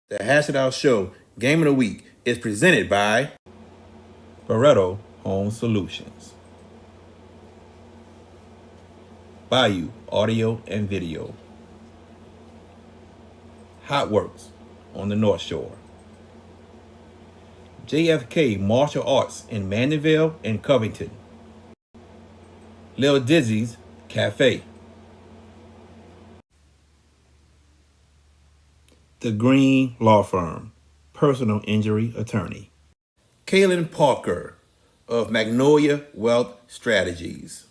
The Hash It Out Show Game of the Week is presented by Barreto Home Solutions, Bayou Audio and Video, Hot Works on the North Shore, JFK Martial Arts in Mandeville and Covington, Lil Dizzy's Cafe, The Green Law Firm, personal injury attorney, Kaylin Parker of Magnolia Wealth Strategies,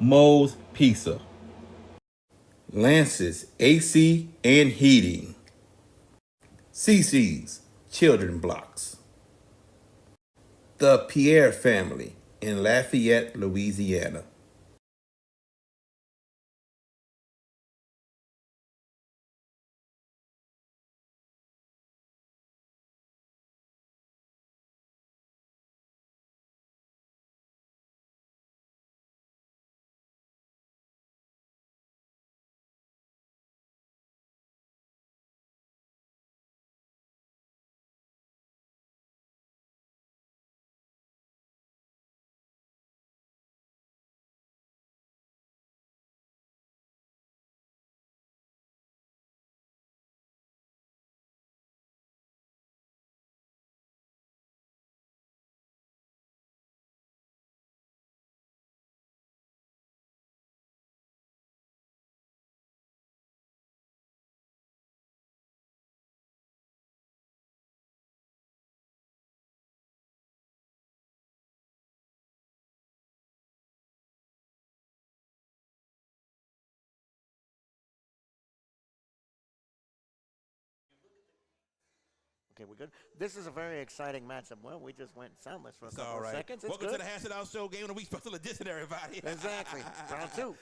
Moe's Pizza, Lance's AC and Heating, CC's Children Blocks, The Pierre Family in Lafayette, Louisiana. Okay, we're good. This is a very exciting matchup. Well, we just went soundless for a It's couple all of right. seconds. It's Welcome good. to the Hash It Out Show Game of the Week Special Edition, everybody. Exactly. Round two.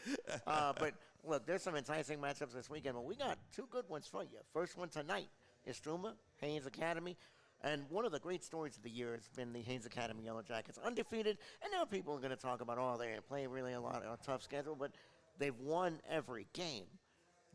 But look, there's some enticing matchups this weekend, but we got two good ones for you. First one tonight, Istrouma, Haynes Academy. And one of the great stories of the year has been the Haynes Academy Yellow Jackets, undefeated. And now people are going to talk about, oh, they play really a tough schedule, but they've won every game.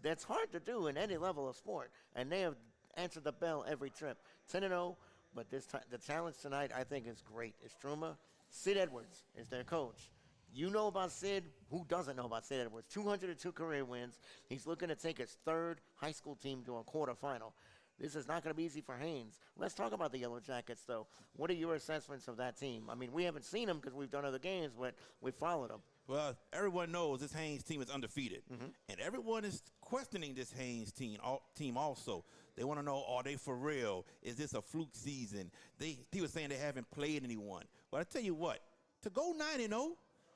That's hard to do in any level of sport, and they have answered the bell every trip. 10-0, but this time the challenge tonight I think is great. Istrouma, Sid Edwards is their coach. You know about Sid. Who doesn't know about Sid Edwards? 202 career wins. He's looking to take his third high school team to a quarterfinal. This is not going to be easy for Haynes. Let's talk about the Yellow Jackets, though. What are your assessments of that team? I mean, we haven't seen them because we've done other games, but we followed them. Well, everyone knows this Haynes team is undefeated, and everyone is questioning this Haynes team also. They want to know, are they for real? Is this a fluke season? He was saying they haven't played anyone. But I tell you what, to go 9-0,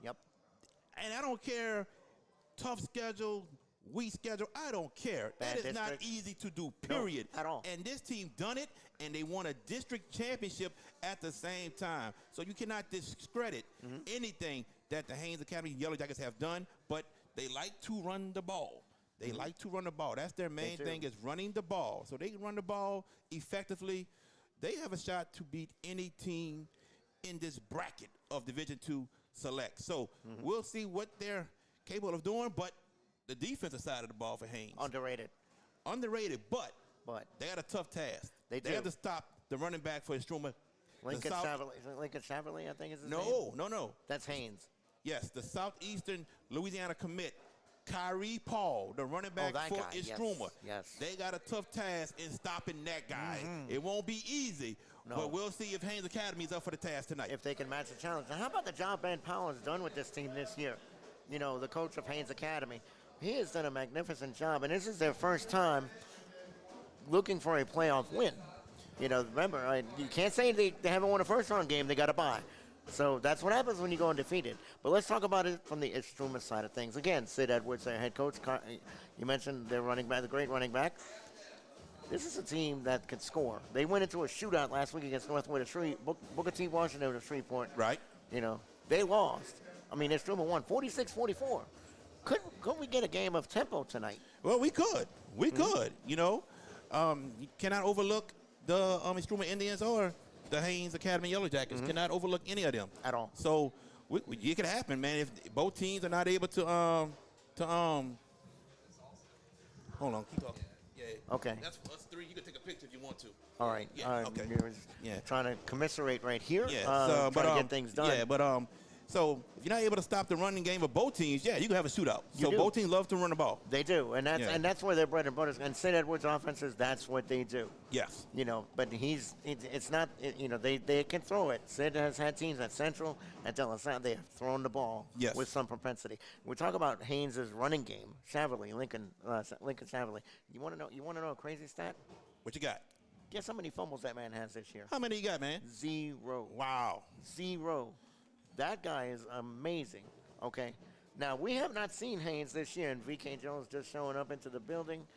Yep. and I don't care, tough schedule, weak schedule, I don't care. Bad that is not district. easy to do, period. No, at all. And this team done it, and they won a district championship at the same time. So you cannot discredit anything that the Haynes Academy Yellow Jackets have done, but they like to run the ball. They like to run the ball. That's their main thing, is running the ball. So they can run the ball effectively. They have a shot to beat any team in this bracket of Division II Select. So we'll see what they're capable of doing, but the defensive side of the ball for Haynes. Underrated. Underrated, but But they got a tough task. They do. have to stop the running back for Istrouma. Lincoln Chevrolet. Is it Lincoln Chevrolet, I think is his name? No. That's Haynes. Yes, the Southeastern Louisiana commit, Kyrie Paul, the running back that for guy. Istrouma. Yes. They got a tough task in stopping that guy. It won't be easy, but we'll see if Haynes Academy is up for the task tonight. If they can match the challenge. Now, how about the job Ben Powell has done with this team this year? You know, the coach of Haynes Academy. He has done a magnificent job, and this is their first time looking for a playoff win. You know, remember, you can't say they haven't won a first-round game. They got to bye. So that's what happens when you go undefeated. But let's talk about it from the Istrouma side of things. Again, Sid Edwards, their head coach. You mentioned their running back, the great running back. This is a team that can score. They went into a shootout last week against Booker T. Washington of Shreveport. Right. You know, they lost. I mean, Istrouma won 46-44. Could we get a game of tempo tonight? Well, we could. We could. You know, you cannot overlook the Istrouma Indians or the Haynes Academy Yellow Jackets. Cannot overlook any of them At all. So it could happen, man. If both teams are not able to hold Hold on, keep talking. Yeah. Okay. That's us three. You can take a picture if you want to. All right. Yeah. Okay. You're Yeah. trying to commiserate right here. Yeah. Trying to get things done. Yeah, but so if you're not able to stop the running game of both teams, yeah, you can have a shootout. You do. Both teams love to run the ball. They do, and that's where their bread and butter is. And St. Edward's offenses, that's what they do. Yes. But it's not. They can throw it. Sid has had teams at Central, at De La Salle. They have thrown the ball with some propensity. We talk about Haynes' running game. Shaverly, Lincoln Shaverly. You want to know a crazy stat? What you got? Guess how many fumbles that man has this year? How many you got, man? 0. Wow. 0. That guy is amazing. Okay. Now, we have not seen Haynes this year, and VK Jones just showing up into the building.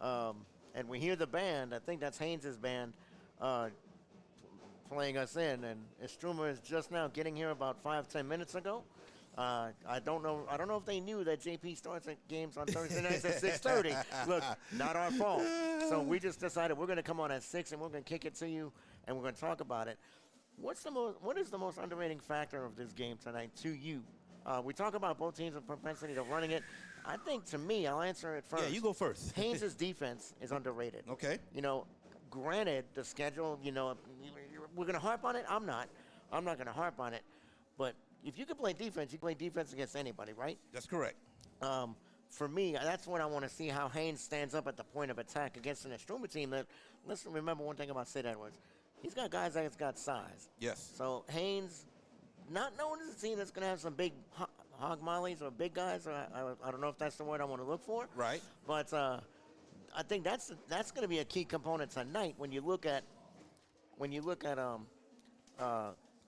And we hear the band. I think that's Haynes' band playing us in. And Istrouma is just now getting here about 5-10 minutes ago. I don't know if they knew that JP starts at games on Thursday nights at 6:30. Look, not our fault. So we just decided we're going to come on at 6, and we're going to kick it to you, and we're going to talk about it. What is the most underrating factor of this game tonight to you? We talk about both teams' propensity to running it. I think, to me, I'll answer it first. Yeah, you go first. Haynes' defense is underrated. Okay. Granted, the schedule, we're going to harp on it. I'm not going to harp on it. But if you can play defense, you can play defense against anybody, right? That's correct. For me, that's what I want to see, how Haynes stands up at the point of attack against an Istrouma team that, listen, remember one thing about Sid Edwards. He's got guys that's got size. Yes. So Haynes, not known as a team that's going to have some big hog mollies or big guys. I don't know if that's the word I want to look for. Right. But I think that's going to be a key component tonight when you look at the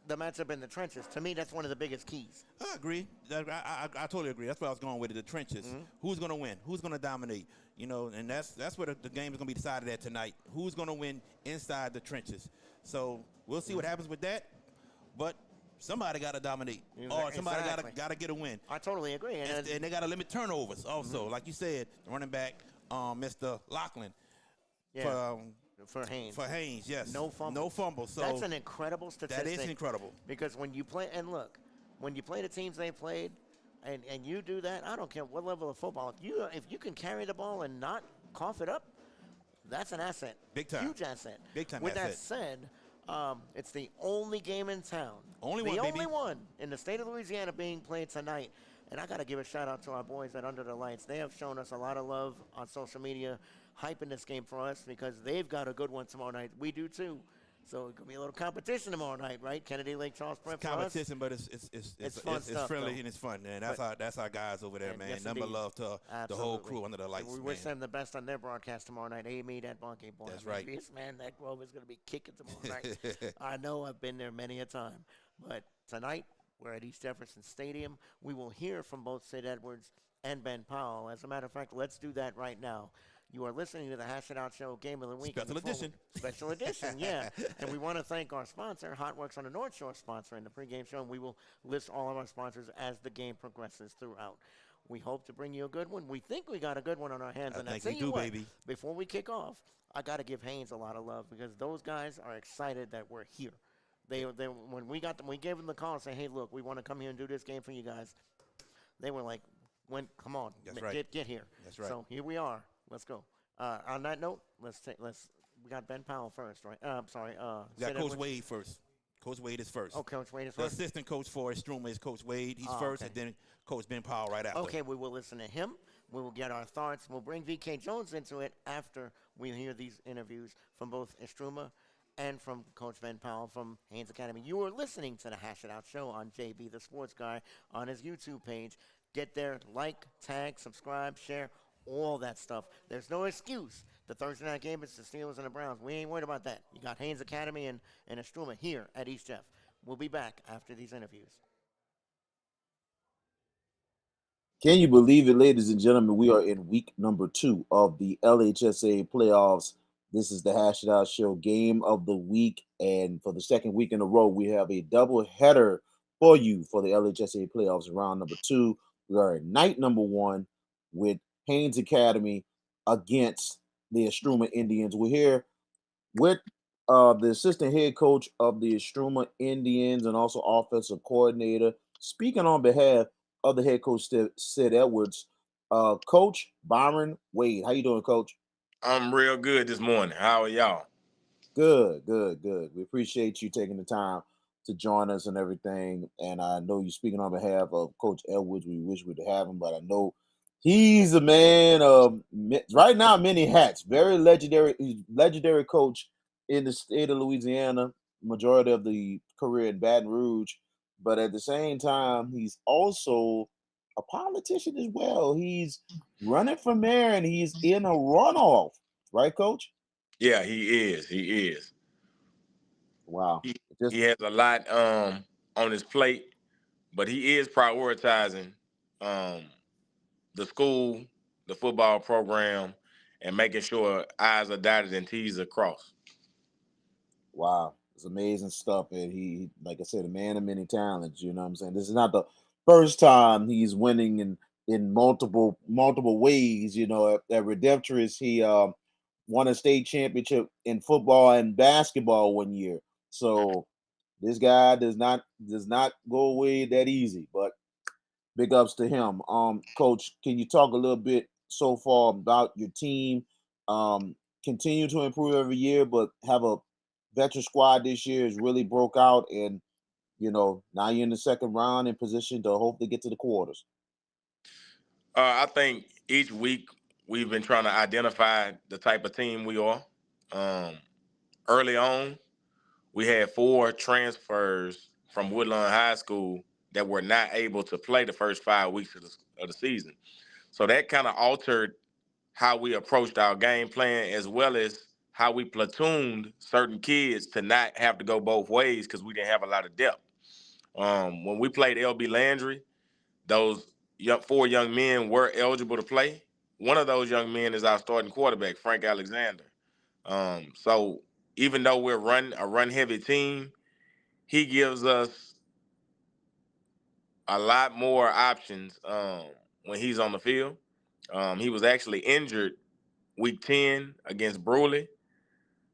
matchup in the trenches. To me, that's one of the biggest keys. I agree. I totally agree. That's where I was going with it. The trenches. Mm-hmm. Who's going to win? Who's going to dominate? And that's where the game is going to be decided at tonight. Who's going to win inside the trenches? So we'll see what happens with that. But somebody got to dominate, or somebody got to get a win. I totally agree. And they got to limit turnovers also. Like you said, running back, Mr. Lachlan. Yeah. For Haynes. For Haynes, yes. No fumbles. No fumbles. So that's an incredible statistic. That is incredible. Because when you play, and look, when you play the teams they played, and you do that, I don't care what level of football. If you can carry the ball and not cough it up, that's an asset. Big time. Huge asset. Big time With asset. that said, it's the only game in town. Only one in the state of Louisiana being played tonight. And I got to give a shout out to our boys at Under the Lights. They have shown us a lot of love on social media, hyping this game for us because they've got a good one tomorrow night. We do too. So it could be a little competition tomorrow night, right? Kennedy Lake Charles Prep. It's competition, but it's fun stuff, friendly though. and it's fun, man. That's our guys over there, man. Yes, Number indeed. love to the whole crew Under the Lights. And we wish them the best on their broadcast tomorrow night. Amy, that Bonky boy. That's right. Yes, man, that Grove is going to be kicking tomorrow night. I know, I've been there many a time. But tonight, we're at East Jefferson Stadium. We will hear from both Sid Edwards and Ben Powell. As a matter of fact, let's do that right now. You are listening to the Hash It Out Show Game of the Week. Special edition, yeah. And we want to thank our sponsor, Hot Works on the North Shore, sponsoring the pregame show. And we will list all of our sponsors as the game progresses throughout. We hope to bring you a good one. We think we got a good one on our hands. And I think we do, baby. Before we kick off, I got to give Haynes a lot of love because those guys are excited that we're here. They when we got them, we gave them the call and say, hey, look, we want to come here and do this game for you guys. They were like, come on, get here. That's right. So here we are. Let's go. On that note, we got Ben Powell first, right? I'm sorry. We got Coach Wade first. Coach Wade is first. Oh, Coach Wade is the first. assistant coach for Istrouma is Coach Wade. He's first, and then Coach Ben Powell right after. Okay, we will listen to him. We will get our thoughts. We'll bring VK Jones into it after we hear these interviews from both Istrouma and from Coach Ben Powell from Haynes Academy. You are listening to the Hash It Out Show on JB the Sports Guy on his YouTube page. Get there, like, tag, subscribe, share, all that stuff. There's no excuse. The Thursday night game is the Steelers and the Browns. We ain't worried about that. You got Haynes Academy and Istrouma here at East Jeff. We'll be back after these interviews. Can you believe it, ladies and gentlemen? We are in week number 2 of the LHSA playoffs. This is the Hash It Out Show Game of the Week. And for the second week in a row, we have a double header for you for the LHSA playoffs round number 2. We are at night number 1 with Haynes Academy against the Istrouma Indians. We're here with the assistant head coach of the Istrouma Indians and also offensive coordinator. Speaking on behalf of the head coach, Sid Edwards, Coach Byron Wade. How you doing, Coach? I'm real good this morning. How are y'all? Good, good, good. We appreciate you taking the time to join us and everything. And I know you're speaking on behalf of Coach Edwards. We wish we'd have him, but I know he's a man of right now many hats. Very legendary coach in the state of Louisiana. Majority of the career in Baton Rouge, but at the same time, he's also a politician as well. He's running for mayor and he's in a runoff, right, Coach? Yeah, he is. He is. Wow. He, Just he has a lot on his plate, but he is prioritizing um the school, the football program, and making sure I's are dotted and T's are crossed. wow. It's amazing stuff. And he, like I said, a man of many talents. You know what I'm saying? This is not the first time he's winning in multiple ways. You know, at Redemptorist, he won a state championship in football and basketball one year. So this guy does not go away that easy. But big ups to him. Coach, can you talk a little bit so far about your team? Continue to improve every year, but have a veteran squad this year has really broke out, and now you're in the second round in position to hopefully get to the quarters. I think each week we've been trying to identify the type of team we are. Um, Early on, we had 4 transfers from Woodlawn High School that were not able to play the first 5 weeks of the season. So that kind of altered how we approached our game plan, as well as how we platooned certain kids to not have to go both ways because we didn't have a lot of depth. When we played LB Landry, those 4 young men were eligible to play. One of those young men is our starting quarterback, Frank Alexander. So even though we're a run heavy team, he gives us a lot more options when he's on the field. He was actually injured week 10 against Bruley.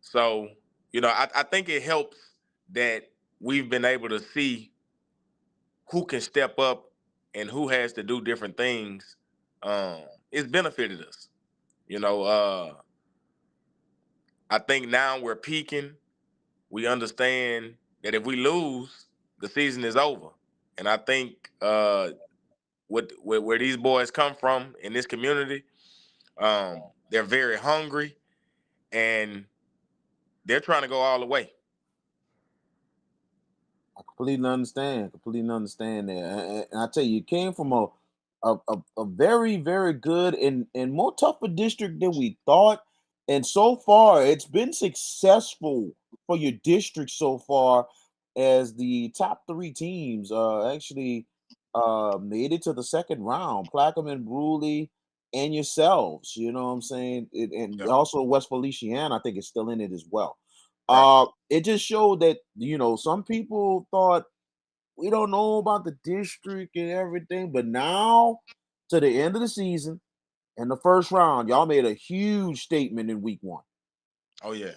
So, I think it helps that we've been able to see who can step up and who has to do different things. It's benefited us. You know, I think now we're peaking. We understand that if we lose, the season is over. And I think where these boys come from in this community, they're very hungry and they're trying to go all the way. I completely understand that. And I tell you, you came from a very, very good and more tougher district than we thought. And so far, it's been successful for your district so far, as the top 3 teams actually made it to the second round. Plaquemine, Bruley, and yourselves. You know what I'm saying? And Yeah. also West Feliciana, I think, is still in it as well. Right. It just showed that some people thought we don't know about the district and everything, but now to the end of the season in the first round, y'all made a huge statement in week 1. Oh yeah.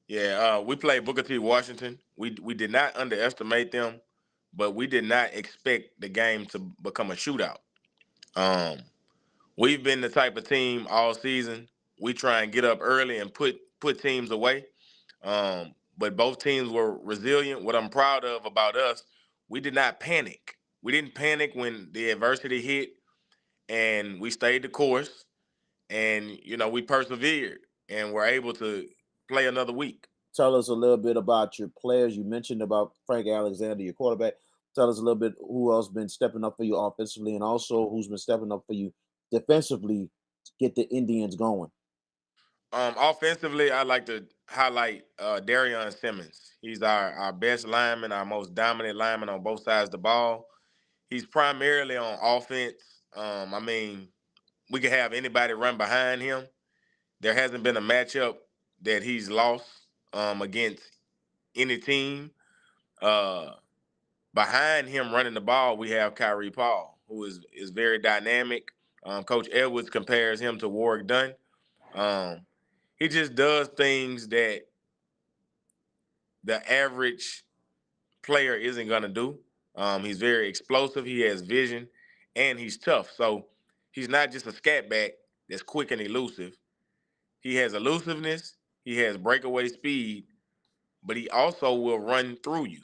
Yeah. We played Booker T. Washington. We did not underestimate them, but we did not expect the game to become a shootout. Um, we've been the type of team all season. We try and get up early and put teams away. But both teams were resilient. What I'm proud of about us, we did not panic. We didn't panic when the adversity hit, and we stayed the course. And we persevered, and were able to play another week. Tell us a little bit about your players. You mentioned about Frank Alexander, your quarterback. Tell us a little bit who else been stepping up for you offensively, and also who's been stepping up for you defensively to get the Indians going. Offensively, I like to highlight Darion Simmons. He's our best lineman, our most dominant lineman on both sides of the ball. He's primarily on offense. I mean, we could have anybody run behind him. There hasn't been a matchup that he's lost against any team. Uh, Behind him running the ball, we have Kyrie Paul, who is very dynamic. Coach Edwards compares him to Warwick Dunn. Um, he just does things that the average player isn't going to do. He's very explosive. He has vision, and he's tough. So he's not just a scat back that's quick and elusive. He has elusiveness, he has breakaway speed, but he also will run through you.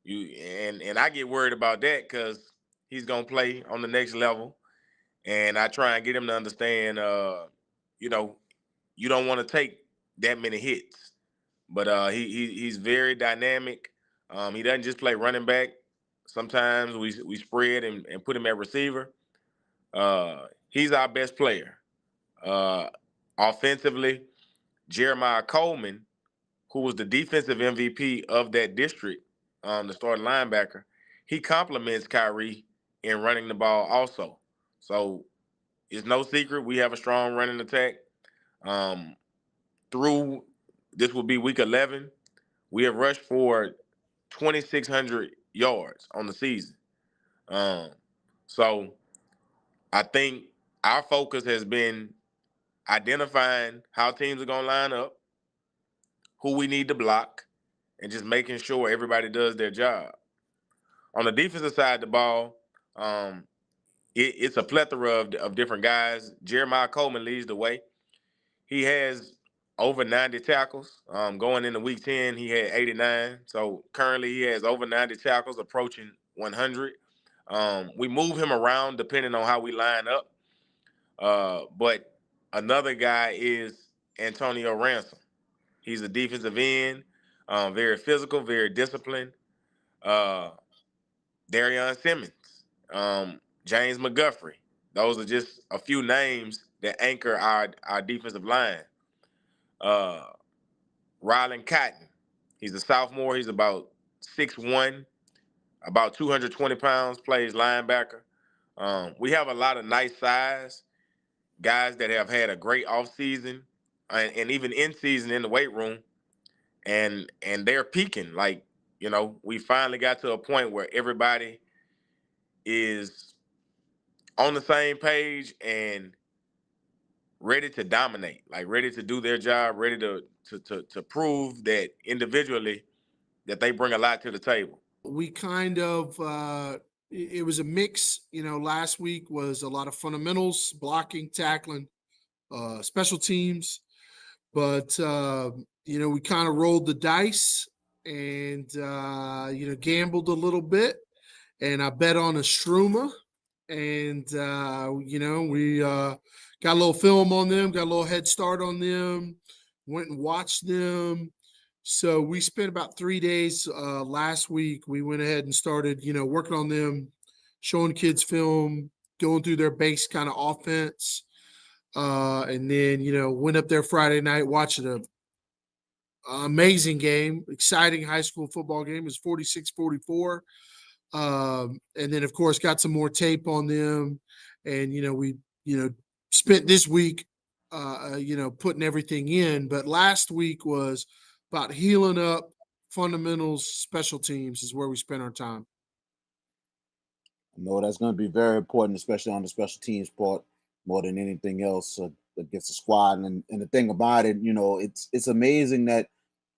And I get worried about that because he's gonna play on the next level, and I try and get him to understand, you know, you don't want to take that many hits. But he's very dynamic. He doesn't just play running back. Sometimes we spread and put him at receiver. He's our best player. Offensively, Jeremiah Coleman, who was the defensive MVP of that district, the starting linebacker, he complements Kyrie in running the ball also. So it's no secret we have a strong running attack. Through this will be week 11, we have rushed for 2,600 yards on the season. So I think our focus has been identifying how teams are going to line up, who we need to block, and just making sure everybody does their job. On the defensive side of the ball, it's a plethora of different guys. Jeremiah Coleman leads the way. He has over 90 tackles. Going into week 10, he had 89. So currently he has over 90 tackles, approaching 100. We move him around depending on how we line up. But another guy is Antonio Ransom. He's a defensive end, very physical, very disciplined. Darion Simmons, James McGuffrey. Those are just a few names that anchor our defensive line. Rylan Cotton, he's a sophomore. He's about 6'1", about 220 pounds, plays linebacker. We have a lot of nice size, guys that have had a great offseason and even in season in the weight room, and they're peaking. Like, we finally got to a point where everybody is on the same page and ready to dominate, like ready to do their job, ready to prove that individually that they bring a lot to the table. We kind of it was a mix. Last week was a lot of fundamentals, blocking, tackling, special teams, but we kind of rolled the dice and gambled a little bit, and I bet on Istrouma, and we got a little film on them, got a little head start on them, went and watched them. So we spent about 3 days last week. We went ahead and started, working on them, showing kids film, going through their base kind of offense. And then, went up there Friday night, watching an amazing game, exciting high school football game. It was 46-44. And then, of course, got some more tape on them. And, we, spent this week, putting everything in. But last week was about healing up, fundamentals, special teams is where we spend our time. I know that's going to be very important, especially on the special teams part, more than anything else against the squad. And the thing about it, it's amazing that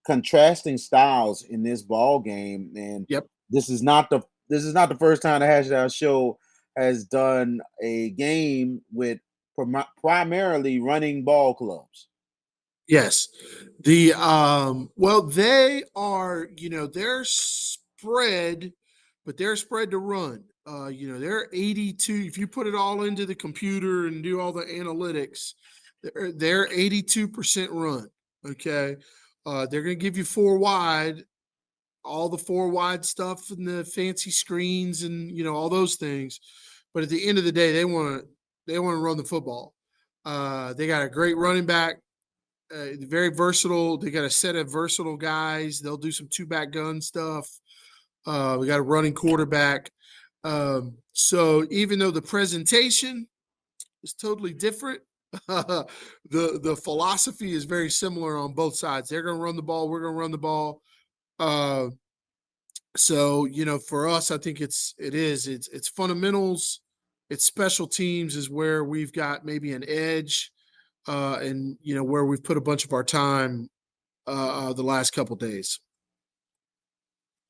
contrasting styles in this ball game. And Yep. This is not the first time the Hash Out Show has done a game with primarily running ball clubs. Yes. The they are, they're spread, but they're spread to run. They're 82. If you put it all into the computer and do all the analytics, they're 82% run. Okay. They're going to give you 4 wide, all the 4 wide stuff and the fancy screens and, all those things. But at the end of the day, they want to run the football. They got a great running back. Very versatile. They got a set of versatile guys. They'll do some 2-back gun stuff. We got a running quarterback. So even though the presentation is totally different, the philosophy is very similar on both sides. They're going to run the ball. We're going to run the ball. So for us, I think it's fundamentals. It's special teams is where we've got maybe an edge. And where we've put a bunch of our time the last couple days.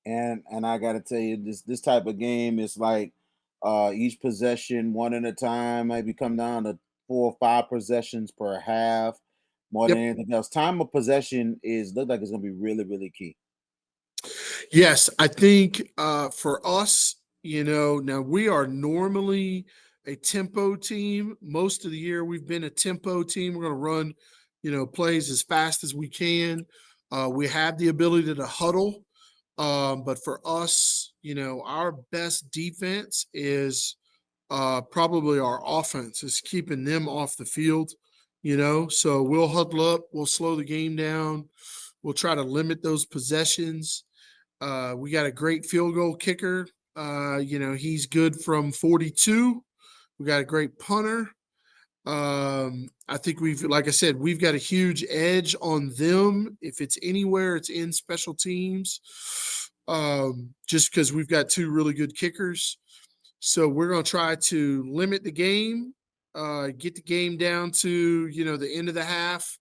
And I got to tell you, this type of game is like Each possession, one at a time, maybe come down to 4 or 5 possessions per half. More than Yep. anything else, time of possession look like it's going to be really, really key. Yes, I think for us, now we are normally a tempo team. Most of the year, we've been a tempo team. We're going to run, plays as fast as we can. We have the ability to huddle. But for us, our best defense is probably our offense, is keeping them off the field. So we'll huddle up, we'll slow the game down, we'll try to limit those possessions. We got a great field goal kicker. He's good from 42. We got a great punter. I think like I said, we've got a huge edge on them. If it's anywhere, it's in special teams. Just because we've got 2 really good kickers. So we're going to try to limit the game, get the game down to, the end of the half,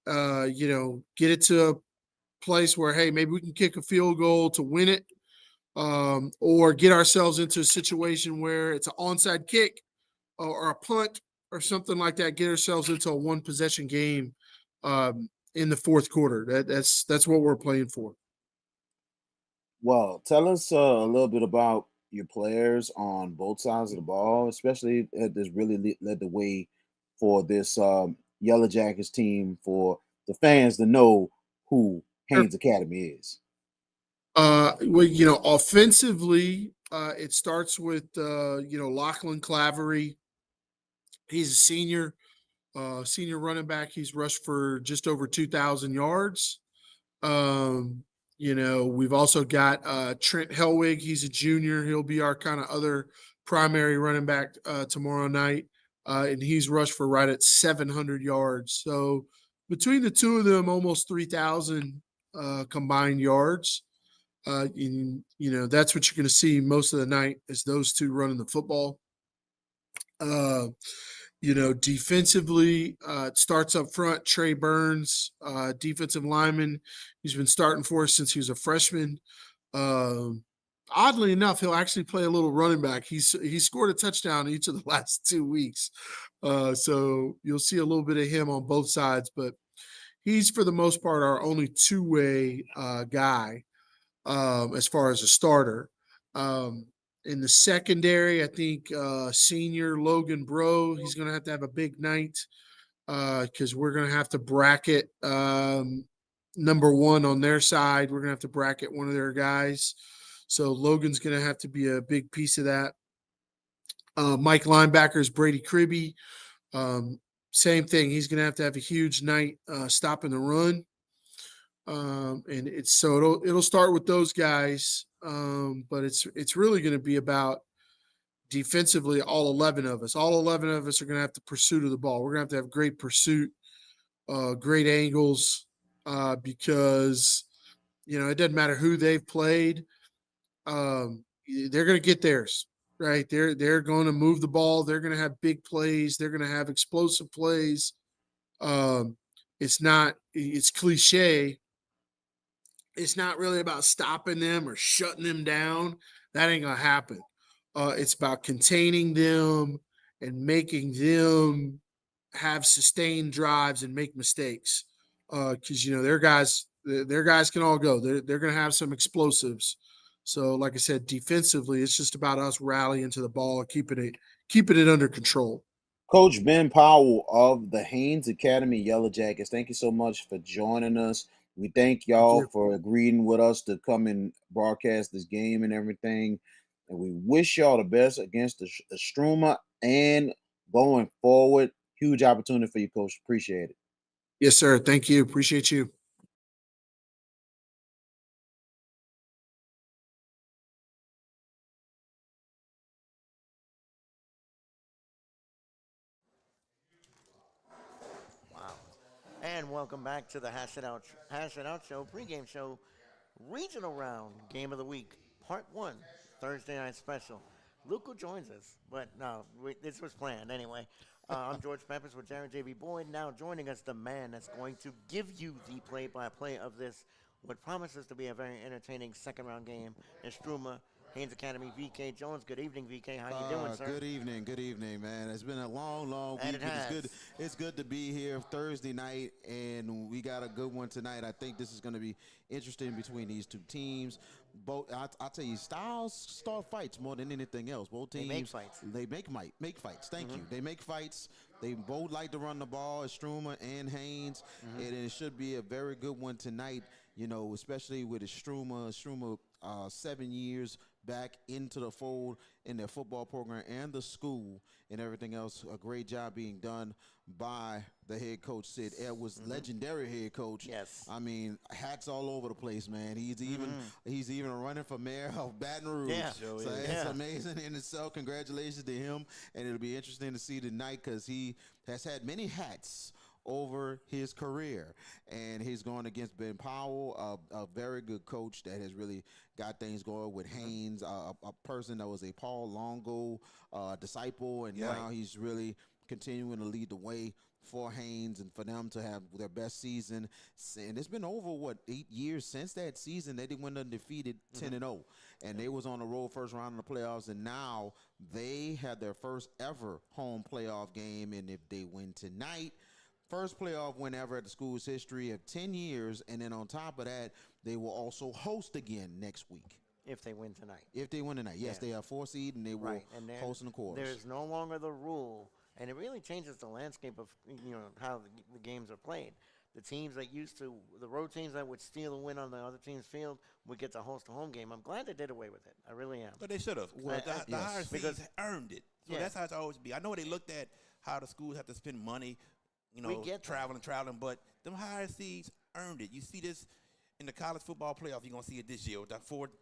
get it to a place where, hey, maybe we can kick a field goal to win it, or get ourselves into a situation where it's an onside kick or a punt or something like that, get ourselves into a 1-possession game in the fourth quarter. That's what we're playing for. Well, tell us a little bit about your players on both sides of the ball, especially that's really led the way for this Yellow Jackets team, for the fans to know who Haynes Academy is. Well, offensively, it starts with Lachlan Clavery. He's a senior running back. He's rushed for just over 2,000 yards. We've also got Trent Helwig. He's a junior. He'll be our kind of other primary running back tomorrow night. And he's rushed for right at 700 yards. So between the 2 of them, almost 3,000 combined yards. That's what you're going to see most of the night, is those 2 running the football. Defensively, it starts up front. Trey Burns, defensive lineman. He's been starting for us since he was a freshman. Oddly enough, he'll actually play a little running back. He scored a touchdown each of the last 2 weeks. So you'll see a little bit of him on both sides, but he's, for the most part, our only two-way guy as far as a starter. In the secondary, I think senior Logan Bro, he's going to have a big night because we're going to have to bracket number 1 on their side. We're going to have to bracket one of their guys. So Logan's going to have to be a big piece of that. Mike linebacker is Brady Cribby. Same thing. He's going to have a huge night stopping the run. And it'll start with those guys. But it's really going to be about defensively, all 11 of us. All 11 of us are going to have the pursuit of the ball. We're going to have great pursuit, great angles, because, it doesn't matter who they've played. They're going to get theirs, right? They're going to move the ball. They're going to have big plays. They're going to have explosive plays. It's cliche. It's not really about stopping them or shutting them down. That ain't going to happen. It's about containing them and making them have sustained drives and make mistakes. Because, their guys can all go. They're going to have some explosives. So, like I said, defensively, it's just about us rallying to the ball, keeping it under control. Coach Ben Powell of the Haynes Academy Yellow Jackets, thank you so much for joining us. We thank y'all for agreeing with us to come and broadcast this game and everything. And we wish y'all the best against the Istrouma and going forward. Huge opportunity for you, Coach. Appreciate it. Yes, sir. Thank you. Appreciate you. Wow. And welcome back to the Hash It Out Show, pregame show, regional round, game of the week, part 1, Thursday night special. Luca joins us, but no, this was planned anyway. I'm George Peppers with Jared J.B. Boyd. Now joining us, the man that's going to give you the play-by-play of this, what promises to be a very entertaining second-round game, Istrouma Haynes Academy, VK Jones. Good evening, VK. How you doing, sir? Good evening, man. It's been a long And week. it has. It's good to be here Thursday night, and we got a good one tonight. I think this is going to be interesting between these two teams. Both, I'll tell you, styles start fights more than anything else. Both teams They make fights. They make fights. Thank you. They make fights. They both like to run the ball, Istrouma and Haynes, and it should be a very good one tonight. You know, especially with Istrouma. 7 years back into the fold in their football program and the school and everything else. A great job being done by the head coach, Sid Edwards, legendary head coach. Yes. I mean, hats all over the place, man. He's even running for mayor of Baton Rouge. Yeah. So Sure is. it's Yeah. amazing in itself. Congratulations to him. And it'll be interesting to see tonight because he has had many hats over his career, and he's going against Ben Powell, a very good coach that has really got things going with Haynes, a person that was a Paul Longo disciple, and now he's really continuing to lead the way for Haynes and for them to have their best season. And it's been over 8 years since that season. They went undefeated 10-0, and they was on the road first round of the playoffs, and now they had their first ever home playoff game. And if they win tonight, first playoff win ever at the school's history of 10 years, and then on top of that, they will also host again next week. If they win tonight. If they win tonight. Yes, they are 4 seed, and they will And host in the quarters. There's no longer the rule, and it really changes the landscape of how the games are played. The teams that used to, the road teams that would steal a win on the other team's field would get to host a home game. I'm glad they did away with it. I really am. But they should have. Well, The higher because- seeds earned it. So Yeah. that's how it's always be. I know they looked at how the schools have to spend money, We get that. traveling, but them higher seeds earned it. You see this in the college football playoff. You're going to see it this year with the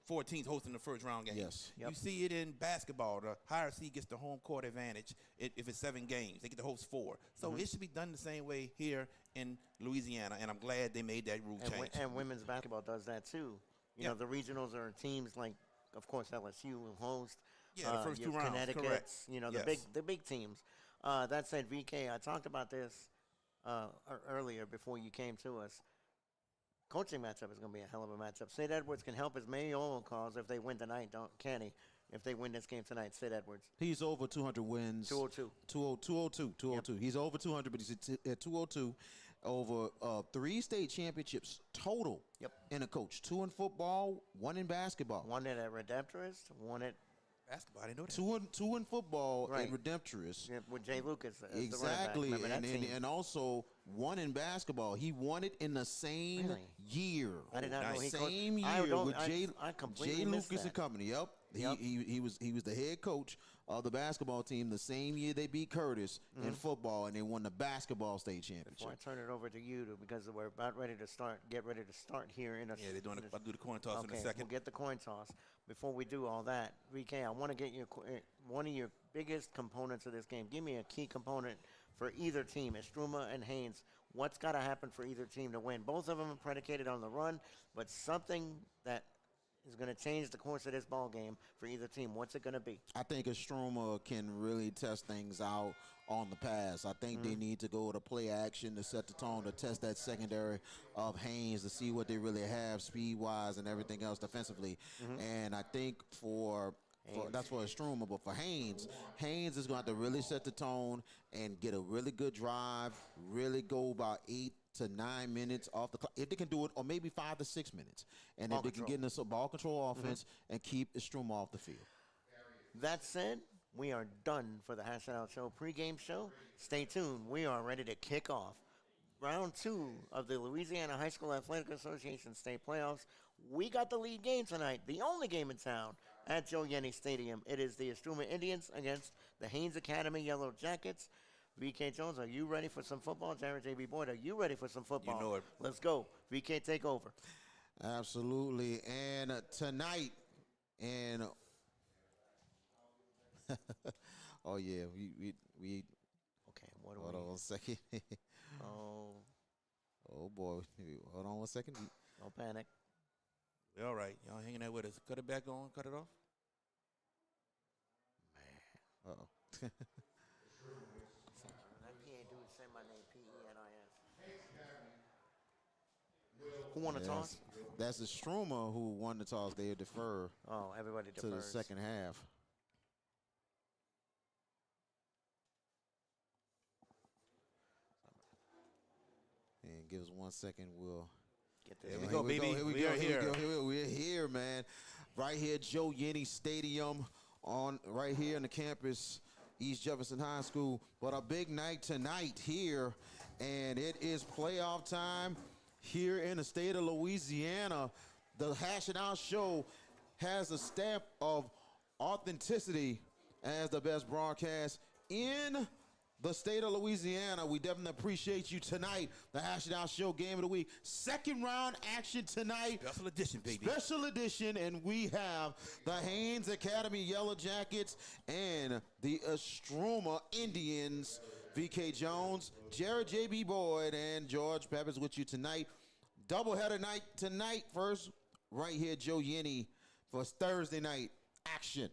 four teams hosting the first round game. Yes. You see it in basketball. The higher seed gets the home court advantage if it's 7 games. They get to host 4. So it should be done the same way here in Louisiana, and I'm glad they made that rule change. And women's basketball does that too. You know, the regionals are teams like, of course, LSU will host. Yeah, the first your 2 rounds, Connecticut's, correct. You know, Yes. the big teams. That said, VK, I talked about this earlier before you came to us. Coaching matchup is going to be a hell of a matchup. Sid Edwards can help his mayoral cause if they win tonight, can he? If they win this game tonight, Sid Edwards. He's over 200 wins. 202. 202. He's over 200, but he's at 202. Over 3 state championships total in a coach. 2 in football, 1 in basketball. One at Redemptorist, one at Basketball, I didn't know that. 2 in football Right. and Redemptorist. with Jay Lucas. As Exactly, the running back. Remember that team? and also 1 in basketball. He won it in the same Really? year. I did not know he coached. Same I year don't- with I completely Jay missed Lucas that. and company. Yep. Yep. He was the head coach of the basketball team the same year they beat Curtis in football, and they won the basketball state Before I championship. turn it over to you, because we're about ready to start, get ready to start here in a. Yeah, they're doing. I'll do the coin toss in a Okay, second. we'll get the coin toss. Before we do all that, VK, I want to get you one of your biggest components of this game. Give me a key component for either team, Istrouma and Haynes. What's got to happen for either team to win? Both of them are predicated on the run, but something that is going to change the course of this ball game for either team. What's it going to be? I think Istrouma can really test things out on the pass. I think they need to go to play action to set the tone, to test that secondary of Haynes to see what they really have speed-wise and everything else defensively. And I think that's for Istrouma, but for Haynes is going to have to really set the tone and get a really good drive, really go about 8 to 9 minutes off the clock, if they can do it, or maybe 5 to 6 minutes. And if they can get in a ball control offense and keep Istrouma off the field. That said, we are done for the Hash It Out Show pregame show. Stay tuned. We are ready to kick off round 2 of the Louisiana High School Athletic Association state playoffs. We got the lead game tonight, the only game in town at Joe Yenny Stadium. It is the Istrouma Indians against the Haynes Academy Yellow Jackets. VK Jones, are you ready for some football? Jared J.B. Boyd, are you ready for some football? You know it. Let's go. VK, take over. Absolutely. And tonight, and oh yeah, we Okay, what do hold on one second. Oh, Oh boy, hold on one second. no panic. We all right. Y'all hanging out with us. Cut it back on. Cut it off. Uh-oh. That PA dude said my name, P-E-N-I-S. Who won the toss? That's Istrouma who won the toss. They defer Oh, everybody to defers. the second half. And give us 1 second. We'll Get this Here we right. go, baby. Here we We go. are Here we here. go. Here we go. We're here, man. Right here, Joe Yenny Stadium, right here in the campus, East Jefferson High School. But a big night tonight here, and it is playoff time here in the state of Louisiana. The Hash It Out Show has a stamp of authenticity as the best broadcast in the state of Louisiana. We definitely appreciate you tonight. The Hash It Out Show Game of the Week. Second round action tonight. Special edition, baby. Special edition, and we have the Haynes Academy Yellow Jackets and the Istrouma Indians. VK Jones, Jared J.B. Boyd, and George Peppers with you tonight. Doubleheader night tonight. First, right here, Joe Yenny for Thursday night action.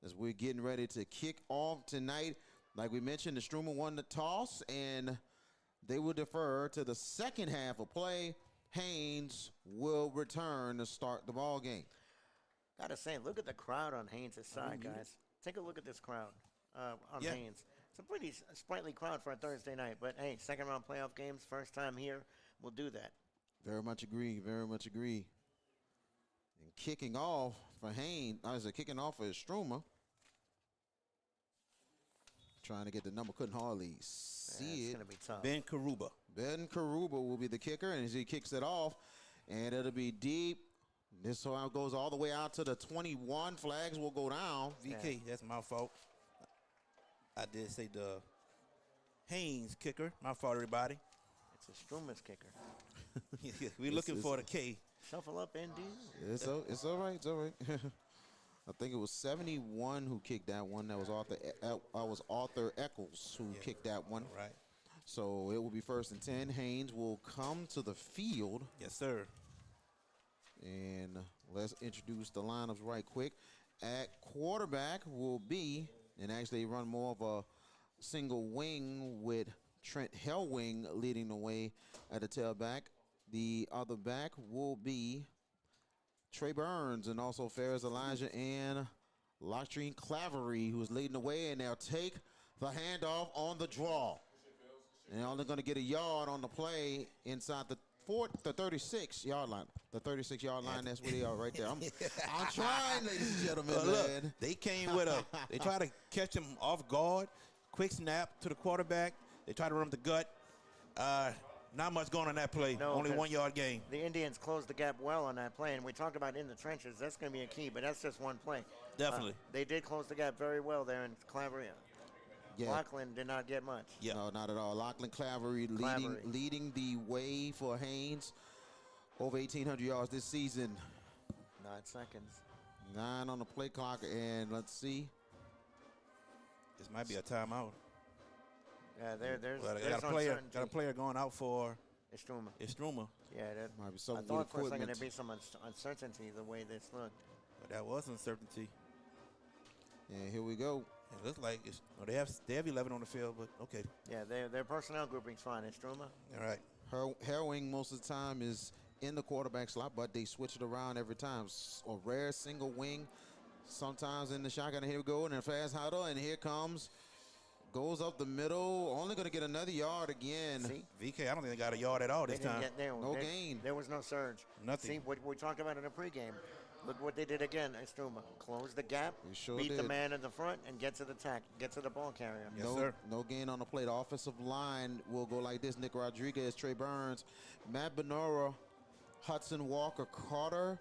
As we're getting ready to kick off tonight. Like we mentioned, the Istrouma won the toss, and they will defer to the second half of play. Haynes will return to start the ball game. Gotta say, look at the crowd on Haynes' side, guys. Take a look at this crowd on Yeah. Haynes. It's a pretty sprightly crowd for a Thursday night, but hey, second round playoff games, first time here, we'll do that. Very much agree. Very much agree. And kicking off for Haynes, kicking off for Istrouma. Trying to get the number, couldn't hardly see It's it. gonna be tough. Ben Karuba. Ben Karuba will be the kicker, and as he kicks it off, and it'll be deep. This one goes all the way out to the 21. Flags will go down. VK, that's my fault. I did say the Haynes kicker. My fault, everybody. It's a Stroomer's kicker. We're looking for the K. Shuffle up, ND. It's all right. It's all right. I think it was 71 who kicked that one. That was Arthur Eccles who kicked that one. Right. So it will be 1st and 10. Haynes will come to the field. Yes, sir. And let's introduce the lineups right quick. At quarterback will be, and actually run more of a single wing with Trent Hellwing leading the way at the tailback. The other back will be Trey Burns, and also Ferris Elijah and Loctrine Clavery, who's leading the way, and they'll take the handoff on the draw. And they're only going to get a yard on the play inside the 36-yard line. The 36-yard line, that's where they are right there. I'm trying, ladies and gentlemen, Look, man. they came with they try to catch him off guard. Quick snap to the quarterback. They try to run up the gut. Not much going on that play. No, Only 'cause 1 yard gain. The Indians closed the gap well on that play, and we talked about in the trenches. That's going to be a key, but that's just one play. Definitely. They did close the gap very well there, and Clavery. Yeah. Lachlan did not get much. Yeah. No, not at all. Lachlan Clavery leading the way for Haynes. Over 1,800 yards this season. 9 seconds. 9 on the play clock, and let's see. This might be a timeout. Yeah, there's Well, they there's got a player going out for Istrouma. Istrouma. Yeah, that, Might be I something thought with for a second equipment. there'd be some uncertainty the way this looked. But that was uncertainty. And here we go. It looks like they have 11 on the field, but okay. Yeah, their personnel grouping's fine. Istrouma. All right. Herwing most of the time is in the quarterback slot, but they switch it around every time. A rare single wing, sometimes in the shotgun. And here we go, and a fast huddle, and here comes, goes up the middle, only going to get another yard again. See? VK, I don't think they got a yard at all this They didn't time. get there. No gain. There was no surge. Nothing. See what we talked about in the pregame. Look what they did again, Istrouma. Close the gap, They sure beat the did. man in the front, and get to the get to the ball carrier. Yes, sir. No gain on the play. The offensive line will go like this. Nick Rodriguez, Trey Burns, Matt Benora, Hudson Walker, Carter.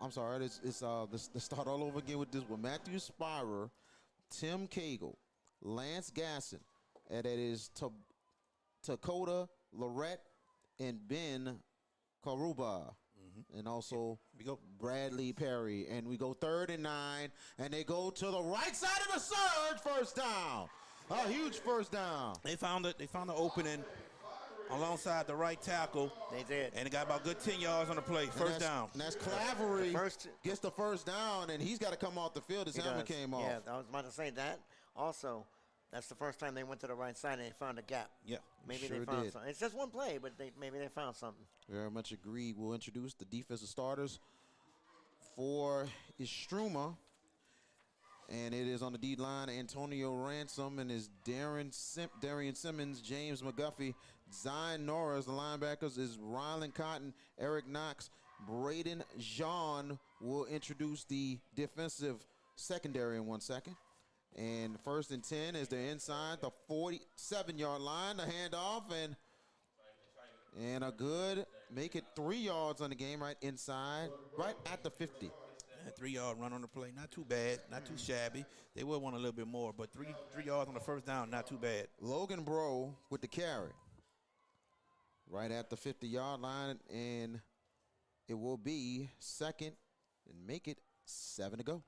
I'm sorry, let's start all over again with this one. Matthew Spirer, Tim Cagle, Lance Gasson, and it is Dakota Lorette and Ben Karuba. And also We go. Bradley Perry. And we go 3rd and 9. And they go to the right side of the surge. First down. A huge first down. They found the opening alongside the right tackle. They did. And it got about good 10 yards on the play. And First that's- down. And that's Clavery first- gets the first down, and he's got to come off the field. His He helmet does. came off. Yeah, I was about to say that. Also, That's the first time they went to the right side and they found a gap. Yeah. Maybe Sure they found did. something. It's just one play, but maybe they found something. Very much agreed. We'll introduce the defensive starters for Istrouma. And it is on the D line, Antonio Ransom and his Darian Simmons, James McGuffey, Zion Norris. The linebackers is Rylan Cotton, Eric Knox, Braden Jean. Will introduce the defensive secondary in 1 second. And 1st and 10 is they're inside the 47-yard line. The handoff and a good, make it 3 yards on the game right inside, right at the 50. A 3-yard run on the play, not too bad, not too shabby. They would want a little bit more, but three yards on the first down, not too bad. Logan Bro with the carry, right at the 50-yard line, and it will be 2nd and make it 7 to go.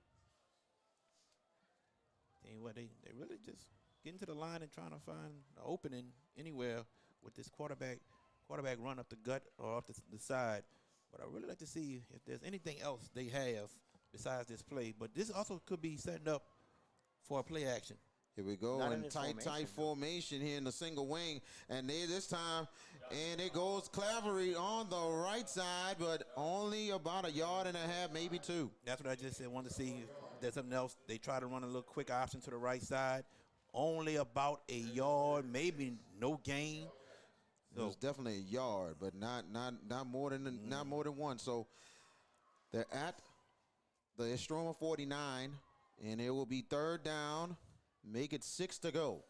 And what they really just getting to the line and trying to find an opening anywhere with this quarterback run up the gut or off the side. But I really like to see if there's anything else they have besides this play. But this also could be setting up for a play action. Here we go Not in in tight formation here in the single wing. And this time, and it goes Clavery on the right side, but only about 1.5 yards, maybe 2. That's what I just said. Wanted to see if there's something else. They try to run a little quick option to the right side. Only about 1 yard, maybe no gain. It was definitely 1 yard, but not more than one. So they're at the Istrouma 49, and it will be 3rd down. Make it 6 to go.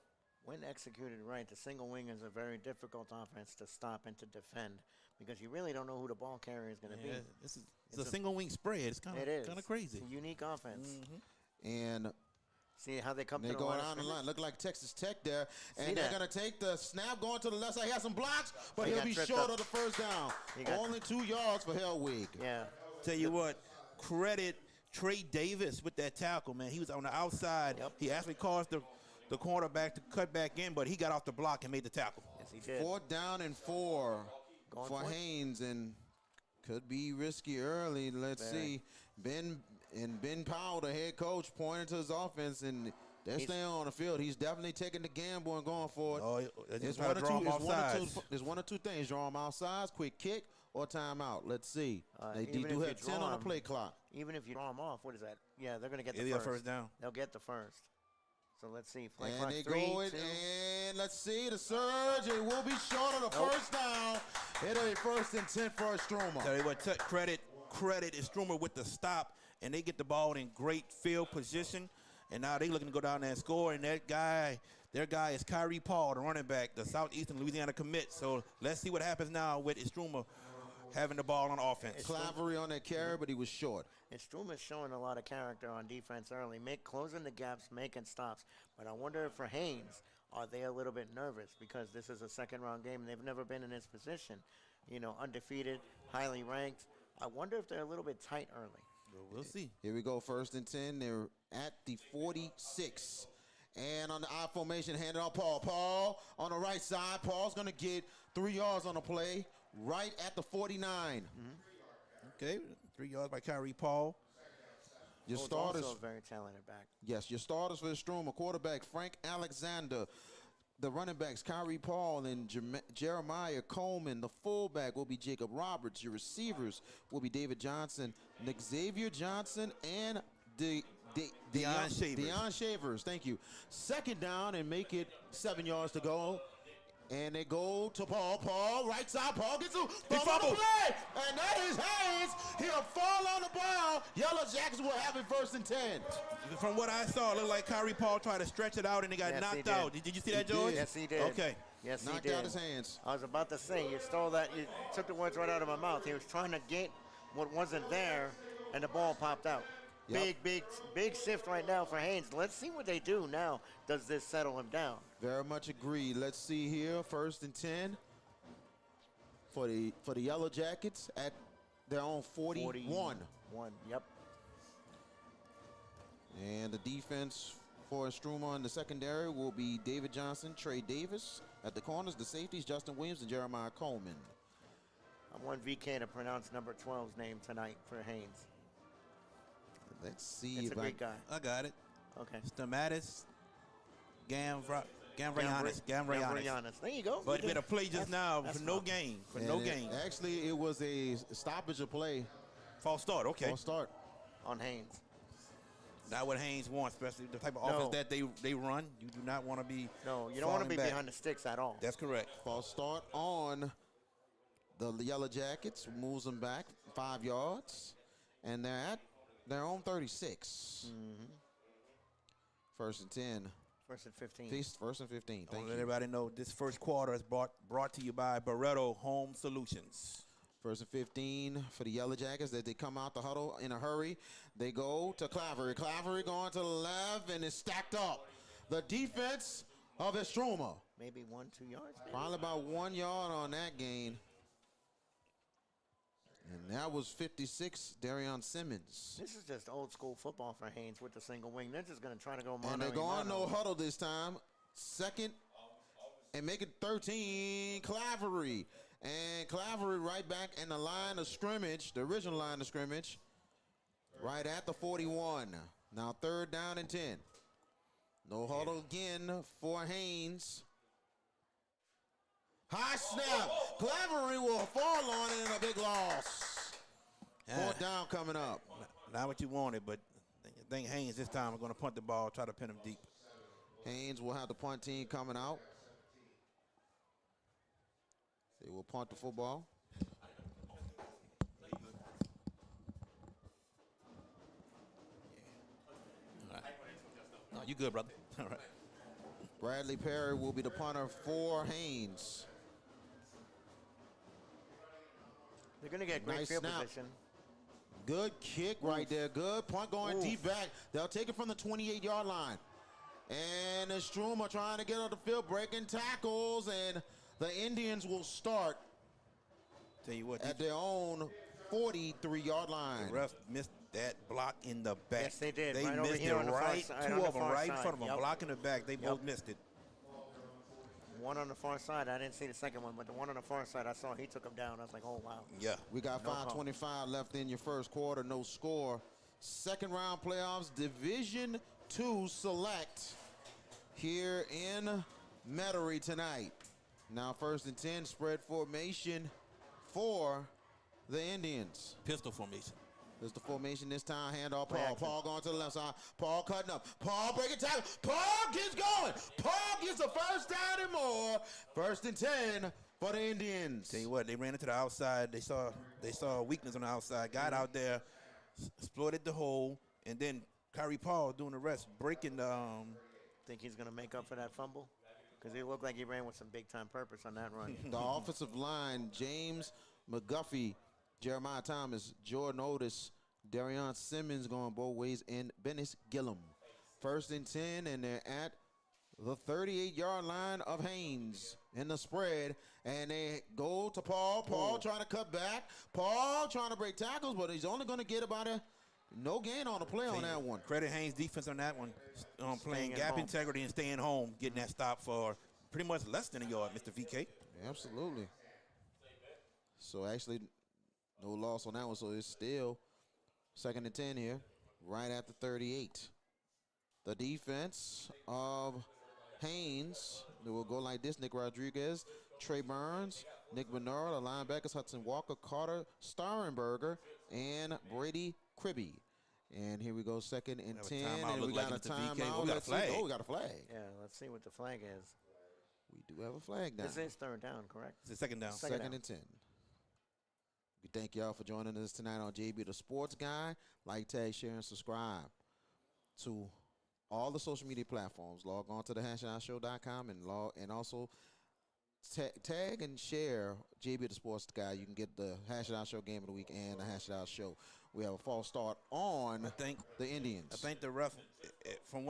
When executed right, the single wing is a very difficult offense to stop and to defend because you really don't know who the ball carrier is going to be. It's a single wing spread. It's kind of crazy. It's a unique offense. And see how they come they to the go line. down the line. Look like Texas Tech there. See And they're that? going to take the snap going to the left side. He has some blocks, but He he'll got be tripped short up. of the 1st down. Only 2 yards for Hellwig. Yeah. Tell you what, credit Trey Davis with that tackle, man. He was on the outside. Yep. He actually caused the cornerback to cut back in, but he got off the block and made the tackle. Yes, he did. 4th down and 4 Going for for it. Haynes, and could be risky early. Let's see. Ben Powell, the head coach, pointed to his offense, and they're staying on the field. He's definitely taking the gamble and going for it. Oh, It's one there's one or two things. Draw them outside, quick kick, or timeout. Let's see. They even do if you have 10 draw on the 'em, play clock. Even if you draw them off, what is that? Yeah, they're going to get the It'll be a first. first down. They'll get the first. So let's see. Play And clock, they 3, go in, 2. and let's see the surge. It will be short of the first down. It'll be 1st and 10 for Istrouma. Tell you what, credit Istrouma with the stop, and they get the ball in great field position. And now they looking to go down there and score. And their guy is Kyrie Paul, the running back, the Southeastern Louisiana commit. So let's see what happens now with Istrouma having the ball on offense. Clavery on that carry, but he was short. And Struma's showing a lot of character on defense early, closing the gaps, making stops. But I wonder if for Haynes, are they a little bit nervous because this is a second-round game and they've never been in this position? You know, undefeated, highly ranked. I wonder if they're a little bit tight early. Well, we'll see. Here we go, 1st and 10. They're at the 46. And on the I formation, handed off Paul. Paul on the right side. Paul's going to get 3 yards on the play right at the 49. Okay, 3 yards by Kyrie Paul. Your Paul's starters. also a very talented back. Yes, your starters for Istrouma, quarterback Frank Alexander. The running backs, Kyrie Paul and Jeremiah Coleman. The fullback will be Jacob Roberts. Your receivers will be David Johnson, Nick Xavier Johnson, and Deion Shavers. Thank you. 2nd down and make it 7 yards to go. And they go to Paul. Paul, right side. Paul gets him. Paul on the play. And that is Haynes. He'll fall on the ball. Yellow Jackets will have it 1st and 10. From what I saw, it looked like Kyrie Paul tried to stretch it out and he got knocked out. Did you see that, George? Yes, he did. Okay. Yes, he Knocked did. out his hands. I was about to say, you stole that. You took the words right out of my mouth. He was trying to get what wasn't there, and the ball popped out. Yep. Big shift right now for Haynes. Let's see what they do now. Does this settle him down? Very much agreed. Let's see here. 1st and 10 for the Yellow Jackets at their own 41. Yep. And the defense for Istrouma in the secondary will be David Johnson, Trey Davis. At the corners, the safeties, Justin Williams and Jeremiah Coleman. I want VK to pronounce number 12's name tonight for Haynes. Let's see It's a if great guy. I got it. Okay. Stamatis Gambrianis. There you go. But with a play just now that's for no smart. gain. Actually, it was a stoppage of play. False start, okay. False start. On Haynes. Not what Haynes wants, especially the type of offense that they run. You do not want to be No, you don't want to be back. behind the sticks at all. That's correct. False start on the Yellow Jackets. Moves them back 5 yards. And they're at their own 36. First and 10. First and 15. First and 15. I want Thank to you. let everybody know this first quarter is brought to you by Barreto Home Solutions. First and 15 for the Yellow Jackets. That they come out the huddle in a hurry. They go to Clavery. Clavery going to the left, and it's stacked up. The defense of Istrouma. Maybe 1-2 yards. Maybe? Probably about 1 yard on that gain. And that was 56, Darion Simmons. This is just old school football for Haynes with the single wing. They're just going to try to go mono. And they're going no huddle this time. Second and make it 13, Clavery. And Clavery right back in the line of scrimmage, the original line of scrimmage, right at the 41. Now 3rd down and 10. No huddle again for Haynes. High snap. Clavery will fall on it, and a big loss. 4th down coming up. Not what you wanted, but I think Haynes this time are going to punt the ball, try to pin him deep. Haynes will have the punt team coming out. They will punt the football. All right. No, you good, brother. All right. Bradley Perry will be the punter for Haynes. They're going to get great Nice field snap. position. Good kick right there. Good punt going deep back. They'll take it from the 28-yard line. And Istrouma trying to get on the field, breaking tackles, and the Indians will start Tell you what, at their own 43-yard line. the ref missed that block in the back. Yes, they did. They Right over missed here it on the far right. side, Two on the of them far right in side. front of them, Yep. blocking the back. They both missed it. One on the far side. I didn't see the second one, but the one on the far side I saw, he took him down. I was like, oh, wow. Yeah. We got No call. 5:25 left in your first quarter, no score. Second round playoffs, Division II select here in Metairie tonight. Now 1st and 10, spread formation for the Indians. Pistol formation. There's the formation this time. Hand off Play Paul. action. Paul going to the left side. Paul cutting up. Paul breaking tackle. Paul gets going. Paul gets a first down and more. 1st and 10 for the Indians. Tell you what, they ran into the outside. They saw a weakness on the outside. Got out there, exploited the hole, and then Kyrie Paul doing the rest, breaking the. Think he's going to make up for that fumble? Because he looked like he ran with some big-time purpose on that run. The offensive line, James McGuffey, Jeremiah Thomas, Jordan Otis, Darion Simmons going both ways, and Bennis Gillum. 1st and 10, and they're at the 38-yard line of Haynes in the spread, and they go to Paul. Paul trying to cut back. Paul trying to break tackles, but he's only going to get about no gain on the play on that one. Credit Haynes defense on that one, playing at gap home. integrity and staying home, getting that stop for pretty much less than a yard, Mr. VK. Absolutely. So actually, no loss on that one. So it's still 2nd and 10 here, right at the 38. The defense of Haynes, they will go like this: Nick Rodriguez, Trey Burns, Nick Bernard, the linebackers Hudson Walker, Carter Starenberger, and Brady Cribby. And here we go, 2nd and Have a 10, timeout, and we look got like a Mr. VK. timeout. We got a Let's see. flag. Oh, we got a flag. Yeah, let's see what the flag is. We do have a flag now. This is 3rd down, correct? It's the 2nd down. Second 2nd down. and 10. We thank y'all for joining us tonight on JB the Sports Guy. Like, tag, share, and subscribe to all the social media platforms. Log on to the hashtag.show.com and also tag and share JB the Sports Guy. You can get the hashtag show game of the week and the hashtag show. We have a false start on the Indians. I think the ref, from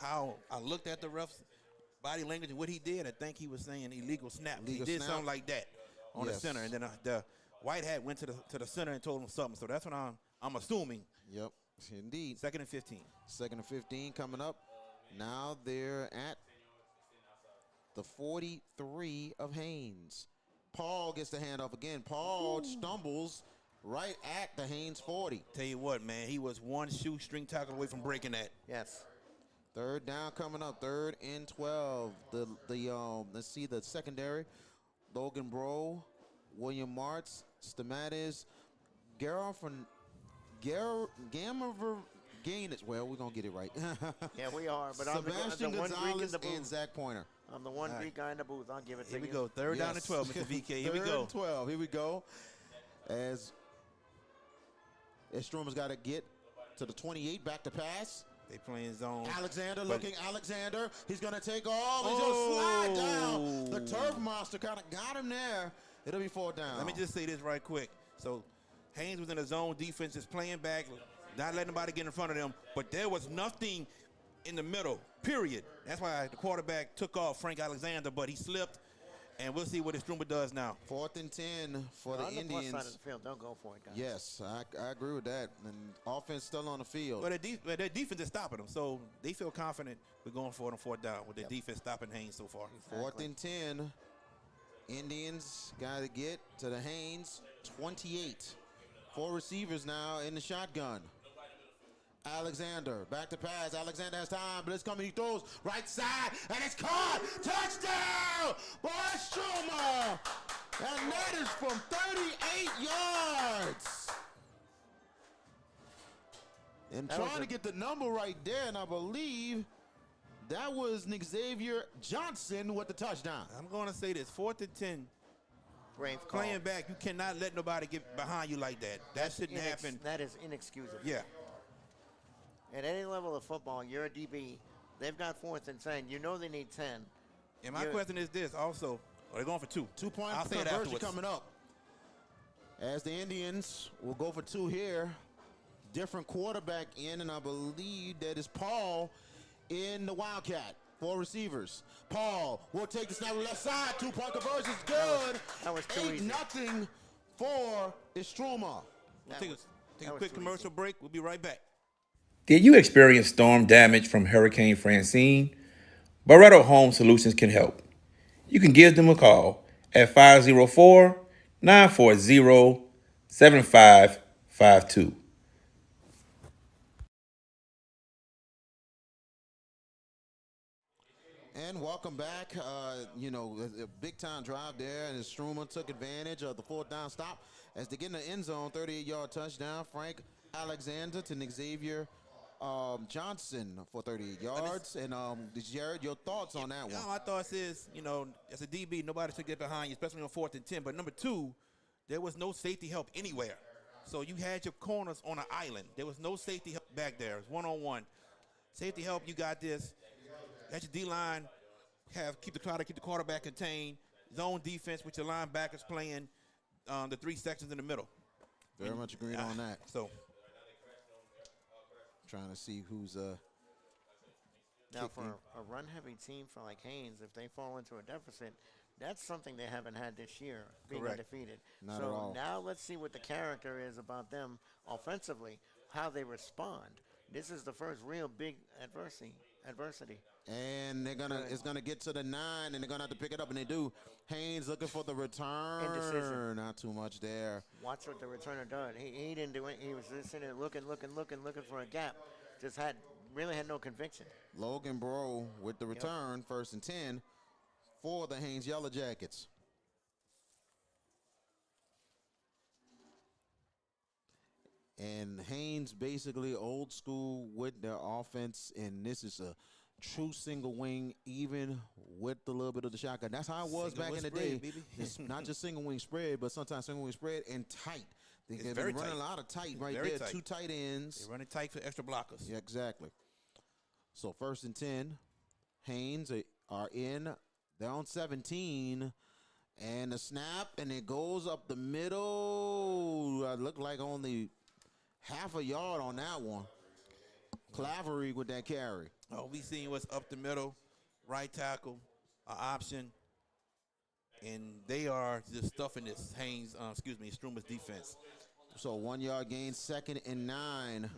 how I looked at the ref's body language and what he did, I think he was saying illegal snap. Illegal he did snap? something like that on the center, and then the white hat went to the center and told him something. So that's what I'm assuming. Yep, indeed. 2nd and 15. 2nd and 15 coming up. Now they're at the 43 of Haynes. Paul gets the handoff again. Paul stumbles right at the Haynes 40. Tell you what, man, he was one shoestring tackle away from breaking that. Yes. Third down coming up. 3rd and 12. Let's see the secondary. Logan Bro, William Martz, Stamatis, Gaines. Well, we're gonna get it right. Yeah, we are. But I'm the Sebastian one Greek in Gonzalez the and booth. Zach Pointer. I'm the one Greek guy in the booth. I'll give it to you. Here we go. Third down and 12, Mr. VK. Here we 3rd go. and 12. Here we go. As Istrouma's got to get to the 28, back to pass. They playing zone. Alexander But- looking. Alexander, he's going to take off. He's going to slide down. The turf monster kind of got him there. It'll be 4th down. Let me just say this right quick. So Haynes was in a zone defense, just playing back, not letting nobody get in front of them. But there was nothing in the middle, period. That's why the quarterback took off Frank Alexander, but he slipped. And we'll see what Istrouma does now. 4th and 10 for the On the plus Indians. side of the field, don't go for it, guys. Yes, I agree with that. And offense still on the field. But their defense is stopping them, so they feel confident we're going for it on 4th down with their defense stopping Haynes so far. 4th and 10. Indians got to get to the Haynes 28. 4 receivers now in the shotgun. Alexander back to pass. Alexander has time, but it's coming. He throws right side, and it's caught. Touchdown by Istrouma, and that is from 38 yards. And That was trying to get the number right there, and I believe that was Nick Xavier Johnson with the touchdown. I'm going to say this, 4th and 10, Brave call. playing back, you cannot let nobody get behind you like that. That shouldn't happen. That is inexcusable. Yeah. At any level of football, you're a DB. They've got 4th and 10. You know they need 10. And my question is this also. Are they going for 2? 2-point I'll say it conversion afterwards. coming up. As the Indians will go for 2 here. Different quarterback in, and I believe that is Paul in the Wildcat. 4 receivers. Paul will take the snap left side. 2-point conversion is good. That was too easy. 8-0 for Istrouma. We'll take a that was quick too commercial easy. break. We'll be right back. Did you experience storm damage from Hurricane Francine? Barretto Home Solutions can help. You can give them a call at 504-940-7552. And welcome back. A big-time drive there, and Istrouma took advantage of the 4th down stop as they get in the end zone, 38-yard touchdown. Frank Alexander to Nick Xavier Johnson for 38 yards. And Jared, your thoughts on that one? My thoughts is, as a DB, nobody should get behind you, especially on 4th and 10. But number 2, there was no safety help anywhere. So you had your corners on an island. There was no safety help back there. It was one-on-one. Safety help, you got this. That's your D-line. Keep the quarterback contained. Zone defense with your linebackers playing the 3 sections in the middle. Very much agreed on that. So trying to see who's Now, for a run-heavy team for like Haynes, if they fall into a deficit, that's something they haven't had this year, being Correct. undefeated. Not so at all. now let's see what the character is about them offensively, how they respond. This is the first real big adversity. And it's gonna get to the 9, and they're gonna have to pick it up, and they do. Haynes looking for the return. Indecision. Not too much there. Watch what the returner did. He didn't do it. He was just sitting there looking for a gap. Just really had no conviction. Logan Bro with the return, 1st and 10 for the Haynes Yellow Jackets. And Haynes basically old school with their offense, and this is a true single wing, even with a little bit of the shotgun. That's how it was Single back in wing the spread, day. baby. It's not just single wing spread, but sometimes single wing spread and tight. They've been very running tight. a lot of tight right Very there. tight. 2 tight ends. they're running tight for extra blockers. Yeah, exactly. So 1st and 10, Haynes are in. They're on 17. And the snap, and it goes up the middle. Looked like only half a yard on that one. Clavery with that carry. Oh, we seen what's up the middle, right tackle, option, and they are just stuffing this Istruma's defense. So 1 yard gain, 2nd and 9.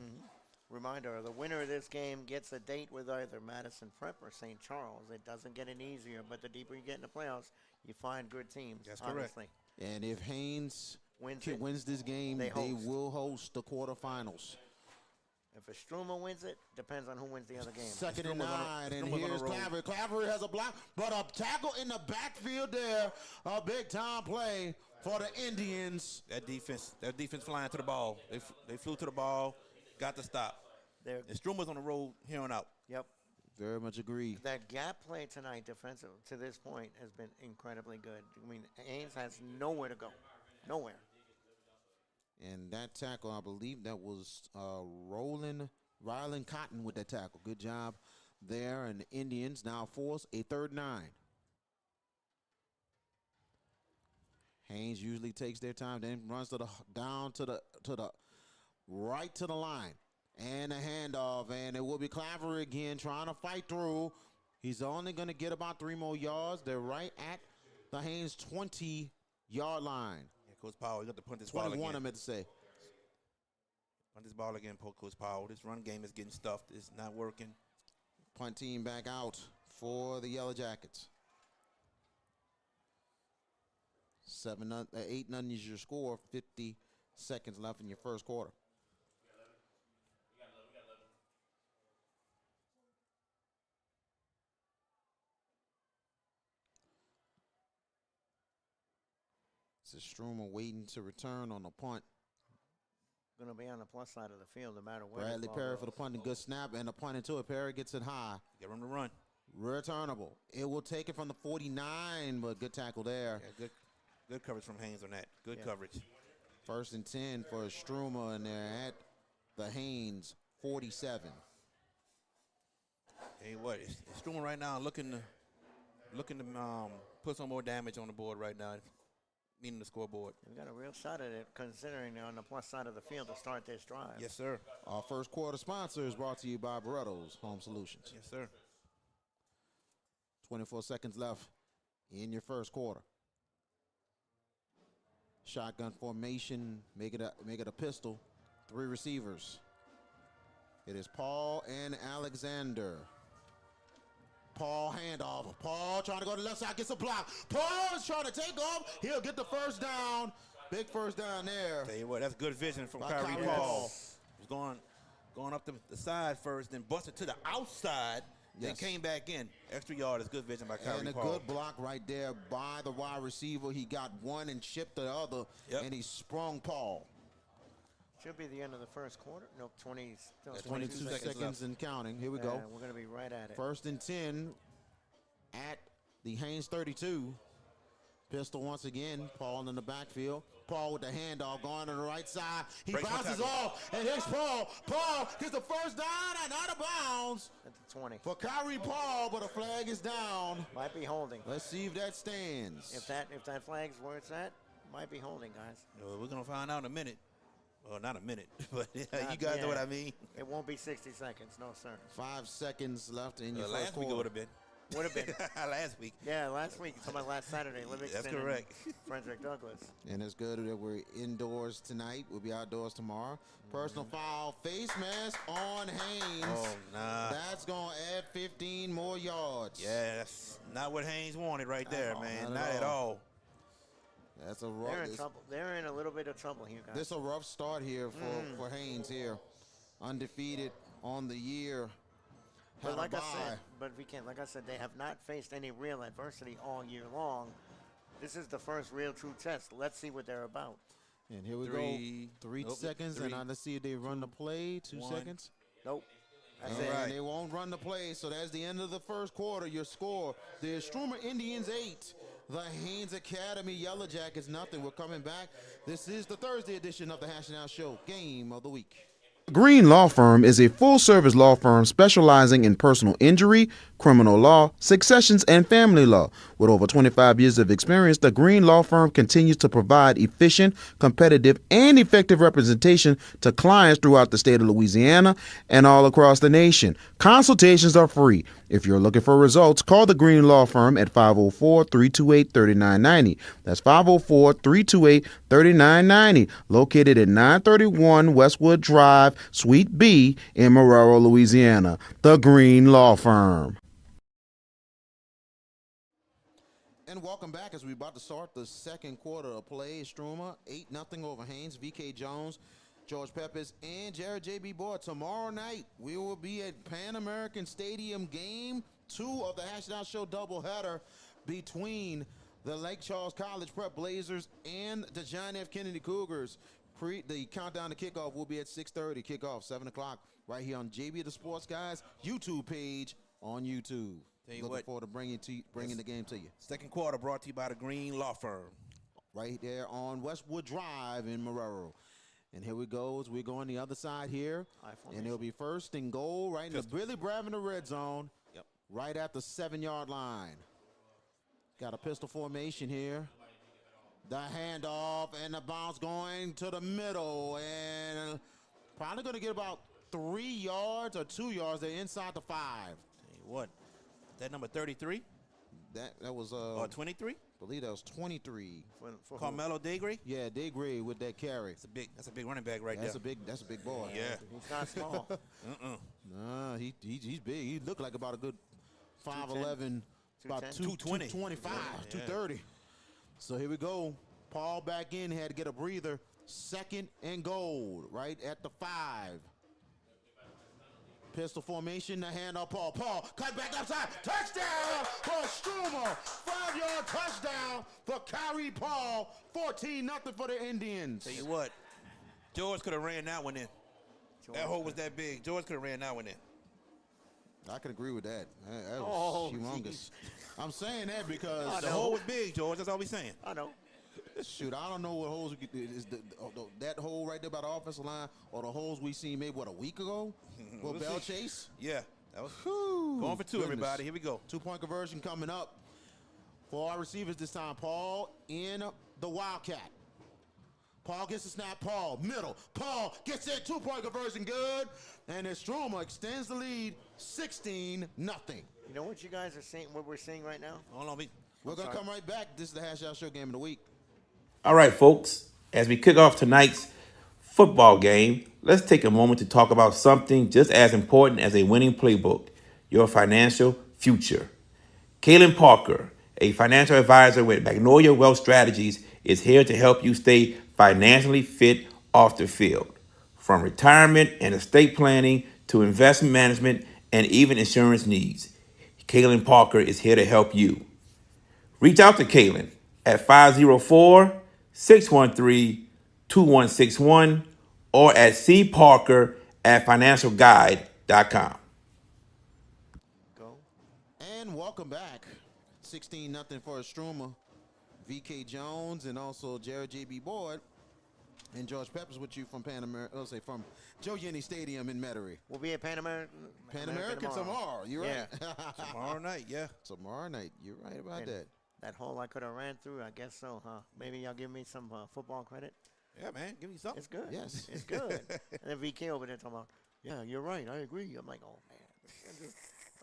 Reminder, the winner of this game gets a date with either Madison Prep or St. Charles. It doesn't get any easier, but the deeper you get in the playoffs, you find good teams. That's correct. Honestly. And if Haynes Wins wins this game, they they host. will host the quarterfinals. If Istrouma wins it, depends on who wins the other game. Second and Istruma's 9, and Istruma's on here's the roll. Clavery. Clavery has a block, but a tackle in the backfield there. A big-time play for the Indians. That defense flying to the ball. They flew to the ball, got the stop. Istruma's on the roll here on out. Yep. Very much agreed. That gap play tonight, defensive, to this point, has been incredibly good. I mean, Haynes has nowhere to go. Nowhere. And that tackle, I believe that was Rylan Cotton with that tackle. Good job there. And the Indians now force a 3rd and 9. Haynes usually takes their time, then runs to the right to the line. And a handoff, and it will be Clavery again trying to fight through. He's only going to get about 3 more yards. They're right at the Haynes 20-yard line. Yeah, Coach Powell, you got to punt this ball again. 21, I meant to say. Punt this ball again, Coach Powell. This run game is getting stuffed. It's not working. Punt team back out for the Yellow Jackets. 8-0 is your score. 50 seconds left in your first quarter. Istrouma waiting to return on the punt. Going to be on the plus side of the field no matter where. Bradley Perry for the punt, and good snap, and the punt into it. Perry gets it high. Get him to run. Returnable. It will take it from the 49, but good tackle there. Yeah, good coverage from Haynes on that. Good coverage. 1st and 10 for Istrouma, and they're at the Haynes 47. Hey, what? Istruuma right now looking to put some more damage on the board right now. Meaning the scoreboard. We got a real shot at it, considering they're on the plus side of the field to start this drive. Yes, sir. Our first quarter sponsor is brought to you by Beretto's Home Solutions. Yes, sir. 24 seconds left in your first quarter. Shotgun formation, make it a pistol. 3 receivers. It is Paul and Alexander. Paul handoff. Paul trying to go to the left side, gets a block. Paul is trying to take off. He'll get the first down. Big first down there. Tell you what, that's good vision from By Kyrie Kyrie Paul. Paul. He's going up the side first, then busted to the outside, then came back in. Extra yard is good vision by Kyrie And a Paul. good block right there by the wide receiver. He got one and chipped the other, and he sprung Paul. Should be the end of the first quarter. Nope, 22 seconds and counting. Here we go. We're going to be right at it. 1st and 10 at the Haynes 32. Pistol once again. Paul in the backfield. Paul with the handoff going to the right side. He Breaks bounces the tackle. off, and here's Paul. Paul gets the first down and out of bounds At the 20. for Kyrie Paul, but a flag is down. Might be holding. Let's see if that stands. If that flag's where it's at, might be holding, guys. We're going to find out in a minute. Well, not a minute, but you Not guys know what yet. I mean. It won't be 60 seconds, no sir. 5 seconds left in your first Last week it quarter. would have been. Would have been. Last week. Yeah, last week. Talking about last Saturday. Livingston. That's correct. And Frederick Douglass. And it's good that we're indoors tonight. We'll be outdoors tomorrow. Personal foul, face mask on Haynes. Oh, nah. That's going to add 15 more yards. Yeah, that's not what Haynes wanted right there, man. not Not at at all. That's a rough. They're in trouble. They're in a little bit of trouble here, guys. This a rough start here for Haynes here. Undefeated on the year. But Had a like I bye. said, like I said, they have not faced any real adversity all year long. This is the first real true test. Let's see what they're about. And here we Three. go. 3 Nope, seconds. three, And now let's see if they run the play. 2 one. seconds. Nope. That's And it. right. they won't run the play, so that's the end of the first quarter. Your score, the Istrouma Indians 8, the Haynes Academy Yellow Jackets nothing. We're coming back. This is the Thursday edition of the Hash It Out Show, Game of the Week. Green Law Firm is a full-service law firm specializing in personal injury, criminal law, successions, and family law. With over 25 years of experience, the Green Law Firm continues to provide efficient, competitive, and effective representation to clients throughout the state of Louisiana and all across the nation. Consultations are free. If you're looking for results, call the Green Law Firm at 504-328-3990. That's 504-328-3990, located at 931 Westwood Drive, Suite B in Marrero, Louisiana. The Green Law Firm. And welcome back as we're about to start the second quarter of play. Istrouma 8-0 over Haynes. VK Jones George Peppers, and Jared J.B. Boyd. Tomorrow night, we will be at Pan American Stadium, game 2 of the Hash Down Show doubleheader between the Lake Charles College Prep Blazers and the John F. Kennedy Cougars. The countdown to kickoff will be at 6:30. Kickoff 7 o'clock right here on JB the Sports Guys YouTube page on YouTube. Looking forward to bringing the game to you. Second quarter brought to you by the Green Law Firm. Right there on Westwood Drive in Marrero. And here we go as we're going the other side here. And it'll be first and goal right in the Billy Bravin red zone. Yep. Right at the 7-yard line. Got a pistol formation here. The handoff and the bounce going to the middle. And probably going to get about 3 yards or 2 yards. They're inside the 5. Tell you what, that number 33? That was Or 23? I believe that was 23. For Carmelo Degray? Yeah, Degray with that carry. That's a big running back right That's there. That's a big boy. Yeah. He's not small. Nah, he's big. He looked like about a good 5'11", about 220. 225, Yeah. 230. So here we go. Paul back in, had to get a breather. Second and goal, right at the 5. Pistol formation, the handoff, Paul. Paul, cut back outside. Touchdown for Istrouma. 5-yard touchdown for Kyrie Paul. 14-0 for the Indians. Tell you what, George could have ran that one in. That hole was that big. George could have ran that one in. I can agree with that. That was humongous. Geez. I'm saying that because The hole was big, George. That's all we saying. I know. shoot, I don't know what holes we could, is that hole right there by the offensive line or the holes we seen maybe a week ago with Bell Chase. Yeah, that was Whew, going for two. goodness. Everybody, here we go. 2-point conversion coming up for our receivers this time. Paul in the Wildcat. Paul gets the snap. Paul, middle. Paul gets it. 2-point conversion, good. And Istrouma extends the lead 16-0. You know what you guys are seeing, what we're seeing right now? Hold on, We're going to come right back. This is the Hash Out Show Game of the Week. All right, folks, as we kick off tonight's football game, let's take a moment to talk about something just as important as a winning playbook, your financial future. Kaylin Parker, a financial advisor with Magnolia Wealth Strategies, is here to help you stay financially fit off the field. From retirement and estate planning to investment management and even insurance needs, Kaylin Parker is here to help you. Reach out to Kaylin at 504-613-2161 or at cparker@financialguide.com. Go. And welcome back. 16-0 for Istrouma. VK Jones and also Jared J.B. Boyd and George Peppers with you from from Joe Yenny Stadium in Metairie. We'll be at Pan American tomorrow. You're Yeah. right. Tomorrow night, yeah. Tomorrow night. You're right about And that. That hole I could have ran through, I guess so, huh? Maybe y'all give me some football credit. Yeah, man, give me something. It's good. Yes. It's good. And then VK over there talking about, yeah, you're right. I agree. I'm like, oh, man.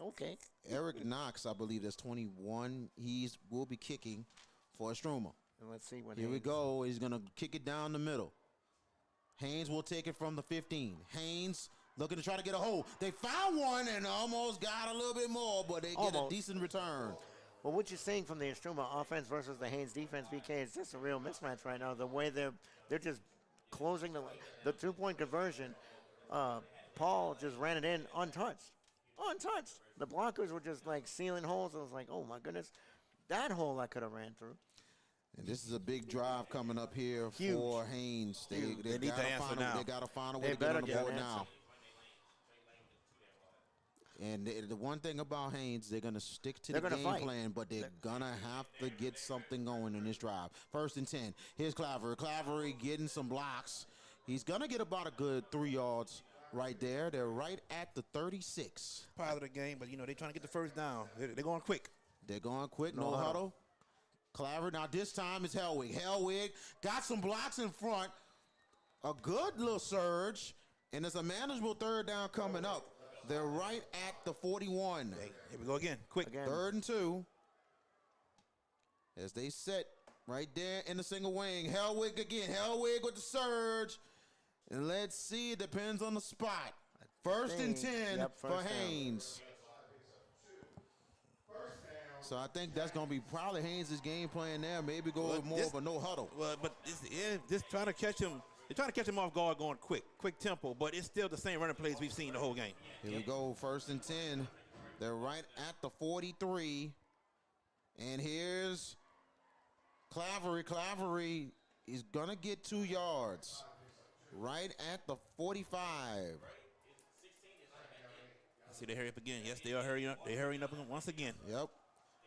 Okay. Eric Knox, I believe that's 21. Will be kicking for Istrouma. And let's see what Here we go. He's going to kick it down the middle. Haynes will take it from the 15. Haynes looking to try to get a hole. They found one and almost got a little bit more, but they get a decent return. Well, what you're seeing from the Istrouma offense versus the Haynes defense, BK, is just a real mismatch right now. The way they're just closing the 2-point conversion. Paul just ran it in untouched. Untouched. The blockers were just like sealing holes. I was like, oh, my goodness. That hole I could have ran through. And this is a big drive coming up here Huge. for Haynes. They need to answer now. They got to find a way They to get on better the get board an now. And the one thing about Haynes, they're going to stick to the game plan, but they're going to have to get something going in this drive. 1st and 10. Here's Clavery. Clavery getting some blocks. He's going to get about a good 3 yards right there. They're right at the 36. Part of the game, but, they're trying to get the first down. They're going quick. They're going quick. No huddle. Clavery. Now this time it's Hellwig. Hellwig got some blocks in front. A good little surge. And there's a manageable 3rd down coming up. They're right at the 41. Hey, here we go again. Quick. Again. 3rd and 2. As they set right there in the single wing. Hellwig again. Hellwig with the surge. And let's see. It depends on the spot. 1st and 10 for Haynes. So I think that's going to be probably Haynes' game plan there. Maybe go with more of a no huddle. Well, but just trying to catch him They're trying to catch him off guard going quick tempo, but it's still the same running plays we've seen the whole game. Here we go, 1st and 10. They're right at the 43. And here's Clavery. Clavery is going to get 2 yards. Right at the 45. See, they hurry up again. Yes, they are hurrying up. They're hurrying up once again. Yep.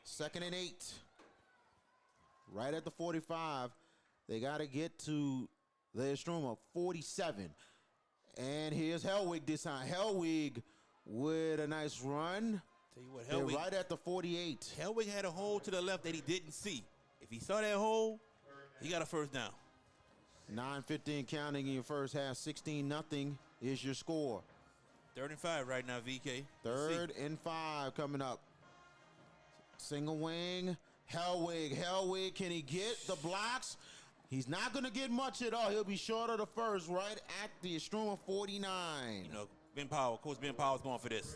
2nd and 8. Right at the 45. They got to get to the Istrouma 47. And here's Hellwig this time. Hellwig with a nice run. Tell you what, They're Hellwig, right at the 48. Hellwig had a hole to the left that he didn't see. If he saw that hole, he got a first down. 9:15 counting in your first half. 16-0 is your score. 3rd and 5 right now, VK. Let's 3rd see. and 5 coming up. Single wing. Hellwig. Hellwig, can he get the blocks? He's not going to get much at all. He'll be short of the first, right at the Istrouma 49. You know, Coach Ben Powell's going for this.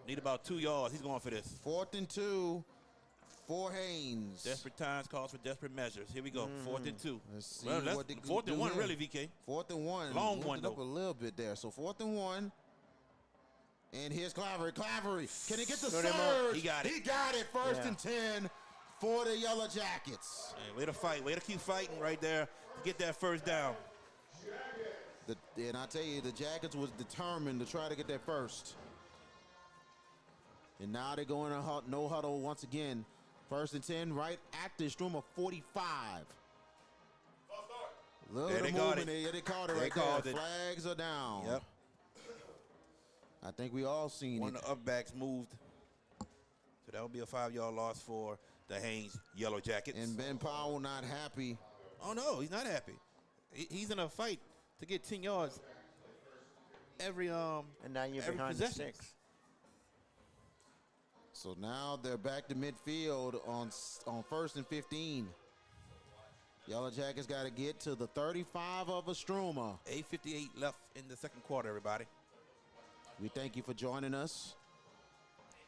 Need about 2 yards. He's going for this. 4th and 2 for Haynes. Desperate times calls for desperate measures. Here we go. 4th and 2. Let's see Well, what they can 4th and do 1, here. really, VK. 4th and 1. Long Moved one, it up though. a little bit there. So 4th and 1. And here's Clavery. Clavery, can he get the Shoot him up. surge? He got it. He got it. 1st Yeah. and 10 for the Yellow Jackets. Man, way to fight. Way to keep fighting right there to get that first down. And I tell you, the Jackets was determined to try to get that first. And now they're going to no huddle once again. 1st and 10 right at the Istrouma 45. Little There bit they of called movement it. there. Yeah, they called it They right called there. it. Flags are down. Yep. I think we all seen One it. of the upbacks moved. So that will be a 5-yard loss for the Haynes Yellow Jackets. And Ben Powell not happy. Oh, no, he's not happy. He's in a fight to get 10 yards every And now you're every behind the possession. 6. So now they're back to midfield on 1st and 15. Yellow Jackets got to get to the 35 of Istrouma. 8:58 left in the second quarter, everybody. We thank you for joining us.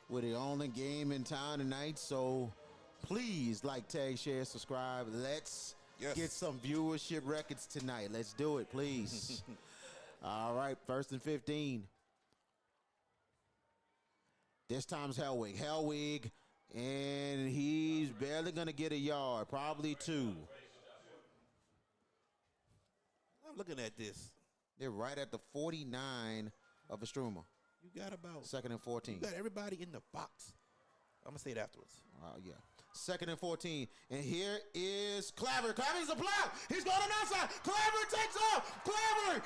We're the only game in town tonight, so please like, tag, share, subscribe. Let's Yes. get some viewership records tonight. Let's do it, please. All right, 1st and 15. This time's Hellwig. Hellwig, and he's barely going to get a yard, probably 2. I'm looking at this. They're right at the 49 of Istrouma. You got about 2nd and 14. you got everybody in the box. I'm gonna say it afterwards. Yeah. 2nd and 14. And here is Claver. Claver's a block. He's going on outside. Claver takes off. Claver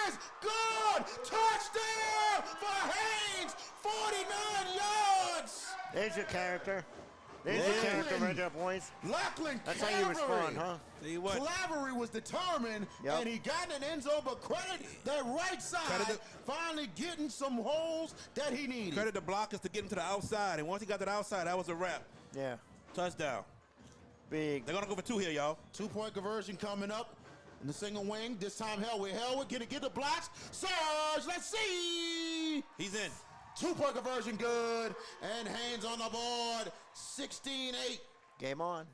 is good. Touchdown for Haynes. 49 yards. There's your character. There's your character right there, boys. Lachlan That's how you respond, huh? Tell you what, Clavery was determined, Yep. and he got in the end zone, but credit that right side Credit finally getting some holes that he needed. credit the blockers to get him to the outside, and once he got to the outside, that was a wrap. Yeah. Touchdown. Big. They're gonna go for 2 here, y'all. 2-point conversion coming up in the single wing. This time Hellwig. Hellwig can get the blocks. Surge. Let's see. He's in. 2-point conversion good. And Haynes on the board. 16-8. Game on.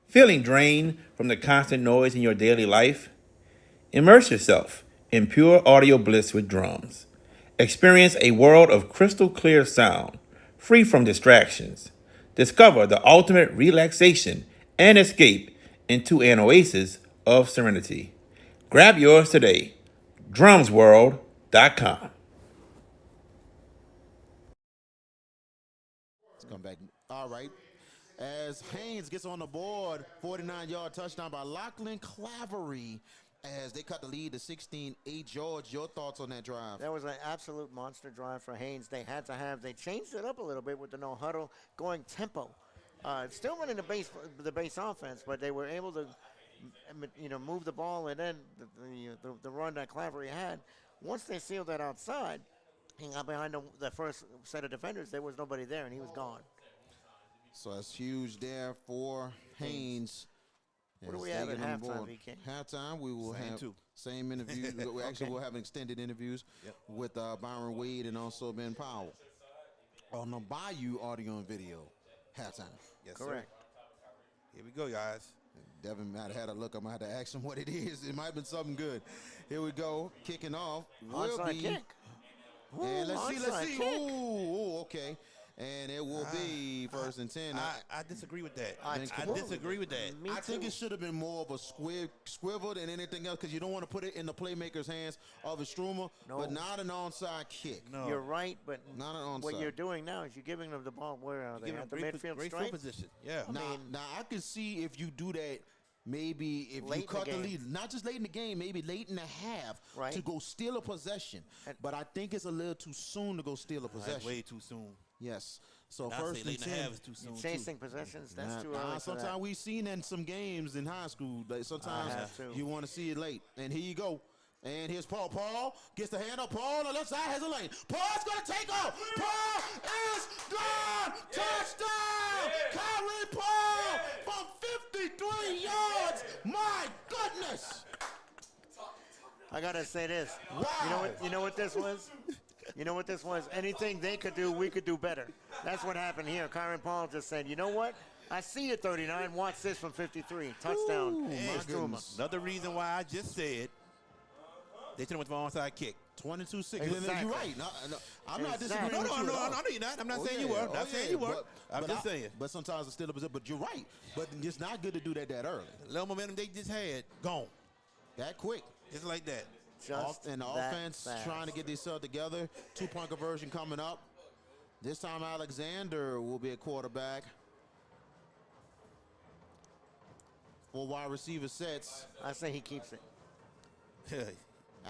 Feeling drained from the constant noise in your daily life? Immerse yourself in pure audio bliss with drums. Experience a world of crystal clear sound, free from distractions. Discover the ultimate relaxation and escape into an oasis of serenity. Grab yours today. drumsworld.com. Let's come back. All right. As Haynes gets on the board, 49-yard touchdown by Lachlan Clavery as they cut the lead to 16-8. George, your thoughts on that drive? That was an absolute monster drive for Haynes. They changed it up a little bit with the no huddle, going tempo. Still running the base offense, but they were able to, move the ball, and then the run that Clavery had. Once they sealed that outside, he got behind the first set of defenders. There was nobody there, and he was gone. So that's huge there for Haynes. What do as we they have at get on halftime, board. VK? Halftime, we will Same have two. same interviews. We actually will have extended interviews with Byron Wade and also Ben Powell on the Bayou audio and video. Halftime. Yes, Correct. sir. Here we go, guys. Devin might have had a look. I'm going to have to ask him what it is. It might have been something good. Here we go. Kicking off. Onside kick. And let's see. Onside kick. Ooh, okay. And it will be 1st and 10. I disagree with that. I I disagree with that. Me I think too. it should have been more of a squivel than anything else because you don't want to put it in the playmaker's hands of Istrouma, but not an onside kick. No. You're right, but Not an onside. what you're doing now is you're giving them the ball. Where are they? Give him At the great, midfield great stripe? field position. Yeah. Now I can see if you do that. Maybe if Late you in cut the the game. lead, not just late in the game, maybe late in the half Right. to go steal a possession. But I think it's a little too soon to go steal a That's possession. way too soon. Yes. So And I first say and late in the 10. half is too soon. Chasing possessions. That's too early for Sometimes that. we've seen in some games in high school. Like sometimes have too. you want to see it late. And here you go. And here's Paul. Paul gets the hand up. Paul on the left side has a lane. Paul's going to take off. Paul is gone. Touchdown. Kyrie Paul from 53 yards. My goodness. I gotta say this. Wow. You know what this was? You know what this was? Anything they could do, we could do better. That's what happened here. Kyron Paul just said, you know what? I see you 39. Watch this from 53. Touchdown. Ooh, my Istrouma. goodness. Another reason why I just said they should have went for an onside kick. 22-6. Exactly. You're right. No, I'm not Exactly. disagreeing No, with you at all. no, you're not. I'm not Oh, saying yeah. you were. Oh, Not saying yeah. you were. I'm just saying. But sometimes it's still a position. But you're right. But it's not good to do that early. The little momentum they just had, gone. That quick. Just like that. Just And the that offense fast. trying to get themselves together. 2-point conversion coming up. This time Alexander will be a quarterback. 4 wide receiver sets. I say he keeps it.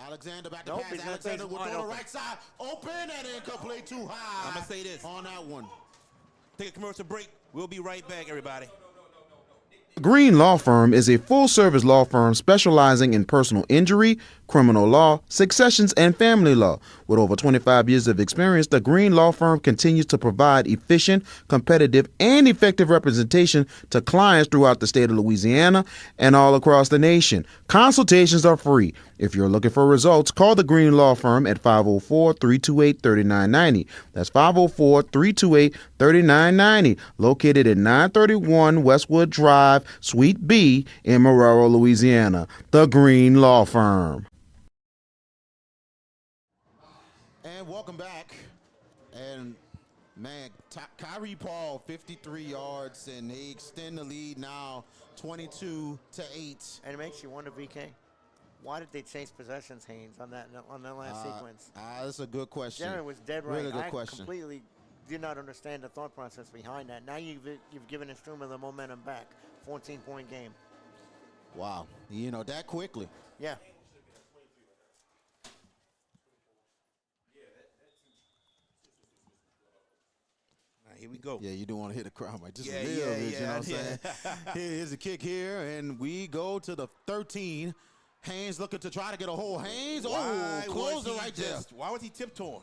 Alexander back to Nope, pass. he's gonna Alexander take will wide throw the open. right side. Open and incomplete too high. I'ma say this. On that one. Take a commercial break. We'll be right back, everybody. Green Law Firm is a full-service law firm specializing in personal injury, criminal law, successions, and family law. With over 25 years of experience, the Green Law Firm continues to provide efficient, competitive, and effective representation to clients throughout the state of Louisiana and all across the nation. Consultations are free. If you're looking for results, call the Green Law Firm at 504-328-3990. That's 504-328-3990, located at 931 Westwood Drive, Suite B in Marrero, Louisiana. The Green Law Firm. And welcome back. And man, Kyrie Paul 53 yards, and they extend the lead now 22-8. And it makes you wonder, VK, why did they chase possessions, Haynes, on that last sequence? That's a good question. Jared was dead right. Really good I question. completely did not understand the thought process behind that. Now you've given Istrouma the momentum back. 14-point game. Wow. You know, that quickly. Yeah. All right, here we go. Yeah, you don't want to hit the crowd, Mike. Just Yeah, a little yeah, bit, you know yeah, what I'm saying? Here's a kick here, and we go to the 13. Haynes looking to try to get a hold. Haynes, Why close was it he right there. Why was he tiptoeing?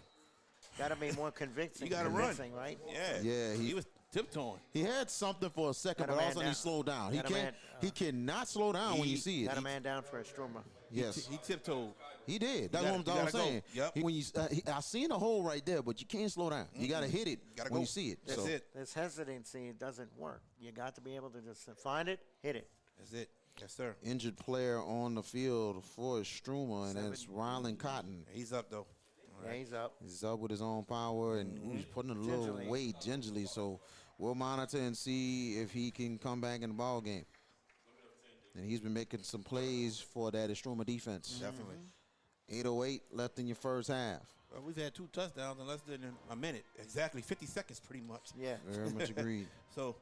Got to be more convincing. You got to run. Right? Yeah. Yeah, He was tiptoeing. He had something for a second, Got a but all man of a sudden he down. slowed down. He Got a can't. man, He cannot slow down when you see it. Got a man down for Istrouma. Yes, He tiptoed. he did. That's gotta- what you I'm gotta go. saying. Yep. When you, I seen a hole right there, but you can't slow down. You got to hit it Gotta when go. you see it. That's So, it. This hesitancy doesn't work. You got to be able to just find it, hit it. That's it. Yes, sir. Injured player on the field for Istrouma, and that's Rylan Cotton. He's up, though. Yeah, he's up. He's up with his own power, and he's putting a little Gingerly. weight gingerly. So we'll monitor and see if he can come back in the ball game. And he's been making some plays for that Istrouma defense. Definitely. 8:08 left in your first half. Well, we've had 2 touchdowns in less than a minute. Exactly 50 seconds, pretty much. Yeah. Very much agreed. So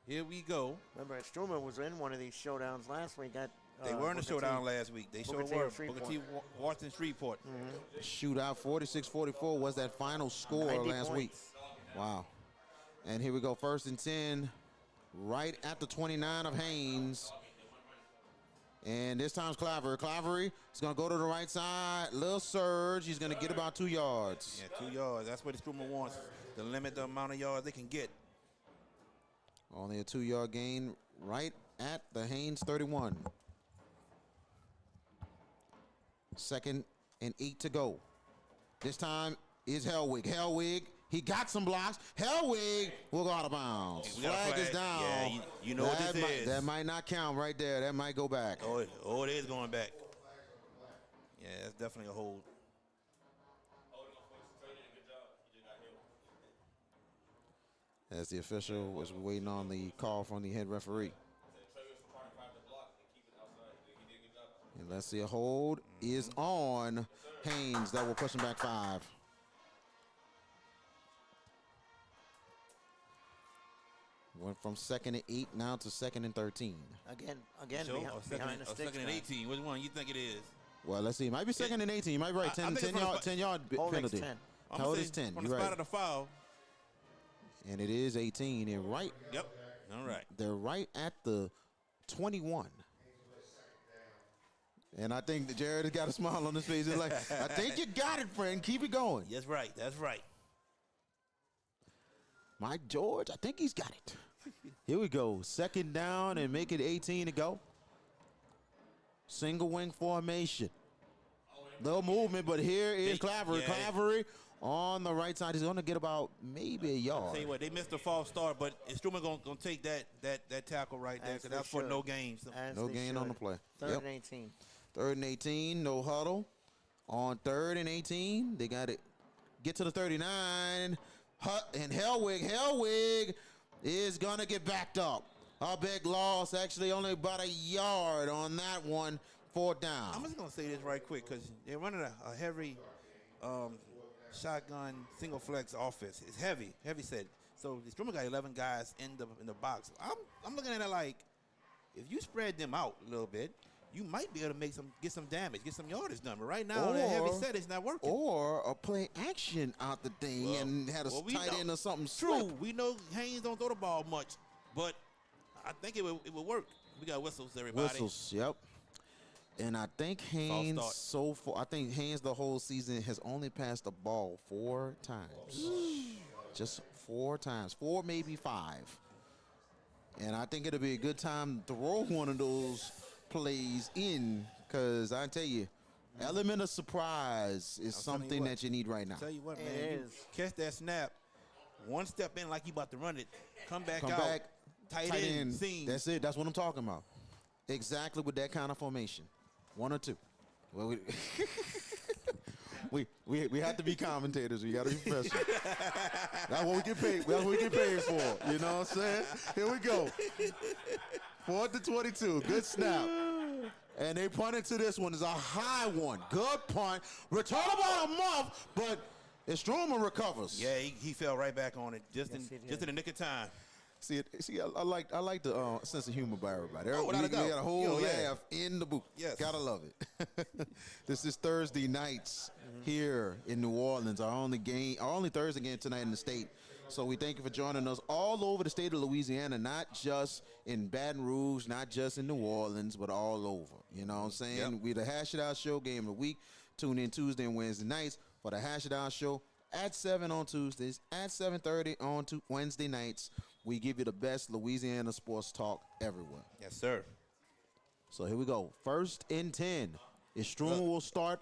here we go. Remember, Istrouma was in one of these showdowns last week. They were in the Booker T. showdown last week. They Booker sure T were. and Shreveport. Booker T, Washington, Shreveport. Shootout 46-44 was that final score 90 last week. points. Wow. And here we go, 1st and 10, right at the 29 of Haynes. And this time's Clavery. Clavery is going to go to the right side. Little surge. He's going to get about 2 yards. Yeah, 2 yards. That's what the Istrouma wants, to limit the amount of yards they can get. Only a 2-yard gain right at the Haynes 31. 2nd and 8 to go. This time is Hellwig. Hellwig, He got some blocks. Hellwig will go out of bounds. We got a Flag is down. Yeah, you know what this is. That might not count right there. That might go back. Oh, it is going back. Yeah, that's definitely a hold. As the official was waiting on the call from the head referee. And let's see, a hold is on Haynes. That will push him back 5. Went from 2nd and 8 now to 2nd and 13. Again, So, behind the sticks. 2nd and 18. Which one you think it is? Well, let's see. It might be 2nd and 18. You might be right. 10 yard Holding's penalty. 10. Hold is 10. On You're the spot right. of the foul. And it is 18. And right, Yep. All right. they're right at the 21. And I think that Jared has got a smile on his face. He's like, I think you got it, friend. Keep it going. That's right. That's right. Mike George, I think he's got it. Here we go. 2nd down and make it 18 to go. Single wing formation. Little movement, but here is Clavery. Yeah. Clavery on the right side. He's going to get about maybe a yard. Tell you what, they missed the false start, but Istrouma gonna take that tackle right there As because they that's for should. no gains. As No they gain on the should. play. 3rd Yep. and 18. 3rd and 18, no huddle. On 3rd and 18, they got it. Get to the 39. And Hellwig is going to get backed up. A big loss, actually only about a yard on that one. 4th down. I'm just gonna say this right quick because they're running a heavy shotgun single flex offense. It's heavy set. So Istrouma got 11 guys in the box. I'm looking at it like if you spread them out a little bit, you might be able to get some damage, get some yardage done. But right now, that heavy set is not working. Or a play action out the thing and had a tight end or something. True, slip. we know Haynes don't throw the ball much, but I think it would work. We got whistles, everybody. Whistles, yep. And I think Haynes the whole season has only passed the ball 4 times. Just 4 times. 4, maybe 5. And I think it'll be a good time to throw one of those plays in because I tell you, element of surprise is something that you need right now. Tell you what, man, It you is. catch that snap, one step in like you about to run it, come back Come out, back, tight end, seam. That's it. That's what I'm talking about. Exactly with that kind of formation. 1 or 2. Well, we have to be commentators. We got to be professional. That's what we get paid. That's what we get paid for. You know what I'm saying? Here we go. 4th to 22. Good snap. And they punted to this one. It's a high one. Good punt. Return about a month, but Istrouma recovers. Yeah, he fell right back on it just Yes, he in did. the nick of time. See, I like the sense of humor by everybody. without a We doubt. got a whole Yeah. laugh in the booth. Yes. Gotta love it. This is Thursday nights here in New Orleans. Our only Thursday game tonight in the state. So we thank you for joining us all over the state of Louisiana, not just in Baton Rouge, not just in New Orleans, but all over. You know what I'm saying? Yep. We're the Hash It Out Show game of the week. Tune in Tuesday and Wednesday nights for the Hash It Out Show at 7 on Tuesdays, at 7:30 on Wednesday nights. We give you the best Louisiana sports talk everywhere. Yes, sir. So here we go. 1st and 10. Istrouma will start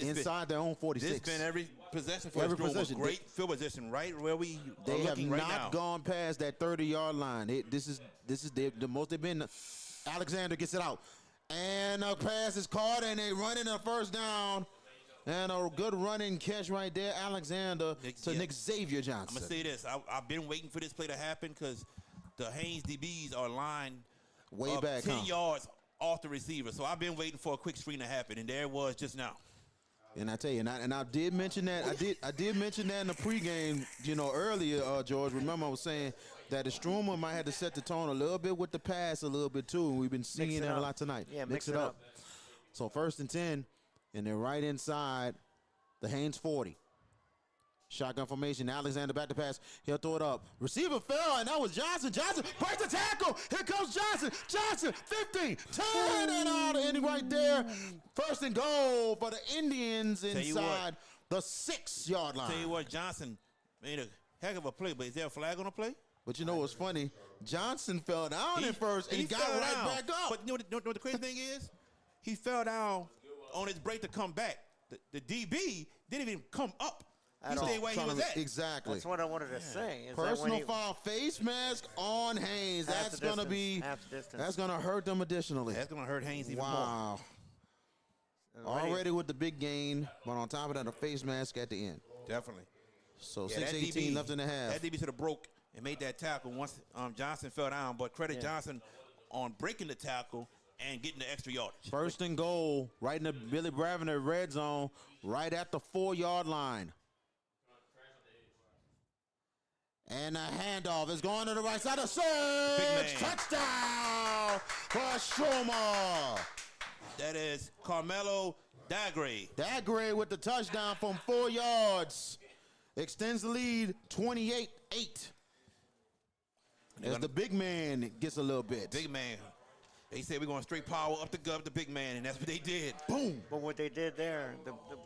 inside their own 46. This been every possession for Every Istrouma. possession. Great field position, right where we are They have looking right now. not gone past that 30-yard line. This is the most they've been. Alexander gets it out. And a pass is caught, and they run in a 1st down. And a good running catch right there, Alexander to Nick Xavier Johnson. I'm going to say this. I've been waiting for this play to happen because the Haynes DBs are lined Way up back, 10 yards off the receiver. So I've been waiting for a quick screen to happen, and there it was just now. And I tell you, and I did mention that. I did mention that in the pregame, earlier, George. Remember, I was saying that Istrouma might have to set the tone a little bit with the pass a little bit too, and we've been seeing that a lot tonight. Yeah, mix it up. So 1st and 10, and they're right inside the Haynes 40. Shotgun formation. Alexander back to pass. He'll throw it up. Receiver fell, and that was Johnson. Johnson breaks the tackle. Here comes Johnson. Johnson, 15, 10 and out, and right there. 1st and goal for the Indians inside the 6-yard line. Tell you what, Johnson made a heck of a play, but is there a flag on the play? But you know what's funny? Johnson fell down at first, and he got fell right down. back up. But you know what the crazy thing is? He fell down on his break to come back. The DB didn't even come up. at He all. stayed where he Trying was to- at. Exactly. That's what I wanted to say. Is that when Personal he, foul, face mask on Haynes. half That's the gonna distance, be. half the distance. That's gonna hurt them additionally. That's gonna hurt Haynes even more. Wow. Already with the big gain, but on top of that, a face mask at the end. Definitely. So Yeah, that 6:18 DB left in the half. That DB should have broke and made that tackle once Johnson fell down. But credit Johnson on breaking the tackle and getting the extra yardage. First and goal, right in the Billy Bravender red zone, right at the 4-yard line. And a handoff is going to the right side of Surge. man. Touchdown for Istrouma. That is Carmelo Dagre. Dagre with the touchdown from 4 yards. Extends the lead 28-8. As the big man gets a little bit. Big man. They said we're going straight power up the gut, the big man, and that's what they did. Boom. But what they did there,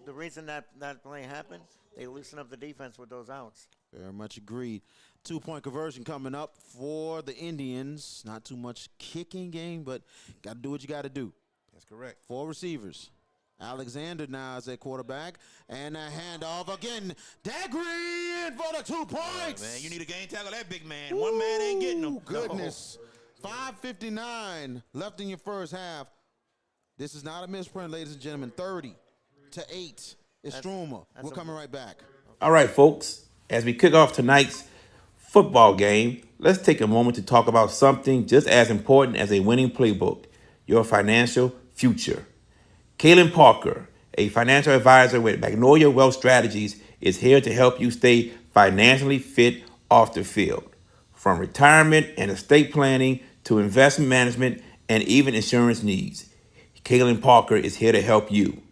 the reason that play happened, they loosened up the defense with those outs. Very much agreed. 2-point conversion coming up for the Indians. Not too much kicking game, but got to do what you got to do. That's correct. 4 receivers. Alexander now is at quarterback. And a handoff again. Dagre in for the 2 points. Man, you need a game tackle that big man. One man ain't getting them. Ooh, goodness. 5:59 left in your first half. This is not a misprint, ladies and gentlemen. 30-8. Istrouma. We're coming right back. All right, folks, as we kick off tonight's football game, let's take a moment to talk about something just as important as a winning playbook, your financial future. Kaylin Parker, a financial advisor with Magnolia Wealth Strategies, is here to help you stay financially fit off the field. From retirement and estate planning to investment management and even insurance needs, Kaylin Parker is here to help you.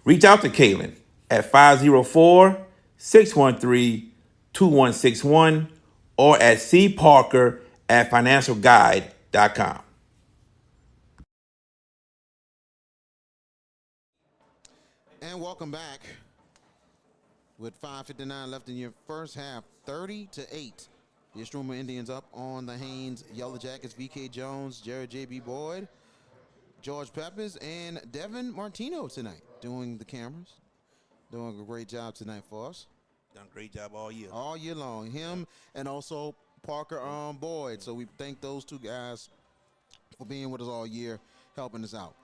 Reach out to Kaylin at 504-613-2161 or at cparker@financialguide.com. And welcome back. With 5:59 left in your first half, 30-8. The Istrouma Indians up on the Haynes Yellow Jackets. VK Jones, Jared J.B. Boyd, George Peppers, and Devin Martino tonight doing the cameras. Doing a great job tonight for us. Done a great job all year. All year long. Him and also Parker Boyd. So we thank those two guys for being with us all year, helping us out.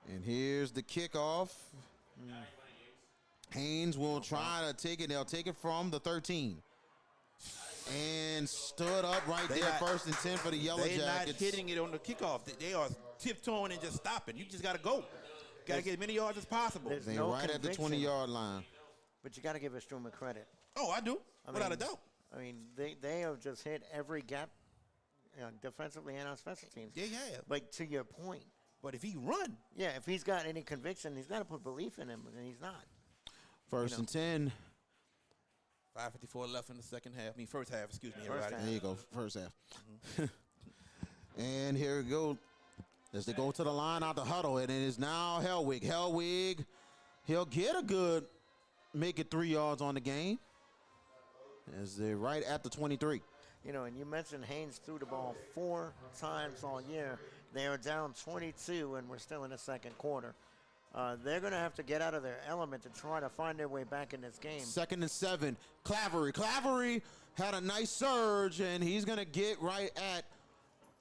And here's the kickoff. Haynes will try to take it. They'll take it from the 13. And stood up right there, 1st and 10 for the Yellow They're Jackets. not hitting it on the kickoff. They are tiptoeing and just stopping. You just got to go. Got to get as many yards as possible. There's They're no right at the conviction. 20-yard line. But you got to give Istrouma credit. Oh, I do. Without a doubt. I mean, they have just hit every gap defensively and on special teams. Yeah, yeah. Like, to your point. But if he run, Yeah, if he's got any conviction, he's got to put belief in him, and he's not. 1st and 10. 5:54 left in the second half. First half, excuse me, First everybody. half. There you go, first half. And here we go. As they go to the line out the huddle, and it is now Hellwig. Hellwig, he'll get a good, make it 3 yards on the game. As they're right at the 23. And you mentioned Haynes threw the ball 4 times all year. They are down 22, and we're still in the second quarter. They're going to have to get out of their element to try to find their way back in this game. 2nd and 7. Clavery had a nice surge, and he's going to get right at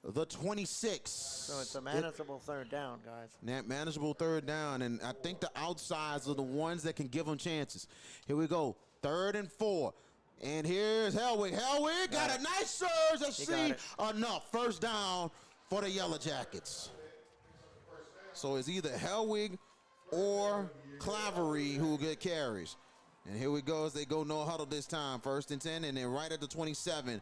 the 26. So it's a manageable third down, guys. Manageable third down, and I think the outsides are the ones that can give them chances. Here we go, 3rd and 4. And here's Hellwig. Hellwig got a nice surge. Let's see enough. First down for the Yellow Jackets. So it's either Hellwig or Clavery who will get carries. And here we go as they go no huddle this time. 1st and 10, and they're right at the 27.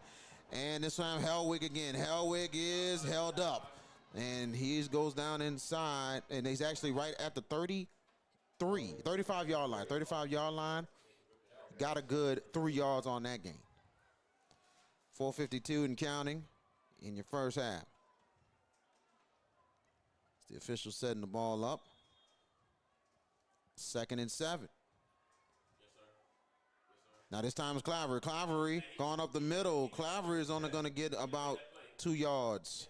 And this time Hellwig again. Hellwig is held up. And he goes down inside, and he's actually right at the 35-yard line. 35-yard line. Got a good 3 yards on that game. 4:52 and counting in your first half. The official setting the ball up. 2nd and 7. Now this time it's Clavery. Clavery going up the middle. Clavery is only going to get about 2 yards.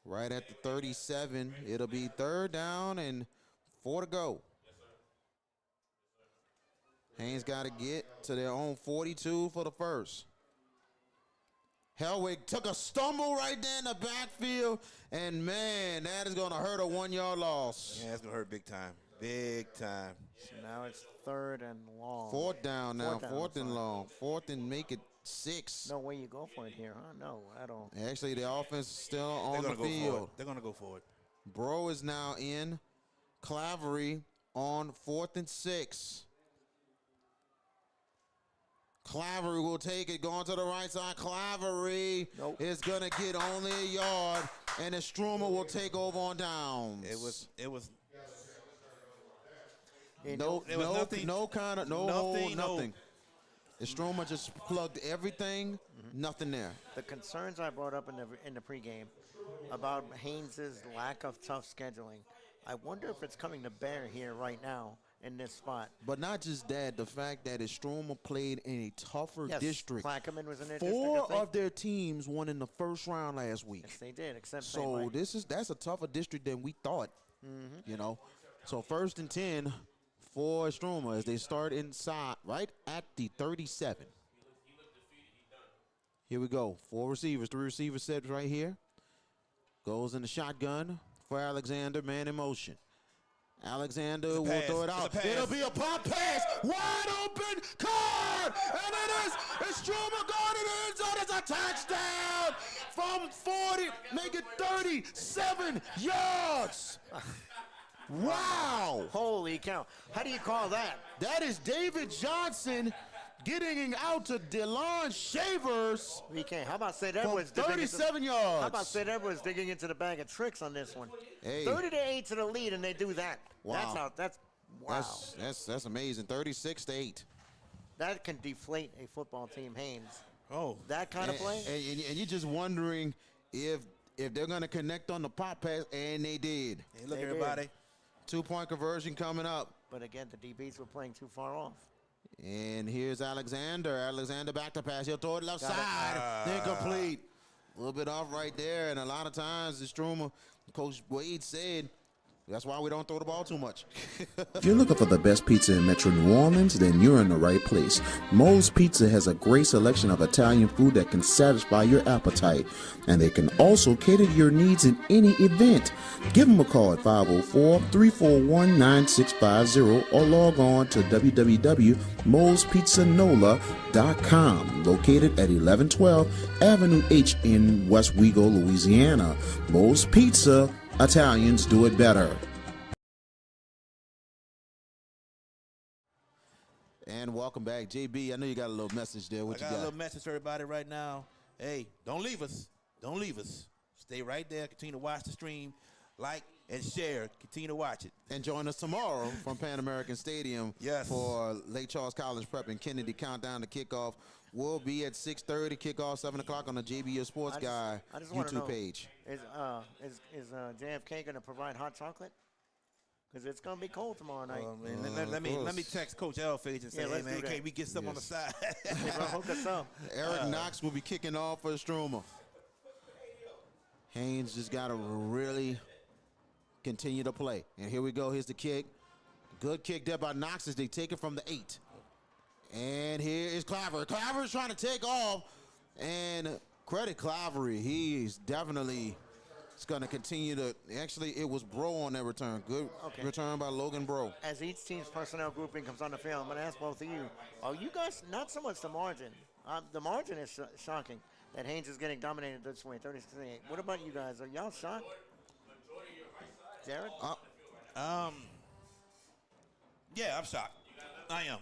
Right at the 37. It'll be 3rd down and 4 to go. Haynes got to get to their own 42 for the first. Hellwig took a stumble right there in the backfield, and man, that is going to hurt a 1 yard loss. Yeah, it's going to hurt big time. Big time. So now it's 3rd and long. Fourth down now, fourth and sorry. long. Fourth and make it 6. No way you go for it here, huh? No, I don't. Actually, the offense is still on They're the going to go for field. it. They're going to go for it. Bro is now in. Clavery on 4th and 6. Clavery will take it, going to the right side. Clavery is going to get only a yard, and Istrouma will take over on downs. It was nothing. Istrouma just plugged everything, nothing there. The concerns I brought up in the pregame about Haynes' lack of tough scheduling, I wonder if it's coming to bear here right now in this spot. But not just that, the fact that Istrouma played in a tougher district. Plaquemine was in their Four district. of their teams won in the first round last week. Yes, they did, except so that's a tougher district than we thought. You know, so 1st and 10 for Istrouma as they start inside right at the 37. Here we go. 4 receivers, 3 receivers set right here. Goes in the shotgun for Alexander, man in motion. Alexander will throw it out. It'll be a pop pass. Wide open. Card. And it is Istrouma going in the end zone. It's a touchdown from 40. Make it 37 yards. Wow. Holy cow. How do you call that? That is David Johnson getting out to DeLon Shavers. We can't. How about St. Edwards? 37 yards. How about St. Edwards digging into the bag of tricks on this one? Hey. 30-8 to the lead, and they do that. Wow. Wow. That's amazing. 36-8. That can deflate a football team, Haynes. Oh. That kind of play? And you're just wondering if they're going to connect on the pop pass, and they did. Hey, look, everybody. 2-point conversion coming up. But again, the DBs were playing too far off. And here's Alexander. Alexander back to pass. He'll throw it left side. Incomplete. A little bit off right there. And a lot of times, Istrouma, Coach Wade said, that's why we don't throw the ball too much. If you're looking for the best pizza in Metro New Orleans, then you're in the right place. Moe's Pizza has a great selection of Italian food that can satisfy your appetite, and they can also cater to your needs in any event. Give them a call at 504-341-9650 or log on to www.moespizzanola.com, located at 1112 Avenue H in West Wego, Louisiana. Moe's Pizza, Italians do it better. And welcome back. JB, I know you got a little message there. What you got? A little message for everybody right now. Hey, don't leave us. Don't leave us. Stay right there. Continue to watch the stream. Like and share. Continue to watch it. And join us tomorrow from Pan American Stadium for Lake Charles College Prep and Kennedy Countdown to Kickoff. We'll be at 6:30, kickoff 7 o'clock on the JBS Sports Guy YouTube page. Is JFK going to provide hot chocolate? Because it's going to be cold tomorrow night. Let me text Coach Elfage and say, hey, man, can we get something on the side? Hook us up. Eric Knox will be kicking off for Istrouma. Haynes just got to really continue to play. And here we go. Here's the kick. Good kick there by Knox as they take it from the 8. And here is Clavery. Clavery's trying to take off. And credit Clavery. He's definitely going to continue to. Actually, it was Bro on that return. Good return by Logan Bro. As each team's personnel grouping comes on the field, I'm going to ask both of you. Are you guys, not so much the margin. The margin is shocking that Haynes is getting dominated this way, 36-8. What about you guys? Are y'all shocked? Jared? Yeah, I'm shocked. I am.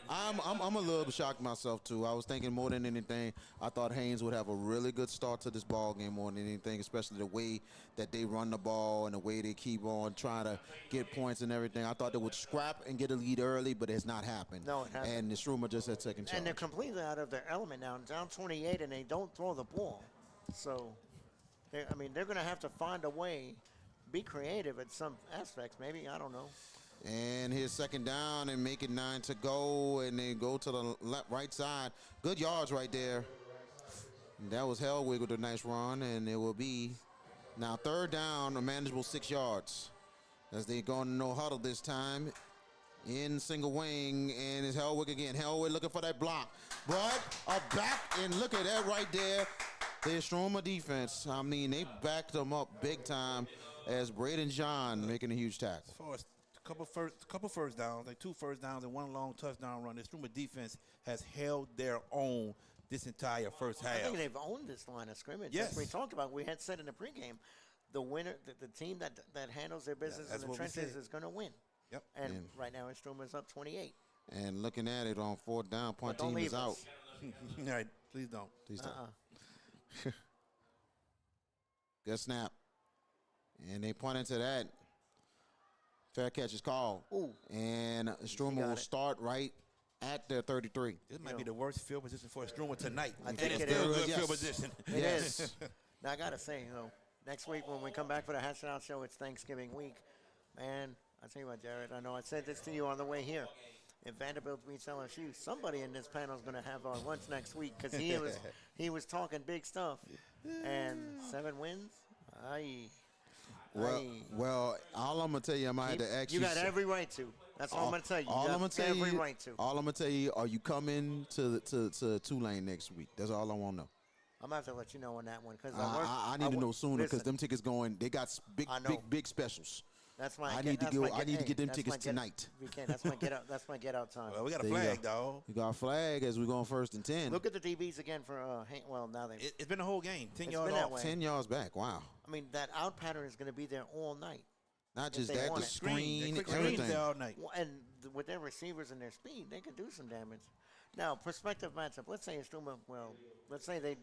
I'm a little bit shocked myself too. I was thinking more than anything, I thought Haynes would have a really good start to this ball game more than anything, especially the way that they run the ball and the way they keep on trying to get points and everything. I thought they would scrap and get a lead early, but it's not happened. No, it hasn't. And Istrouma just had second charge. And they're completely out of their element now, down 28, and they don't throw the ball. So, they're going to have to find a way, be creative at some aspects. Maybe, I don't know. And here's second down and make it 9 to go, and they go to the right side. Good yards right there. And that was Hellwig with a nice run, and it will be now third down, a manageable 6 yards. As they go into no huddle this time. in single wing, and it's Hellwick again. Hellwick looking for that block. But a back, and look at that right there. The Istrouma defense, I mean, they backed them up big time as Braden John making a huge tackle. As far as couple first downs, like 2 first downs and 1 long touchdown run, the Istrouma defense has held their own this entire first half. I think they've owned this line of scrimmage. Yes. As we talked about, we had said in the pregame, the winner, the team that handles their business in the trenches is going to win. Yep. And right now, Istrouma is up 28. And looking at it on 4th down, punt team is out. All right, please don't. Please don't. Good snap. And they punt into that. Fair catch is called. Ooh. And Istrouma will start right at their 33. This might be the worst field position for Istrouma tonight. I And think it's it still is. good Yes. field position. It is. Now, I got to say, next week when we come back for the Hash It Out show, it's Thanksgiving week. Man, I tell you what, Jared, I know I said this to you on the way here. If Vanderbilt beats LSU, somebody in this panel is going to have our lunch next week because he was talking big stuff. And 7 wins? Well, all I'm gonna tell you, I might have to ask you. You got every right to. That's all I'm gonna tell you. All I'm gonna tell every you. right to. All I'm gonna tell you. Are you coming to Tulane next week? That's all I want to know. I'm gonna have to let you know on that one because I need to know sooner because them tickets going. They got big specials. That's my. I need to get them tickets tonight. That's my get out. That's my get out time. Well, we got a flag, dog. You got a flag as we go on 1st and 10. Look at the DBs again for. Well, now they. It's been the whole game. 10 It's yards been that off. way. 10 yards back. Wow. I mean, that out pattern is going to be there all night. Not just they that, want the it. screen, Quick screens everything. there all night. And with their receivers and their speed, they can do some damage. Now, prospective matchup. Let's say Istrouma. Well, let's say they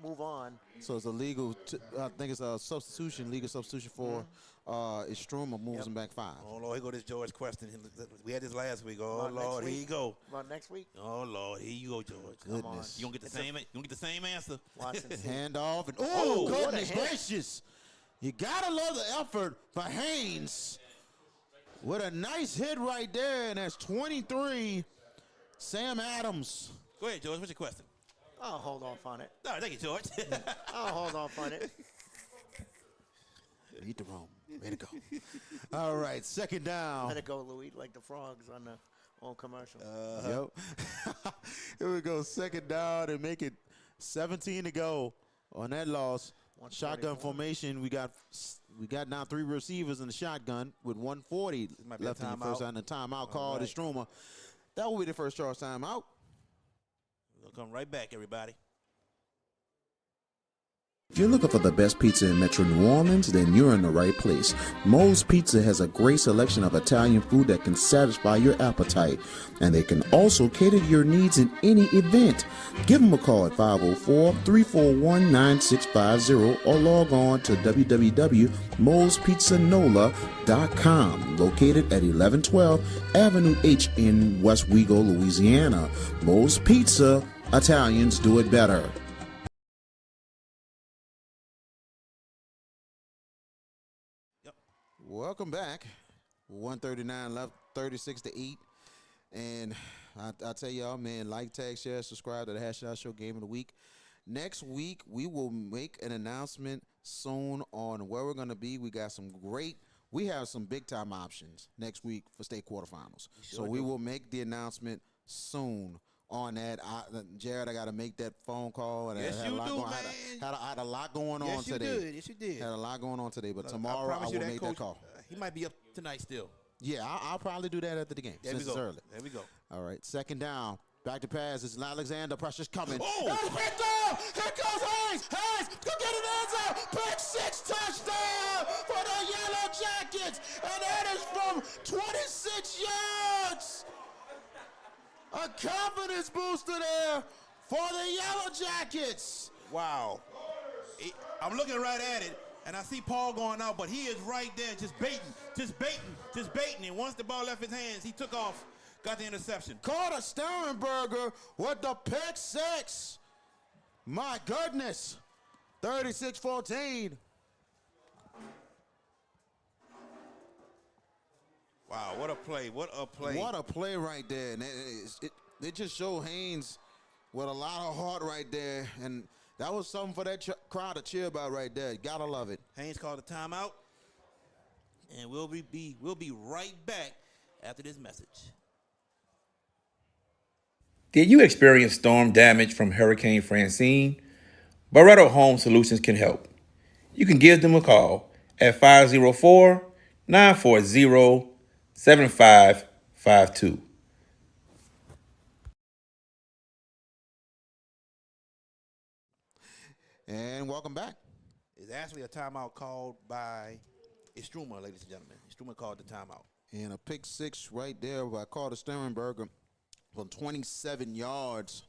move on. So it's a legal. I think it's a substitution, legal substitution for Istrouma moves them back 5. Oh, Lord, here go this George question. We had this last week. Oh, About next Lord, here week? you go. About next week. Oh, Lord, here you go, George. Goodness. You don't get the same answer. Watch and see. Handoff and Oh, what a goodness hit. gracious! You gotta love the effort by Haynes with a nice hit right there, and that's 23. Sam Adams. Go ahead, George. What's your question? I'll hold off on it. No, thank you, George. I'll hold off on it. Eat the room. Way to go. All right, 2nd down. Let it go, Louis, like the frogs on the old commercial. Yep. Here we go. 2nd down and make it 17 to go on that loss. Shotgun 144. formation. We got now 3 receivers in the shotgun with 140 might be a left in the timeout. first half. And a timeout called to Istrouma. That will be the first charge timeout. We'll come right back, everybody. If you're looking for the best pizza in Metro New Orleans, then you're in the right place. Moe's Pizza has a great selection of Italian food that can satisfy your appetite, and they can also cater to your needs in any event. Give them a call at 504-341-9650 or log on to www.moespizzanola.com, located at 1112 Avenue H in West Wego, Louisiana. Moe's Pizza, Italians do it better. Welcome back. 139 left, 36 to 8. And I tell y'all, man, like, tag, share, subscribe to the Hash It Out Show Game of the Week. Next week, we will make an announcement soon on where we're going to be. We have some big time options next week for state quarterfinals. So we will make the announcement soon on that. Jared, I got to make that phone call. And Yes, I had you a lot do, going, man. I had a lot going on Yes, you today. did. Yes, you did. Had a lot going on today, but Look, tomorrow I promise will you make that coach, call. He might be up tonight still. Yeah, I'll probably do that after the game There since we it's go. early. There we go. All right, 2nd down. Back to pass. It's Alexander. Pressure's coming. Oh! And it's picked up! Here goes Haynes! Haynes! Go get it in zone! Pick 6 touchdown for the Yellow Jackets! And that is from 26 yards! A confidence booster there for the Yellow Jackets! Wow. I'm looking right at it, and I see Paul going out, but he is right there just baiting. And once the ball left his hands, he took off, got the interception. Carter Sternberger with the pick 6. My goodness. 36-14. Wow, what a play. What a play. What a play right there. And it just showed Haynes with a lot of heart right there. And that was something for that crowd to cheer about right there. Gotta love it. Haynes called a timeout, and we'll be right back after this message. Did you experience storm damage from Hurricane Francine? Barretto Home Solutions can help. You can give them a call at 504-940-7552. And welcome back. It's actually a timeout called by Istrouma, ladies and gentlemen. Istrouma called the timeout. And a pick six right there by Carter Sternberger from 27 yards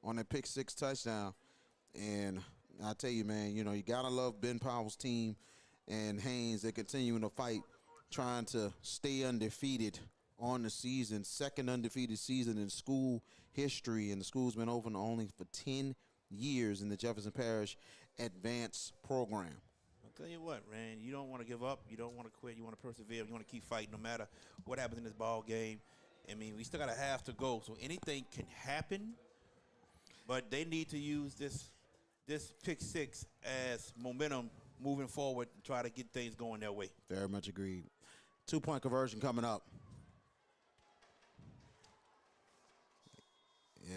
on that pick six touchdown. And I tell you, man, you know, you got to love Ben Powell's team and Haynes. They're continuing to fight, trying to stay undefeated on the season. Second undefeated season in school history, and the school's been open only for 10 years in the Jefferson Parish Advanced Program. I'll tell you what, man, you don't want to give up. You don't want to quit. You want to persevere. You want to keep fighting no matter what happens in this ball game. I mean, we still got a half to go, so anything can happen. But they need to use this pick six as momentum moving forward and try to get things going their way. Very much agreed. 2-point conversion coming up.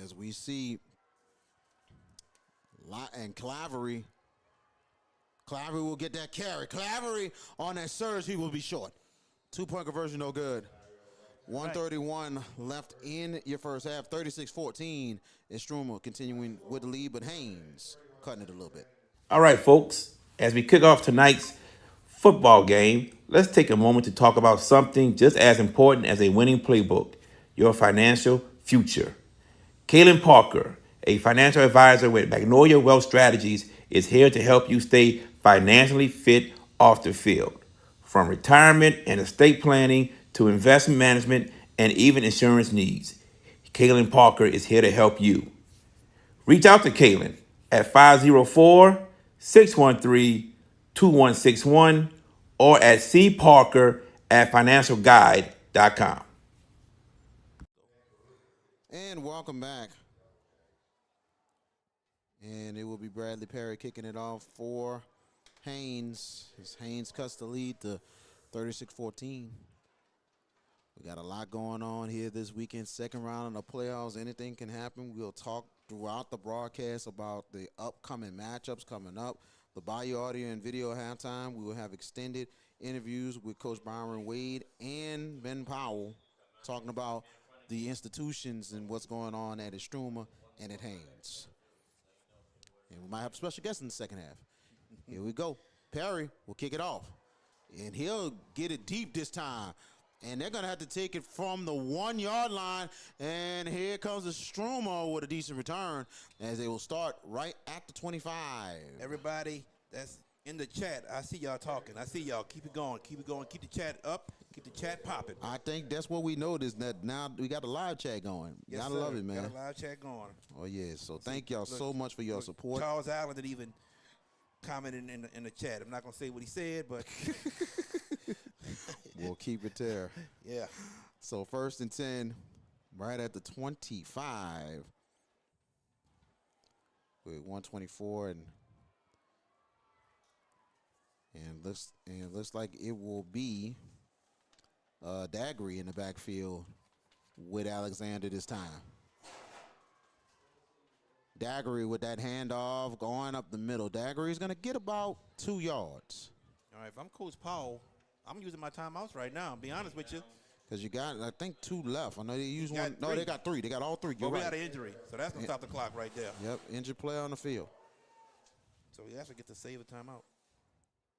As we see, and Clavery will get that carry. Clavery on that surge, he will be short. 2-point conversion, no good. 1:31 left in your first half. 36-14. Istrouma continuing with the lead, but Haynes cutting it a little bit. All right, folks, as we kick off tonight's football game, let's take a moment to talk about something just as important as a winning playbook, your financial future. Kaylin Parker, a financial advisor with Magnolia Wealth Strategies, is here to help you stay financially fit off the field. From retirement and estate planning to investment management and even insurance needs, Kaylin Parker is here to help you. Reach out to Kaylin at 504-613-2161 or at cparker@financialguide.com. And welcome back. And it will be Bradley Perry kicking it off for Haynes. As Haynes cuts the lead to 36-14. We got a lot going on here this weekend. Second round of the playoffs. Anything can happen. We'll talk throughout the broadcast about the upcoming matchups coming up. The Bayou audio and video halftime. We will have extended interviews with Coach Byron Wade and Ben Powell talking about the institutions and what's going on at Istrouma and at Haynes. And we might have a special guest in the second half. Here we go. Perry will kick it off. And he'll get it deep this time. And they're going to have to take it from the 1-yard line. And here comes Istrouma with a decent return as they will start right at the 25. Everybody that's in the chat, I see y'all talking. I see y'all. Keep it going. Keep it going. Keep the chat up. Keep the chat popping. I think that's what we noticed, that now we got a live chat going. Yes, Gotta sir. love it, man. Got a live chat going. Oh, yeah. So thank y'all so much for your support. Charles Allen didn't even comment in the chat. I'm not going to say what he said, but We'll keep it there. yeah. So 1st and 10, right at the 25. With 124 and looks like it will be Daggery in the backfield with Alexander this time. Daggery with that handoff going up the middle. Daggery is going to get about 2 yards. All right, if I'm Coach Powell, I'm using my timeouts right now. Be honest with you. Because you got, I think, 2 left. I know they use You got one. No, 3. they got 3. They got all 3. You're Well, we right. had an injury, so that's going to stop the clock right there. Yep, injured player on the field. So he actually gets to save a timeout.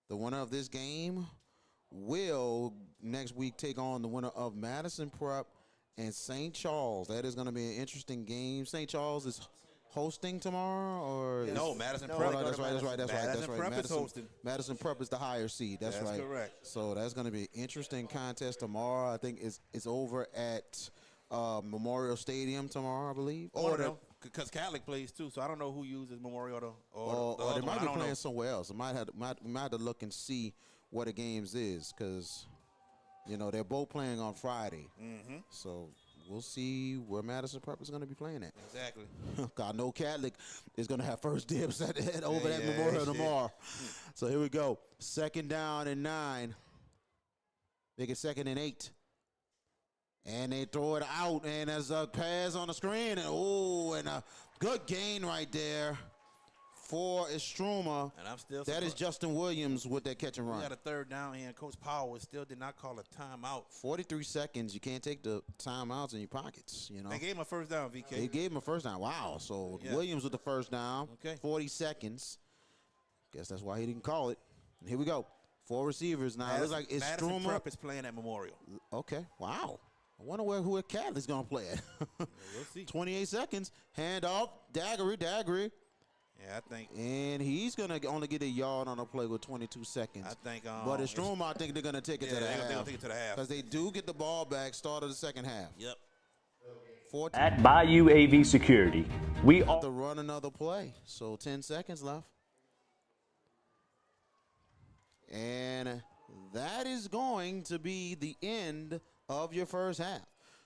The winner of this game will next week take on the winner of Madison Prep and St. Charles. That is going to be an interesting game. St. Charles is hosting tomorrow, or No, Madison No, Prep. they go that's to right. Madison Prep is hosting. Madison Prep is the higher seed. That's right. correct. So that's going to be an interesting contest tomorrow. I think it's over at Memorial Stadium tomorrow, I believe. Because Catholic plays too, so I don't know who uses Memorial Or the they other might one. be I don't playing know. somewhere else. We might have to look and see what the games is, because they're both playing on Friday. Mm-hmm. So we'll see where Madison Prep is going to be playing at. Exactly. I know Catholic is going to have first dibs over that Yeah, Memorial shit. tomorrow. So here we go. 2nd down and 9. Make it 2nd and 8. And they throw it out, and there's a pass on the screen, and a good gain right there for Istrouma. And I'm still That is surprised. Justin Williams with that catch and We run. got a third down here, and Coach Powell still did not call a timeout. 43 seconds. You can't take the timeouts in your pockets, you know. They gave him a first down, VK. They gave him a first down. Wow. So Yeah. Williams with the first down. Okay. 40 seconds. Guess that's why he didn't call it. And here we go. 4 receivers now. It looks like Madison Istrouma. Prep is playing at Memorial. Okay. Wow. I wonder who Cadley's going to play at. We'll see. 28 seconds. Hand off. Daggery. Yeah, I think. And he's going to only get a yard on a play with 22 seconds. I think. But Istrouma, I think they're going to take it to the they're half. gonna take it to the half. Because they do get the ball back start of the second half. Yep. 14 At Bayou AV Security, we to are run another play. So 10 seconds left. And that is going to be the end of your first half.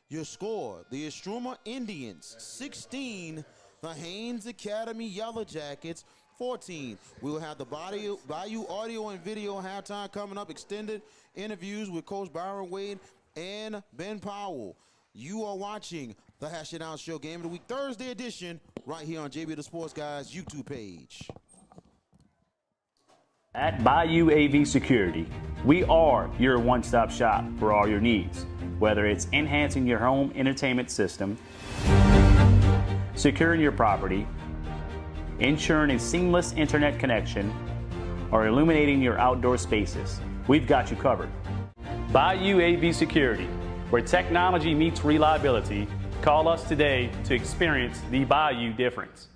Your score, the Istrouma Indians, 16. The Haynes Academy Yellow Jackets, 14. We will have the Bayou audio and video halftime coming up, extended interviews with Coach Byron Wade and Ben Powell. You are watching the Hash It Out Show Game of the Week Thursday edition right here on JB the Sports Guys YouTube page. at Bayou AV Security. We are your one-stop shop for all your needs, whether it's enhancing your home entertainment system, securing your property, ensuring a seamless internet connection, or illuminating your outdoor spaces. We've got you covered. Bayou AV Security, where technology meets reliability. Call us today to experience the Bayou difference.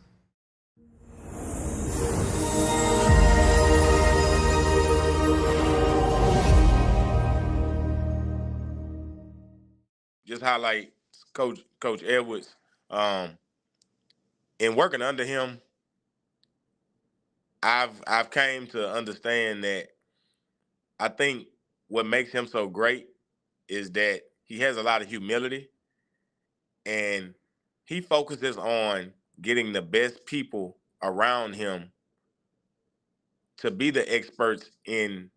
Just highlight Coach Edwards. In working under him, I've came to understand that I think what makes him so great is that he has a lot of humility, and he focuses on getting the best people around him to be the experts in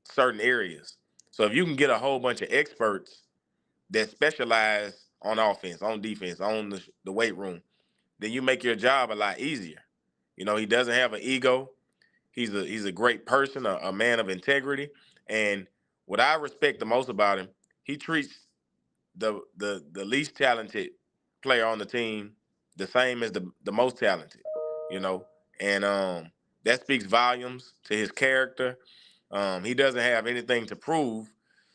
certain areas. So if you can get a whole bunch of experts that specialize on offense, on defense, on the weight room, then you make your job a lot easier. You know, he doesn't have an ego. He's a great person, a man of integrity. And what I respect the most about him, he treats the least talented player on the team the same as the most talented, you know. And that speaks volumes to his character. He doesn't have anything to prove.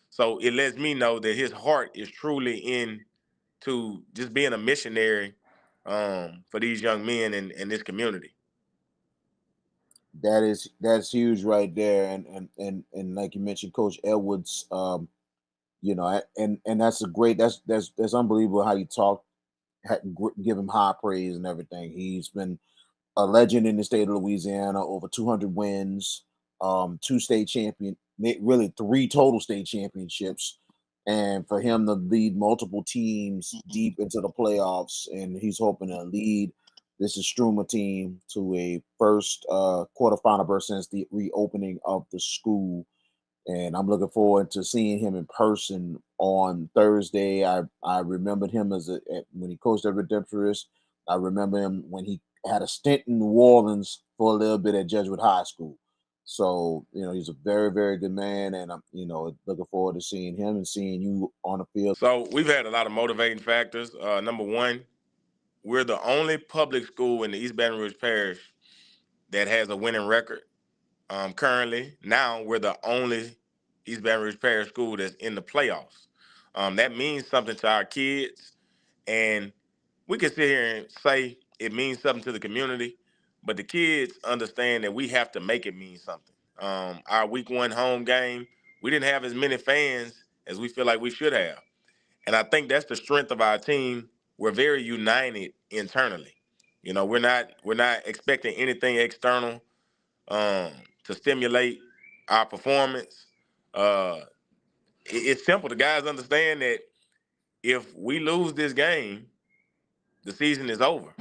So it lets me know that his heart is truly in to just being a missionary for these young men in this community. That's huge right there, and like you mentioned, Coach Edwards, you know, and that's that's unbelievable how you talk, give him high praise and everything. He's been a legend in the state of Louisiana, over 200 wins, 2 state champion, really 3 total state championships, and for him to lead multiple teams deep into the playoffs, and he's hoping to lead this Istrouma team to a first quarterfinal berth since the reopening of the school. And I'm looking forward to seeing him in person on Thursday. I remembered him when he coached at Redemptorist. I remember him when he had a stint in New Orleans for a little bit at Jesuit High School. So, you know, he's a very, very good man, and I'm, you know, looking forward to seeing him and seeing you on the field. So we've had a lot of motivating factors. Number one, we're the only public school in the East Baton Rouge Parish that has a winning record. Currently, now we're the only East Baton Rouge Parish school that's in the playoffs. That means something to our kids, and we can sit here and say it means something to the community, but the kids understand that we have to make it mean something. Our week 1 home game, we didn't have as many fans as we feel like we should have. And I think that's the strength of our team. We're very united internally. You know, we're not expecting anything external to stimulate our performance. It's simple. The guys understand that if we lose this game, the season is over.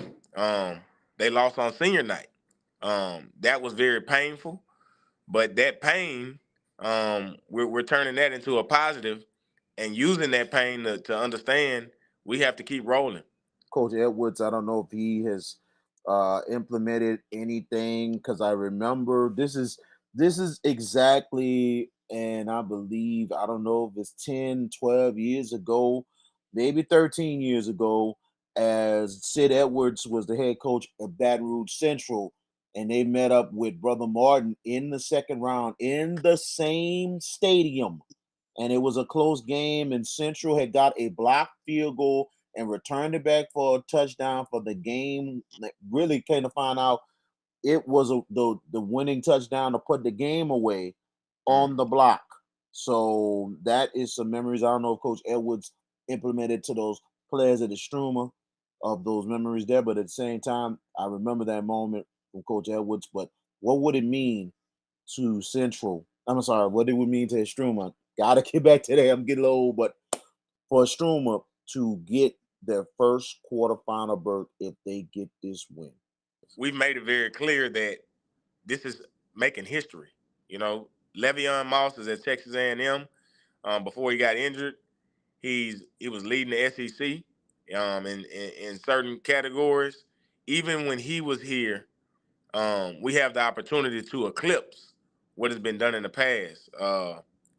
They lost on senior night. That was very painful, but that pain, we're turning that into a positive and using that pain to understand we have to keep rolling. Coach Edwards, I don't know if he has implemented anything, because I remember this is exactly, and I believe, I don't know if it's 10, 12 years ago, maybe 13 years ago, as Sid Edwards was the head coach of Baton Rouge Central, and they met up with Brother Martin in the second round in the same stadium. And it was a close game, and Central had got a blocked field goal and returned it back for a touchdown for the game. Really came to find out it was the winning touchdown to put the game away on the block. So that is some memories. I don't know if Coach Edwards implemented to those players at Istrouma of those memories there, but at the same time, I remember that moment from Coach Edwards. But what would it mean to Central? I'm sorry, what it would mean to Istrouma? Gotta get back to that. I'm getting old, but for Istrouma to get their first quarterfinal berth if they get this win. We've made it very clear that this is making history. You know, Le'Veon Moss is at Texas A&M. Before he got injured, he was leading the SEC in certain categories. Even when he was here, we have the opportunity to eclipse what has been done in the past,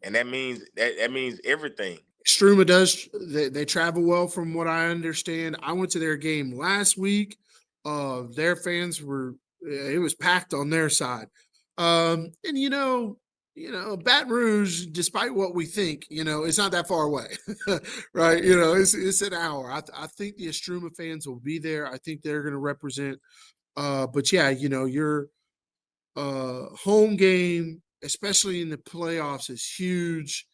and that means everything. Struma does. They travel well, from what I understand. I went to their game last week. Their fans were. It was packed on their side, and Baton Rouge, despite what we think, it's not that far away, right? It's an hour. I think the Istrouma fans will be there. I think they're going to represent. But yeah, your home game, especially in the playoffs, is huge.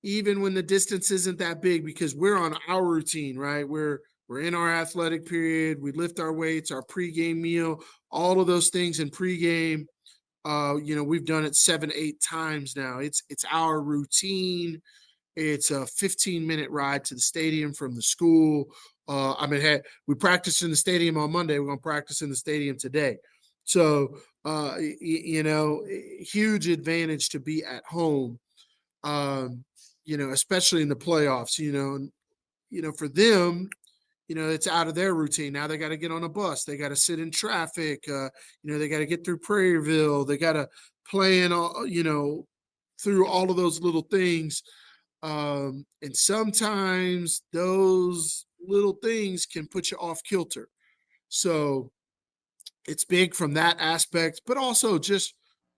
Even when the distance isn't that big, because we're on our routine, right? We're in our athletic period. We lift our weights, our pregame meal, all of those things in pregame. We've done it 7, 8 times now. It's our routine. It's a 15-minute ride to the stadium from the school. We practiced in the stadium on Monday. We're going to practice in the stadium today. So, huge advantage to be at home. Especially in the playoffs, for them, it's out of their routine. Now they got to get on a bus. They got to sit in traffic. They got to get through Prairieville. They got to plan all, through all of those little things. And sometimes those little things can put you off kilter. So it's big from that aspect, but also just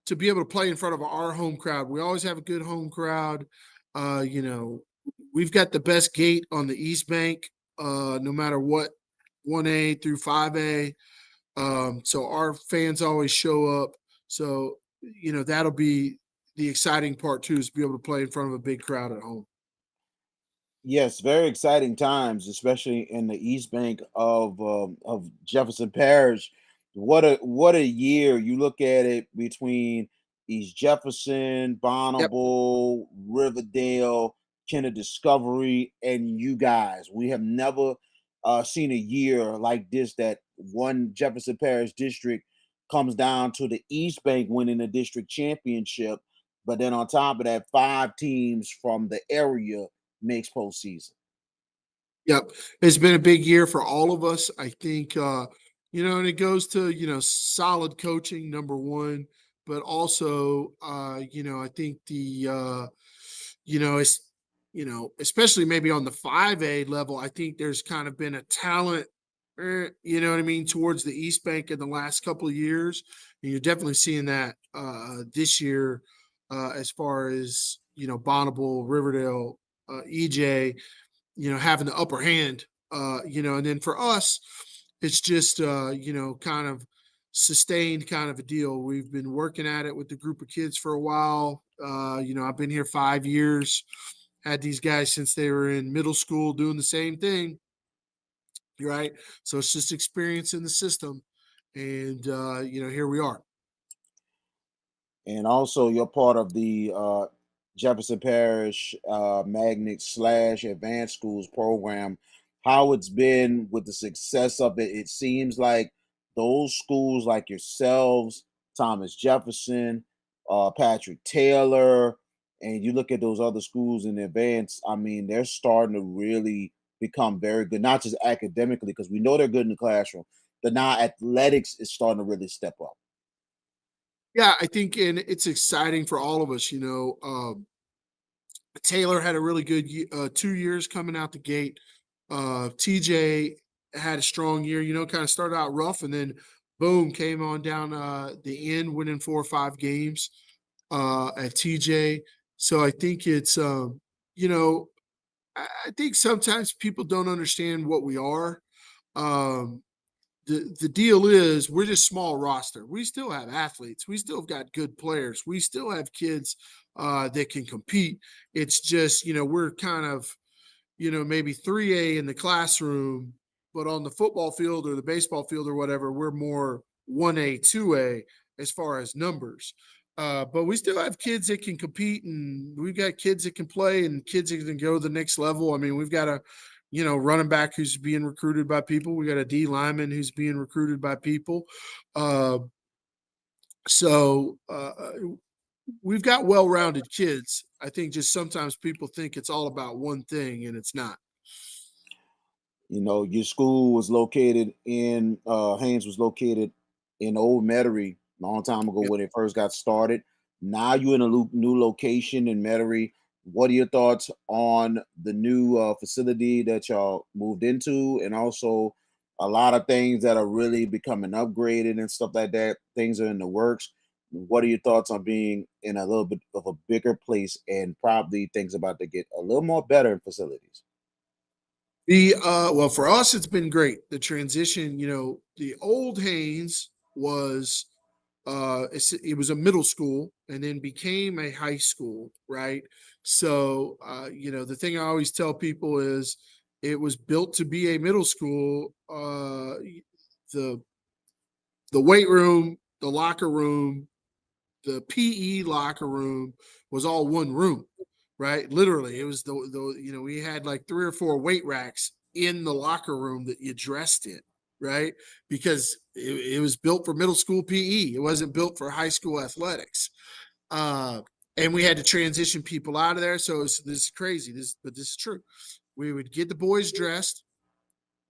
to be able to play in front of our home crowd. We always have a good home crowd. We've got the best gate on the East Bank, no matter what, 1A through 5A. So our fans always show up. So, that'll be the exciting part too, is to be able to play in front of a big crowd at home. Yes, very exciting times, especially in the East Bank of Jefferson Parish. What a year! You look at it between East Jefferson, Bonneville, Riverdale, Kinder Discovery, and you guys. We have never seen a year like this, that one Jefferson Parish district comes down to the East Bank winning the district championship, but then on top of that, 5 teams from the area makes postseason. Yep. It's been a big year for all of us. I think, and it goes to, solid coaching, number one, but also, I think it's, especially maybe on the 5A level, I think there's kind of been a talent, you know what I mean, towards the East Bank in the last couple of years. And you're definitely seeing that this year as far as, Bonneville, Riverdale, EJ, having the upper hand, and then for us, it's just, kind of sustained kind of a deal. We've been working at it with the group of kids for a while. I've been here 5 years, had these guys since they were in middle school doing the same thing. Right. So it's just experience in the system. And, here we are. And also, you're part of the Jefferson Parish Magnet / Advanced Schools program. How it's been with the success of it? It seems like those schools, like yourselves, Thomas Jefferson, Patrick Taylor, and you look at those other schools in advance, I mean, they're starting to really become very good, not just academically, because we know they're good in the classroom, but now athletics is starting to really step up. Yeah, I think, and it's exciting for all of us. Taylor had a really good 2 years coming out the gate. TJ had a strong year, kind of started out rough, and then boom, came on down the end, winning 4 or 5 games at TJ. So I think it's, I think sometimes people don't understand what we are. Um, the deal is we're just small roster. We still have athletes. We still have got good players. We still have kids that can compete. It's just, we're kind of, maybe 3A in the classroom, but on the football field or the baseball field or whatever, we're more 1A, 2A as far as numbers. But we still have kids that can compete, and we've got kids that can play and kids that can go to the next level. I mean, we've got a, running back who's being recruited by people. We got a D lineman who's being recruited by people. Uh, so we've got well-rounded kids. I think just sometimes people think it's all about one thing, and it's not. Your school was located in Haynes was located in Old Metairie a long time ago Yep. when it first got started. Now you're in a new location in Metairie. What are your thoughts on the new facility that y'all moved into, and also a lot of things that are really becoming upgraded and stuff like that? Things are in the works. What are your thoughts on being in a little bit of a bigger place and probably things about to get a little more better in facilities? Well, for us it's been great. The transition, the old Haynes was it was a middle school and then became a high school, right? So the thing I always tell people is it was built to be a middle school. The weight room, the locker room, the PE locker room was all one room, right? Literally, it was the we had like 3 or 4 weight racks in the locker room that you dressed in, right? Because it was built for middle school PE. It wasn't built for high school athletics. Uh, and we had to transition people out of there. So this is crazy. But this is true. We would get the boys dressed.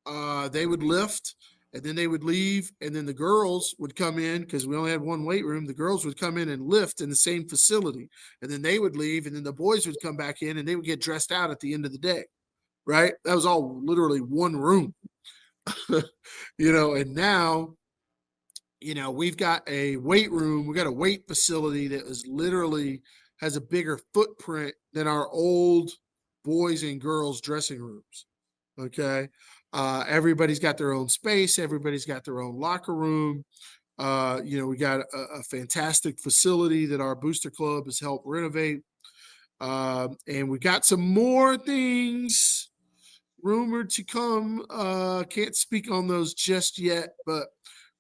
They would lift, and then they would leave, and then the girls would come in because we only had one weight room. The girls would come in and lift in the same facility, and then they would leave, and then the boys would come back in, and they would get dressed out at the end of the day, right? That was all literally one room, and now, we've got a weight room. We got a weight facility that is literally has a bigger footprint than our old boys and girls dressing rooms. Okay. Everybody's got their own space. Everybody's got their own locker room. We got a fantastic facility that our booster club has helped renovate. And we got some more things rumored to come. Can't speak on those just yet, but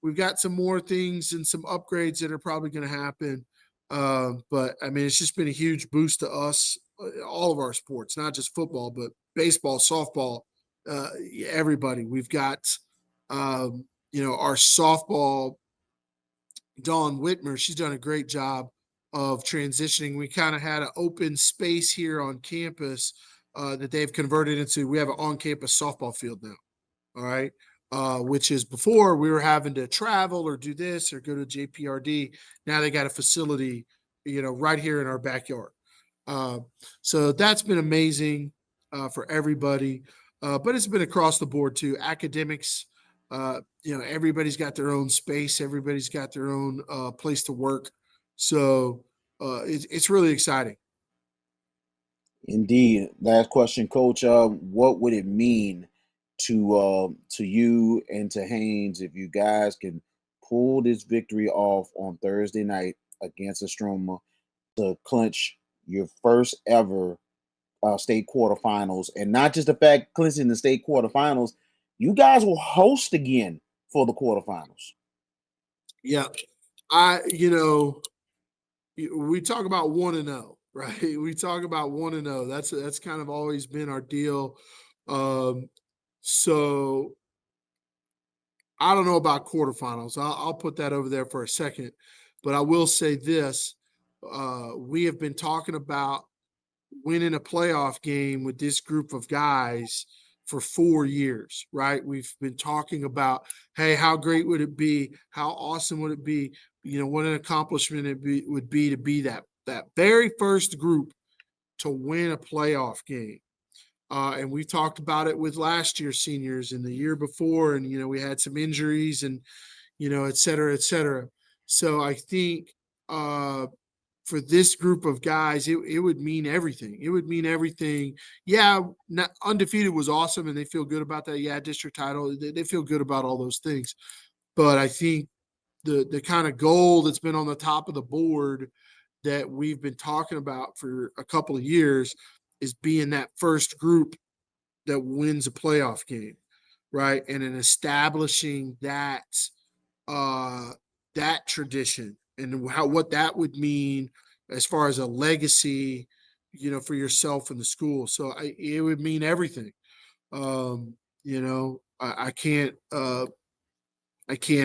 we've got some more things and some upgrades that are probably going to happen. But I mean, it's just been a huge boost to us, all of our sports, not just football, but baseball, softball, everybody. We've got, our softball, Dawn Whitmer. She's done a great job of transitioning. We kind of had an open space here on campus that they've converted into. We have an on-campus softball field now. All right. Which is before we were having to travel or do this or go to JPRD. Now they got a facility, right here in our backyard. So that's been amazing for everybody. But it's been across the board too. Academics, everybody's got their own space. Everybody's got their own place to work. So it's really exciting. Indeed. Last question, Coach. What would it mean to you and to Haynes if you guys can pull this victory off on Thursday night against Istrouma to clinch your first ever state quarterfinals, and not just the fact clinching the state quarterfinals, you guys will host again for the quarterfinals. Yeah. We talk about 1-0, right? We talk about 1-0. That's kind of always been our deal. So I don't know about quarterfinals. I'll put that over there for a second, but I will say this: we have been talking about winning a playoff game with this group of guys for 4 years, right? We've been talking about, hey, how great would it be? How awesome would it be? What an accomplishment would be to be that very first group to win a playoff game. And we talked about it with last year's seniors and the year before, and we had some injuries and et cetera, et cetera. So I think for this group of guys, it would mean everything. It would mean everything. Yeah, undefeated was awesome, and they feel good about that. Yeah, district title, they feel good about all those things. But I think the kind of goal that's been on the top of the board that we've been talking about for a couple of years is being that first group that wins a playoff game, right? And in establishing that that tradition and what that would mean as far as a legacy, for yourself and the school. So it would mean everything. I can't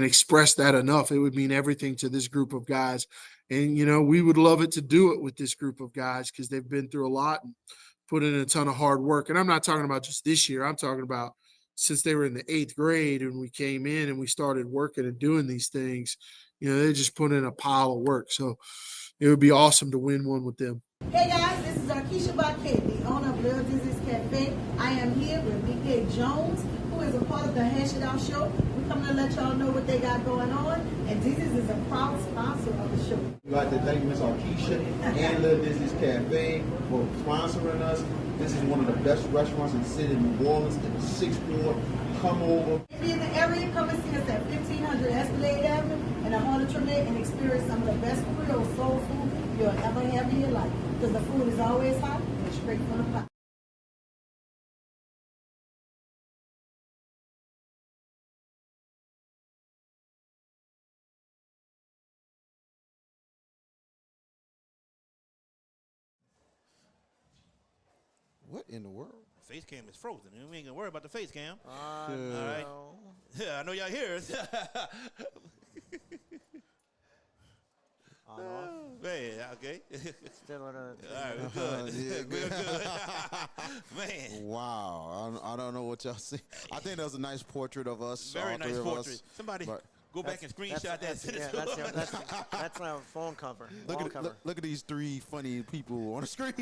express that enough. It would mean everything to this group of guys. And, we would love it to do it with this group of guys because they've been through a lot and put in a ton of hard work. And I'm not talking about just this year. I'm talking about since they were in the 8th grade and we came in and we started working and doing these things, they just put in a pile of work. So it would be awesome to win one with them. Hey guys, this is Arkisha Baquet, the owner of Little Dizzy's Cafe. I am here with BK Jones, who is a part of the Hash It Out show. We're coming to let y'all know what they got going on, and Dizzy's is a proud sponsor of the show. We'd like to thank Miss Arkisha and Little Dizzy's Cafe for sponsoring us. This is one of the best restaurants in the city of New Orleans, in the 6th floor. Come over. If you're in the area, come and see us at 1500 Escalade Avenue in the heart of Tremay and experience some of the best Creole soul food you'll ever have in your life. Because the food is always hot and straight from the pot. What in the world? Face cam is frozen. We ain't gonna worry about the face cam. All right. Yeah, I know y'all hear us. On off. Man, okay. Still in a. All right, we're good. Yeah, We're good. Man. Wow, I don't know what y'all see. I think that was a nice portrait of us. Very all nice three of portrait. us. Somebody But go back and screenshot that. Send it Yeah, to us. that's our phone cover. Wall cover. Look at these 3 funny people on the screen.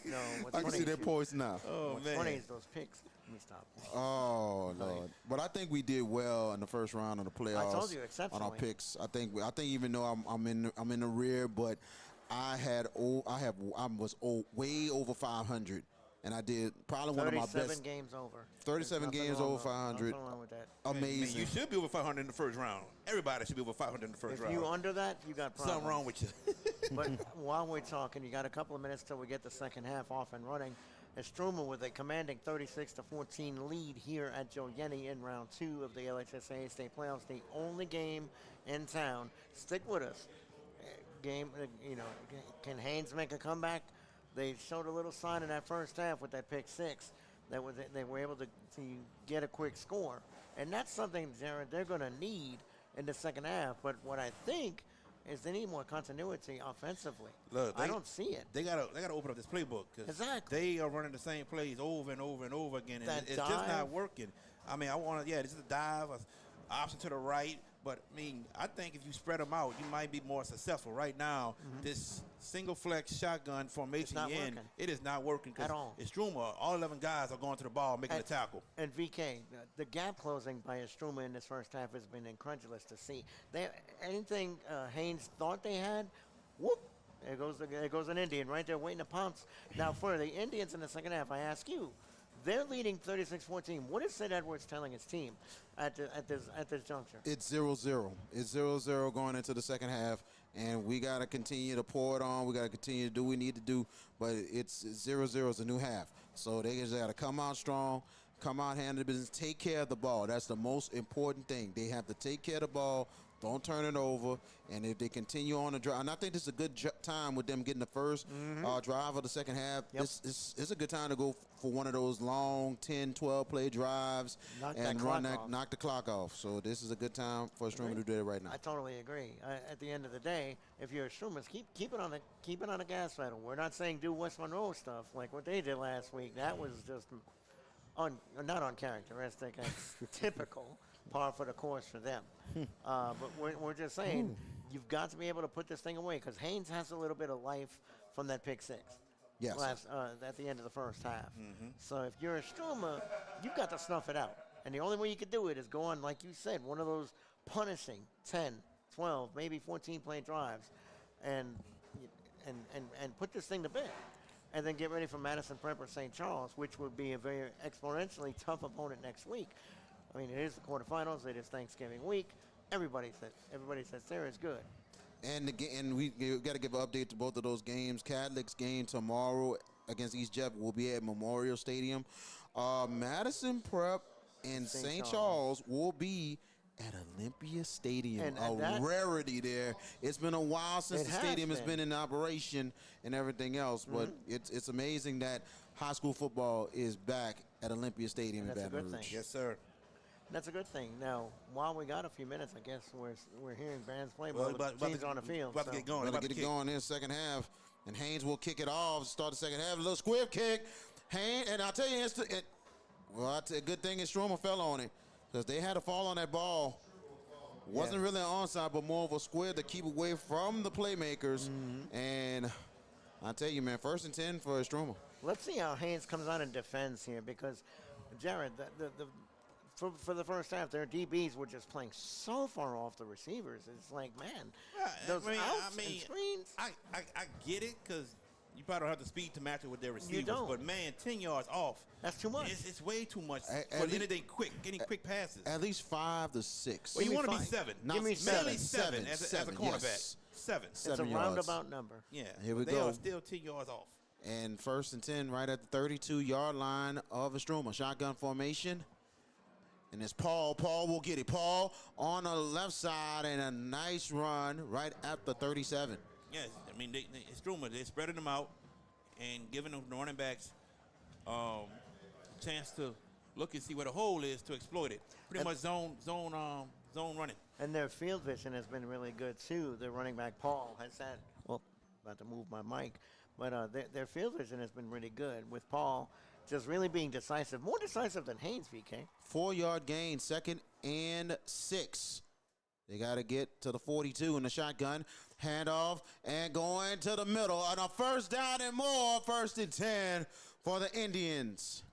No, what's I can funny see their is- points now. Oh, What's man. funny is those picks. Let me stop. Oh Lord! But I think we did well in the first round of the playoffs. I told you, on our exceptionally. picks. I think even though I'm in the rear, but I was way over 500, and I did probably one of my 37 best. games over. 37 There's games nothing over wrong 500. Nothing wrong with that. Amazing. You should be over 500 in the first round. Everybody should be over 500 in the first If round. you under that, you got problems. Something wrong with you. But while we're talking, you got a couple of minutes till we get the second half off and running. Istrouma with a commanding 36-14 lead here at Joe Yenny in round 2 of the LHSAA state playoffs. The only game in town. Stick with us. Game, can Haynes make a comeback? They showed a little sign in that first half with that pick 6 that they were able to get a quick score, and that's something, Jared, they're going to need in the second half. But what I think is they need more continuity offensively. Look, I don't see it. They gotta open up this playbook because Exactly. they are running the same plays over and over and over again, and That it's just dive. not working. I mean, this is a dive, a option to the right, but I mean, I think if you spread them out, you might be more successful. Right now, this single flex shotgun formation not in, working. it is not working At all. Istrouma, all 11 guys are going to the ball, making the tackle. And VK, the gap closing by Istrouma in this first half has been incredulous to see. Anything Haynes thought they had, whoop, there goes an Indian right there waiting to pounce. Now for the Indians in the second half, I ask you, they're leading 36-14. What is St. Edwards telling his team at this juncture? It's 0-0. It's 0-0 going into the second half, and we got to continue to pour it on. We got to continue to do what we need to do, but it's 0-0 is a new half. So they just got to come out strong, come out handle the business, take care of the ball. That's the most important thing. They have to take care of the ball Don't turn it over. And if they continue on the drive, and I think this is a good time with them getting the first drive of the second half. Yep. This is a good time to go for one of those long 10, 12 play drives Knock and that clock off. knock the clock off. So this is a good time for Istrouma to do that right now. I totally agree. At the end of the day, if you're Istrouma, keep it on the gas pedal. We're not saying do West Monroe stuff like what they did last week. That was just not uncharacteristic. It's typical, par for the course for them. But we're just saying you've got to be able to put this thing away because Haynes has a little bit of life from that pick six. Yes. At the end of the first half. So if you're a Istrouma, you've got to snuff it out. And the only way you can do it is go on, like you said, one of those punishing 10, 12, maybe 14 play drives and put this thing to bed. And then get ready for Madison Prep or St. Charles, which would be a very exponentially tough opponent next week. I mean, it is the quarterfinals. It is Thanksgiving week. Everybody says there is good. And we got to give an update to both of those games. Catholic's game tomorrow against East Jeff will be at Memorial Stadium. Madison Prep and St. Charles will be at Olympia Stadium. And rarity there. It's been a while since the stadium has been in operation and everything else, but it's amazing that high school football is back at Olympia Stadium in That's a Baton good Rouge. thing. Yes, sir. That's a good thing. Now, while we got a few minutes, I guess we're hearing bands play. Well, Well, the team's on the field. About to get going. About to About get to it going in the second half, and Haynes will kick it off. Start the second half. A little squib kick. Haynes, and I'll tell you, a good thing Istrouma fell on it because they had to fall on that ball. Wasn't really an onside, but more of a square to keep away from the playmakers. And I tell you, man, 1st and 10 for Istrouma. Let's see how Haynes comes out and defends here because, Jared, for the first half, their DBs were just playing so far off the receivers. It's like, man, those outs and screens. I get it because you probably don't have the speed to match it with their receivers. You don't. But, man, 10 yards off. That's too much. It's way too much At for anything quick, getting quick passes. At least 5 to 6. Well, you want to be five. 7. Give me Mainly seven. 7 as a Seven, cornerback. yes. 7. It's a 7 yards. roundabout number. Yeah. Here we they go. are still 10 yards off. And 1st and 10 right at the 32-yard line of Istrouma. Shotgun formation. And it's Paul. Paul will get it. Paul on the left side and a nice run right at the 37. Yes, I mean, Istrouma, they're spreading them out and giving them the running backs a chance to look and see where the hole is to exploit it. Pretty much zone running. And their field vision has been really good, too. Their running back, Paul, has had, about to move my mic, but their field vision has been really good with Paul just really being decisive, more decisive than Haynes, VK. 4-yard gain, 2nd and 6. They got to get to the 42 in the shotgun. Handoff and going to the middle. And a 1st down and more. 1st and 10 for the Indians.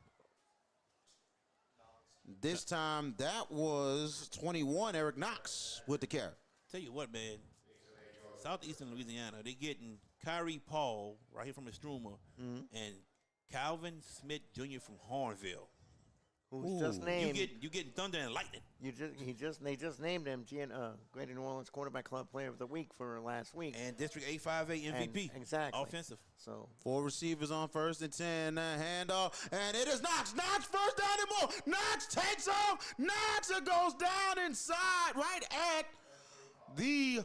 This time that was 21, Eric Knox with the carry. Tell you what, man, Southeastern Louisiana, they getting Kyrie Paul right here from Istrouma and Calvin Smith Jr. from Hornville. Who's just named. You getting thunder and lightning. They just named him Greater New Orleans Quarterback Club Player of the Week for last week. And District 858 MVP. Exactly. Offensive. So 4 receivers on 1st and 10. Handoff. And it is Knox. Knox 1st down and more. Knox takes off. Knox, it goes down inside right at the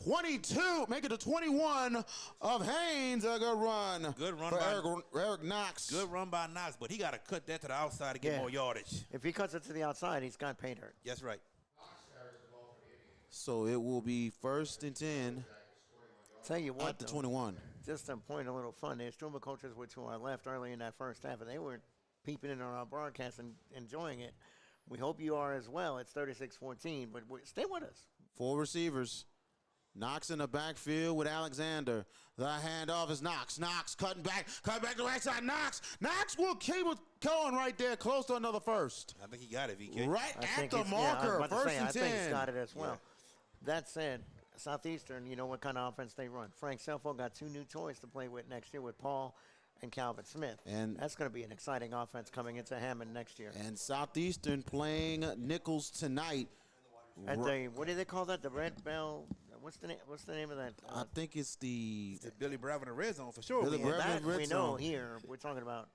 22, make it the 21 of Haynes. A good run. Good run for Eric Knox. Good run by Knox, but he got to cut that to the outside to get more yardage. If he cuts it to the outside, he's got pay dirt. That's right. So it will be 1st and 10 Tell you what, at the 21. Just to point a little fun, the Istrouma coaches were to our left early in that first half, and they were peeping in on our broadcast and enjoying it. We hope you are as well. It's 36-14, but stay with us. 4 receivers. Knox in the backfield with Alexander. The handoff is Knox. Knox cutting back to the right side. Knox will keep it going right there, close to another 1st. I think he got it, VK. Right at the marker, 1st and 10. I think he's got it as well. That said, Southeastern, you know what kind of offense they run. Frank Selfo got 2 new toys to play with next year with Paul and Calvin Smith. And that's going to be an exciting offense coming into Hammond next year. And Southeastern playing Nichols tonight. At the, what do they call that? The Red Bell. What's the name of that? I think it's the Billy Bravo in the red zone for sure. Billy Bravo in the red we zone. know here. We're talking about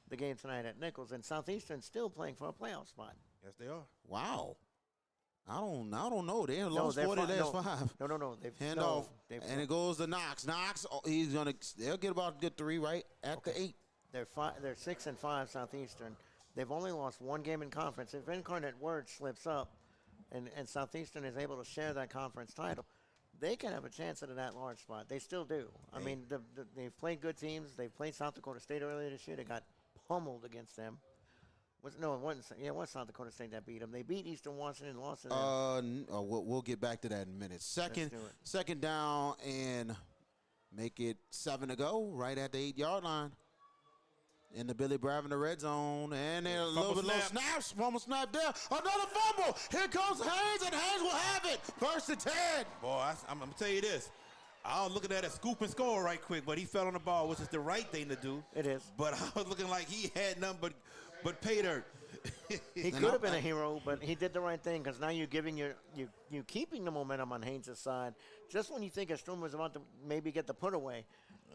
the game tonight at Nichols, and Southeastern still playing for a playoff spot. Yes, they are. Wow. I don't know. They No, lost they're 40 fi- last no, 5. No. They've Hand no, off, they've and it goes to Knox. Knox, they'll get about a good 3 right at the 8. They're 6-5 Southeastern. They've only lost 1 game in conference. If Incarnate Word slips up, and Southeastern is able to share that conference title, they can have a chance at that large spot. They still do. I mean, they've played good teams. They played South Dakota State earlier this year. They got pummeled against them. It was South Dakota State that beat them. They beat Eastern Washington, lost to them. We'll get back to that in a minute. Let's do it. Second down, and make it 7 to go, right at the 8-yard line. In the Billy Bravin red zone, and then a little snaps. Fumble snap there. Another fumble. Here comes Haynes, and Haynes will have it. 1st and 10. Boy, I'm going to tell you this. I was looking at a scoop and score right quick, but he fell on the ball, which is the right thing to do. It is. But I was looking like he had nothing but pay dirt. He could have been a hero, but he did the right thing because now you're giving you keeping the momentum on Haynes' side. Just when you think Istrouma was about to maybe get the put away,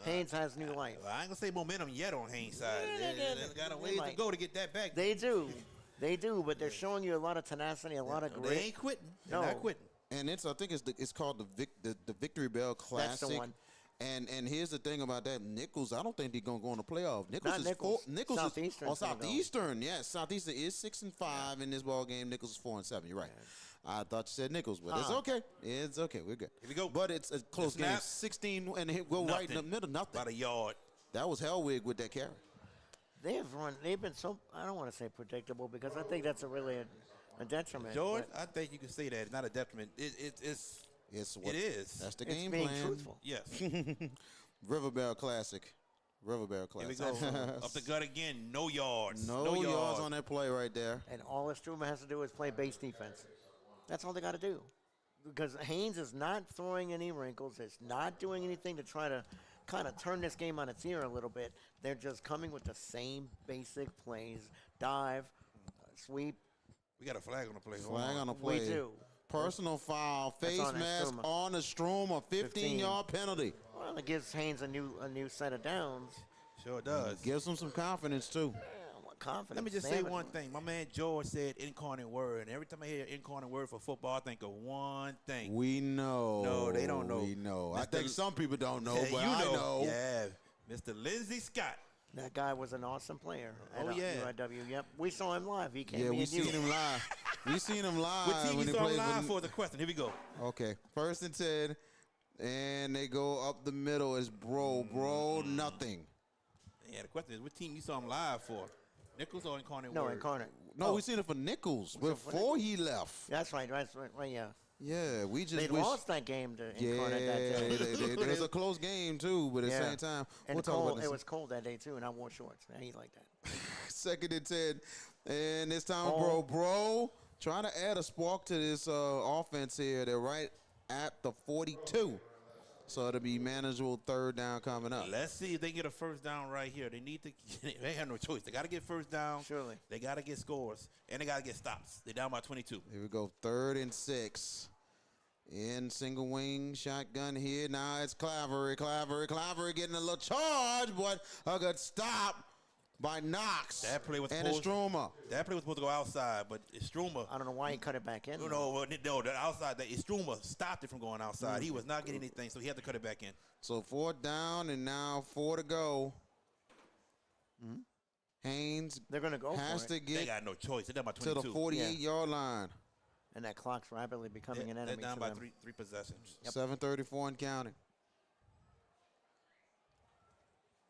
Haynes has new life. I ain't gonna say momentum yet on Haynes' side. They got a ways to go to get that back. They do, but they're showing you a lot of tenacity, a lot of grit. They ain't quitting. They're not quitting. And I think it's called the Victory Bell Classic. That's the one. And here's the thing about that, Nichols. I don't think they're gonna go in the playoff. Nichols Southeastern. Southeastern. Yes, Southeastern is 6-5 in this ball game. Nichols is 4-7. You're right. I thought you said Nichols, but it's okay. It's okay. We're good. Here we go. But it's a close game. 16 and hit go right in the middle. Nothing. About a yard. That was Hellwig with that carry. They've been so, I don't want to say predictable because I think that's a detriment. George, I think you can say that. It's not a detriment. It is. That's the game being plan. truthful. Yes. Riverbell Classic. Riverbell Classic. Here we go. Up the gut again. No yards. No yards on that play right there. And all Istrouma has to do is play base defense. That's all they got to do. Because Haynes is not throwing any wrinkles. It's not doing anything to try to kind of turn this game on its ear a little bit. They're just coming with the same basic plays. Dive, sweep. We got a flag on the play. Flag on the play. We do. Personal foul, face mask on Istrouma, 15-yard penalty. Well, it gives Haynes a new set of downs. Sure does. Gives him some confidence, too. Confidence. Let me just say one thing. My man George said incarnate word, and every time I hear incarnate word for football, I think of one thing. We know. No, they don't know. We know. I think some people don't know, but I know. Yeah, Mr. Lindsey Scott. That guy was an awesome player at yeah. UIW. Yep, we saw him live. He came. Yeah, we seen him live. We seen him live. What team when you he saw played live for the question? Here we go. Okay, 1st and 10, and they go up the middle. It's bro, nothing. Yeah, the question is, what team you saw him live for? Nichols or Incarnate No, Word? Incarnate. No, we seen it for Nichols before he left. That's right, yeah. Yeah, we just They lost that game to Incarnate that day. It was a close game, too, but at the same time, and we'll talk about this. It was cold that day, too, and I wore shorts. I ain't like that. 2nd and 10, and this time, bro, trying to add a spark to this offense here. They're right at the 42. So it'll be manageable 3rd down coming up. Let's see if they get a first down right here. They need to. They have no choice. They got to get first down. Surely. They got to get scores, and they got to get stops. They're down by 22. Here we go, 3rd and 6. In single wing shotgun here. Now it's Clavery getting a little charge, but a good stop by Knox. That play was Istrouma. That play was supposed to go outside, but Istrouma. I don't know why he cut it back in. No, the outside. That Istrouma stopped it from going outside. He was not getting anything, so he had to cut it back in. So 4th down and now 4 to go. Haynes. They're going to go has for to it. get They got no choice. They're down by 22. to the 48-yard line. And that clock's rapidly becoming an enemy. They're down to by them. three possessions. 7:34 and counting.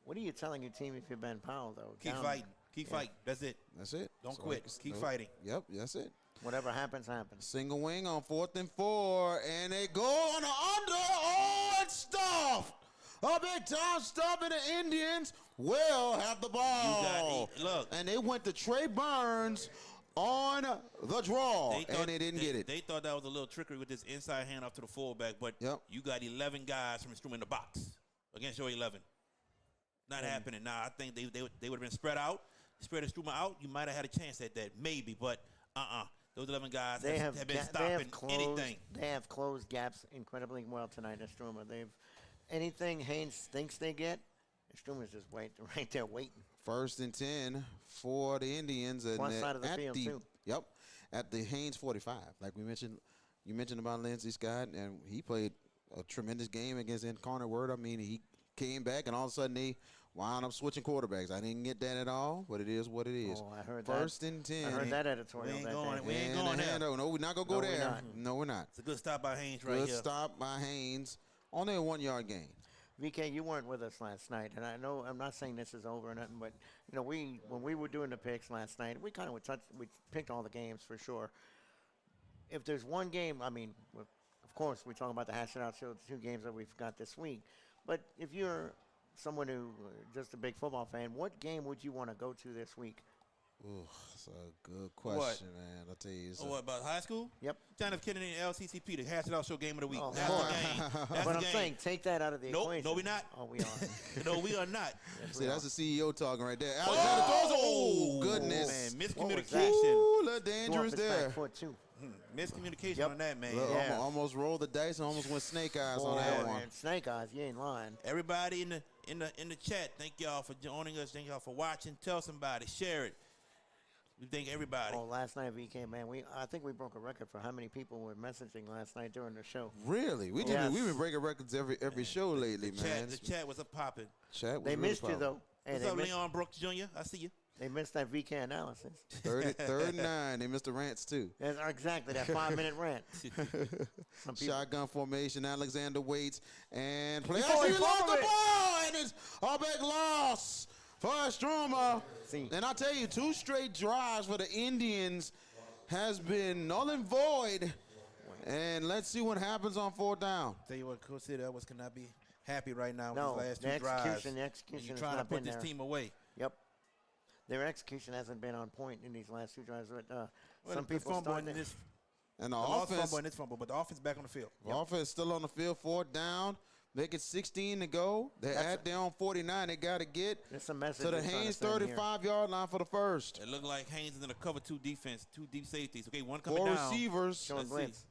What are you telling your team if you're Ben Powell, though? Keep fighting. Keep fighting. That's it. That's it. Don't quit. Keep fighting. Yep, that's it. Whatever happens, happens. Single wing on 4th and 4, and they go on the under. Oh, it's stuffed. A big time stuff, and the Indians will have the ball. Look. And they went to Trey Burns on the draw, and they didn't get it. They thought that was a little trickery with this inside handoff to the fullback, but you got 11 guys from Istrouma in the box against your 11. Not happening. Now, I think they would have been spread out. Spread Istrouma out, you might have had a chance at that, maybe, but those 11 guys have been stopping anything. They have closed gaps incredibly well tonight, Istrouma. Anything Haynes thinks they get, Istruma's just right there waiting. 1st and 10 for the Indians. And One side of the field, too. Yep. at the Haynes 45. Like you mentioned about Lindsey Scott, and he played a tremendous game against Incarnate Word. I mean, he came back, and all of a sudden they wound up switching quarterbacks. I didn't get that at all, but it is what it is. Oh, I heard First that. and 10. I heard that editorial. We ain't that going- day. we ain't going there. No, we're not going to go No, we're there. not. No, we're not. It's a good stop by Haynes right Good here. stop by Haynes. Only a 1 yard gain. VK, you weren't with us last night, and I know I'm not saying this is over or nothing, but when we were doing the picks last night, we kind of we picked all the games for sure. If there's one game, I mean, of course, we're talking about the Hash It Out Show, the 2 games that we've got this week. But if you're someone who just a big football fan, what game would you want to go to this week? Ooh, that's a good question, man. I'll tell you. What, about high school? Yep. John F. Kennedy and LCCP, the Hash It Out Show game of the week. Oh, That's the game. That's but the I'm game. saying, take that out of the Nope, equation. no, we not. Oh, we are. No, we are not. See, that's the CEO talking right there. Alexander throws. Oh, goodness. Man, What was miscommunication. Ooh, a little Threw off dangerous his there. back foot, too. Miscommunication Yep. on that, man. Look, Yeah. almost rolled the dice and almost went snake eyes on Boy, that one. man, Snake Eyes, you ain't lying. Everybody in the chat, thank y'all for joining us. Thank y'all for watching. Tell somebody. Share it. We thank everybody. Oh, last night, VK, man, I think we broke a record for how many people were messaging last night during the show. Really? We've been breaking records every show lately, man. The chat was a popping. Chat was They really missed you, popping. though. Hey, What's they up, missed- Leon Brooks Jr.? I see you. They missed that VK analysis. Third and 9. They missed the rants, too. That's exactly that 5-minute rant. Some people, Shotgun formation. Alexander waits and play. Before he He lost the fumbled it. ball, and it's a big loss for Istrouma. See. And I tell you, 2 straight drives for the Indians has been null and void. And let's see what happens on 4th down. Tell you what, Coach Sid Edwards cannot be happy right now No, with these last the 2 drives. execution And you're has trying to not put been this there. team away. Yep. Their execution hasn't been on point in these last 2 drives. But Well, some the people fumble started in this, And the the lost offense, fumble in this fumble, but the offense back on the field. the offense still on the field. 4th down. Make it 16 to go. They're at their own 49. They got to get There's a message to the they're trying to Haynes send here. 35-yard line for the first. It looked like Haynes is in a cover 2 defense, 2 deep safeties. Okay, one coming 4 down. receivers. Showing Let's blitz. see.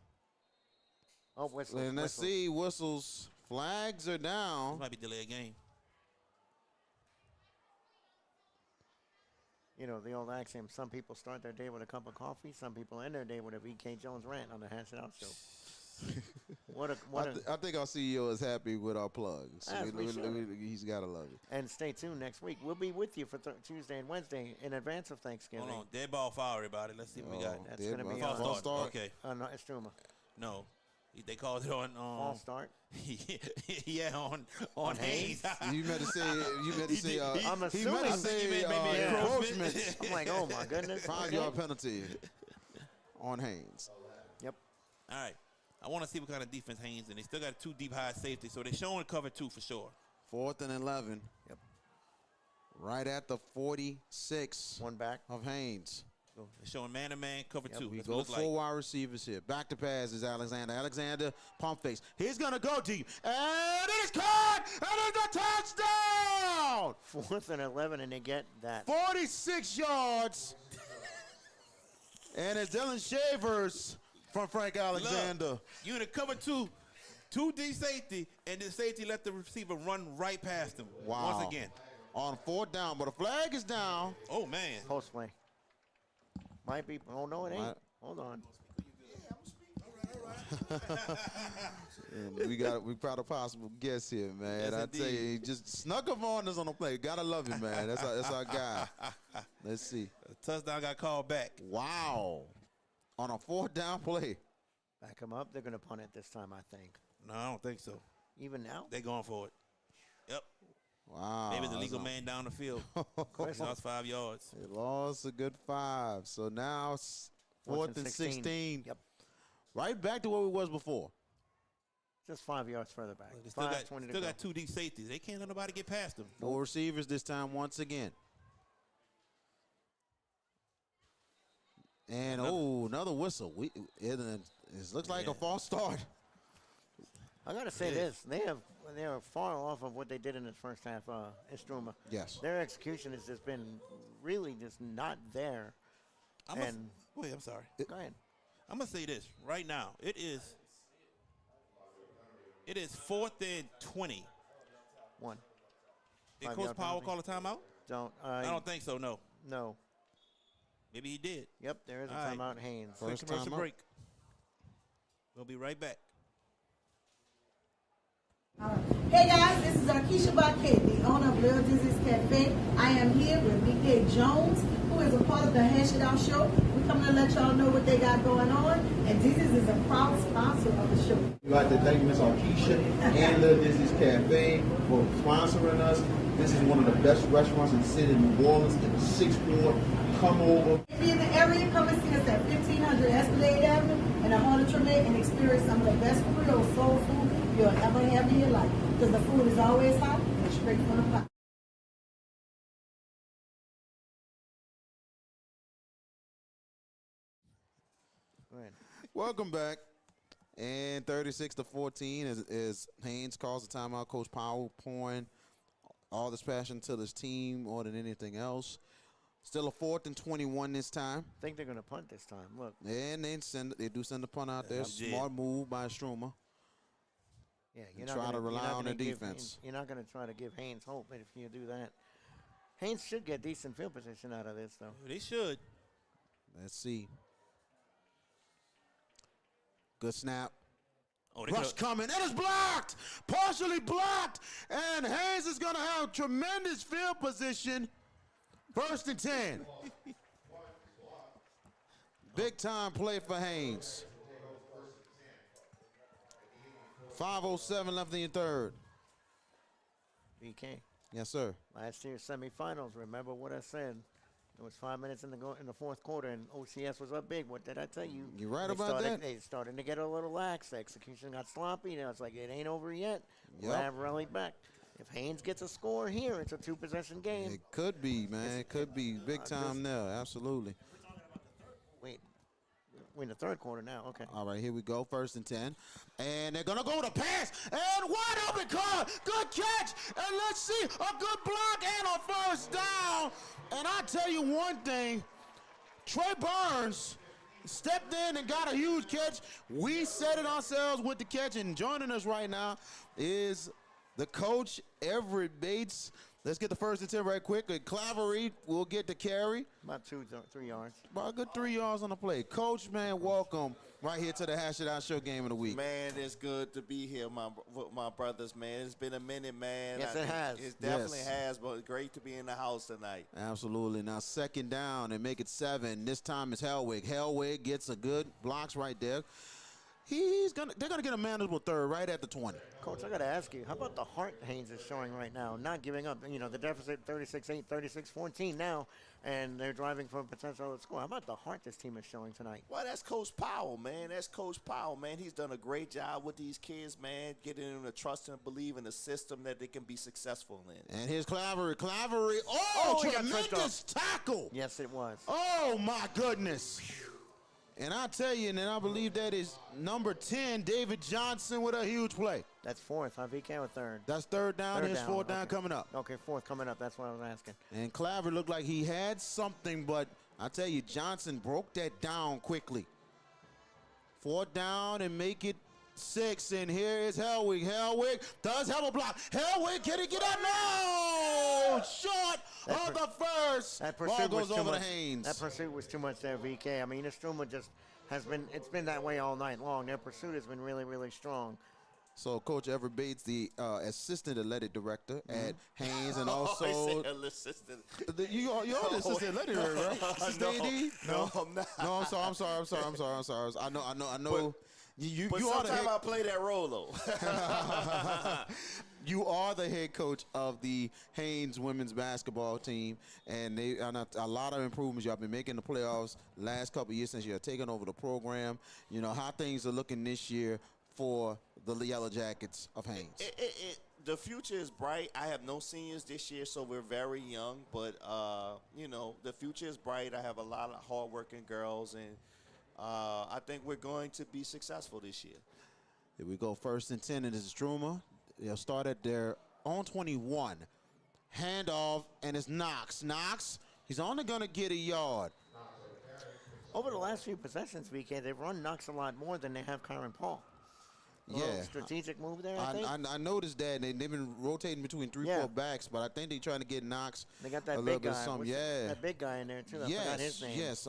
Oh, whistle. And let's see, whistles, flags are This down. might be delay a game. You know, the old axiom, some people start their day with a cup of coffee, some people end their day with a VK Jones rant on the Hash It Out Show. I think our CEO is happy with our plugs. As we should. He's got to love it. And stay tuned next week. We'll be with you for Tuesday and Wednesday in advance of Thanksgiving. Hold on. Dead ball foul, everybody. Let's see what we got. That's Dead going to be ball. on False start. Okay. No, Istrouma. No. They called it on False start. yeah, on Haynes. You meant to say. I'm he assuming. meant to say encroachment. I'm like, oh my goodness. 5-yard penalty on Haynes. Yep. All right. I want to see what kind of defense Haynes, and they still got 2 deep high safety, so they're showing cover 2 for sure. 4th and 11. Yep. Right at the 46 One back. of Haynes. They're showing man-to-man cover 2. We That's go what it 4 looks like. wide receivers here. Back to pass is Alexander. Alexander, pump fakes. He's going to go to you. And it is caught! And it's a touchdown! 4th and 11, and they get that. 46 yards. And it's Dylan Shavers from Frank Alexander. Look, you in a cover 2 deep safety, and the safety let the receiver run right past him. Wow. Once again. On 4th down, but a flag is down. Oh, man. Post play. Might be. Oh, no, it ain't. Might- Hold on. We got a possible guess here, man. Yes, I tell you, he just snuck up on us on the play. Gotta love him, man. That's our guy. Let's see. A touchdown got called back. Wow. On a 4th down play. Back him up. They're going to punt it this time, I think. No, I don't think so. Even now? They're going for it. Yep. Wow. Maybe the legal man down the field. He lost 5 yards. They lost a good 5. So now it's 4th and 16. Yep. Right back to where we was before. Just 5 yards further back. They still, got, 5:20 to still go. got 2 deep safeties. They can't let nobody get past them. 4 receivers this time once again. And, another whistle. It looks like a false start. I got to say this. They are far off of what they did in the first half, Istrouma. Yes. Their execution has just been really just not there. Wait, I'm sorry. Go ahead. I'm going to say this right now. It is 4th and 20. One. Did Coach 5-yard Powell penalty. call a timeout? Don't. I don't think so, no. No. Maybe he did. Yep, there is a All right. timeout, Haynes. Quick First commercial timeout. break. We'll be right back. Hey guys, this is Keisha Baquet, the owner of Little Dizzy's Cafe. I am here with BK Jones, who is a part of the Hash It Out show. We're coming to let y'all know what they got going on, and Dizzy's is a proud sponsor of the show. We'd like to thank Ms. Arkisha and Little Dizzy's Cafe for sponsoring us. This is one of the best restaurants in the city of New Orleans. It's 6th floor. Come over. If you're in the area, come and see us at 1500 Escalade Avenue in the heart of Tremay and experience some of the best Creole soul food you'll ever have in your life. Because the food is always hot and straight from the pot. Go ahead. Welcome back. And 36-14 as Haynes calls the timeout. Coach Powell pouring all this passion to his team more than anything else. Still a 4th and 21 this time. I think they're going to punt this time. Look. And they do send the punt out there. Yeah. Smart move by Istrouma. Yeah, And try to rely on their defense. You're not going to try to give Haynes hope if you do that. Haynes should get decent field position out of this, though. They should. Let's see. Good snap. Oh, they Rush could've- coming. It is blocked. Partially blocked. And Haynes is going to have tremendous field position. 1st and 10. Big time play for Haynes. 5:07 left in the third. BK. Yes, sir. Last year's semifinals, remember what I said. It was 5 minutes in the fourth quarter, and OCS was up big. What did I tell you? You're right They about started- that. They starting to get a little lax. The execution got sloppy. Now it's like it ain't over yet. Yep. Lab rallied back. If Haynes gets a score here, it's a 2-possession game. It could be, man. It could be big time there. Absolutely. Wait, we're in the third quarter now. Okay. All right, here we go. 1st and 10. And they're going to go to pass. And wide open car. Good catch. And let's see. A good block and a first down. And I tell you one thing. Trey Burns stepped in and got a huge catch. We said it ourselves with the catch. And joining us right now is the coach, Everett Bates. Let's get the 1st and 10 right quick. And Clavery will get the carry. About 3 yards. About a good 3 yards on the play. Coach, man, welcome right here to the Hash It Out Show game of the week. Man, it's good to be here, with my brothers, man. It's been a minute, man. Yes, it has. It definitely Yes. has, but great to be in the house tonight. Absolutely. Now 2nd down and make it 7. This time it's Hellwig. Hellwig gets a good blocks right there. They're gonna get a manageable third right at the 20. Coach, I got to ask you, how about the heart Haynes is showing right now? Not giving up. You know, the deficit 36-8, 36-14 now, and they're driving for a potential score. How about the heart this team is showing tonight? Well, that's Coach Powell, man. That's Coach Powell, man. He's done a great job with these kids, man, getting them to trust and believe in the system that they can be successful in. And here's Clavery. Clavery. He got tripped Tremendous tackle. Yes, it was. Oh, my goodness. And I tell you, and I believe that is number 10, David Johnson, with a huge play. That's 4th, huh? VK or 3rd? That's 3rd down. Third Here's down, 4th down okay. coming up. Okay, 4th coming up. That's what I was asking. And Claver looked like he had something, but I tell you, Johnson broke that down quickly. 4th down and make it 6. And here is Hellwig. Hellwig does have a block. Hellwig, can he get up? No! Short of the first. That Ball pursuit was goes too over much. to Haynes. That pursuit was too much there, VK. I mean, Istrouma just has been. It's been that way all night long. Their pursuit has been really, really strong. So Coach Everett Bates, the assistant athletic director at Haynes, and Oh, also he said assistant. you're the assistant athletic director, right? Assistant AD? No, I'm not. No, I'm sorry. I know. You But are the sometimes head, I play that role, though. you are the head coach of the Haynes women's basketball team, and a lot of improvements. Y'all been making the playoffs last couple of years since you're taking over the program. You know how things are looking this year for the Yellow Jackets of Haynes. The future is bright. I have no seniors this year, so we're very young. But, the future is bright. I have a lot of hardworking girls, and I think we're going to be successful this year. Here we go, 1st and 10, and it's Istrouma. They'll start at their own 21. Handoff, and it's Knox. Knox, he's only going to get a yard. Over the last few possessions, VK, they've run Knox a lot more than they have Kyron Paul. Yeah. Strategic move there, I think. I noticed that, and they've been rotating between 3-4 backs, but I think they're trying to get Knox. They got that a big little bit guy. some. What's Yeah. that big guy in there, too. I forgot his name. Yes.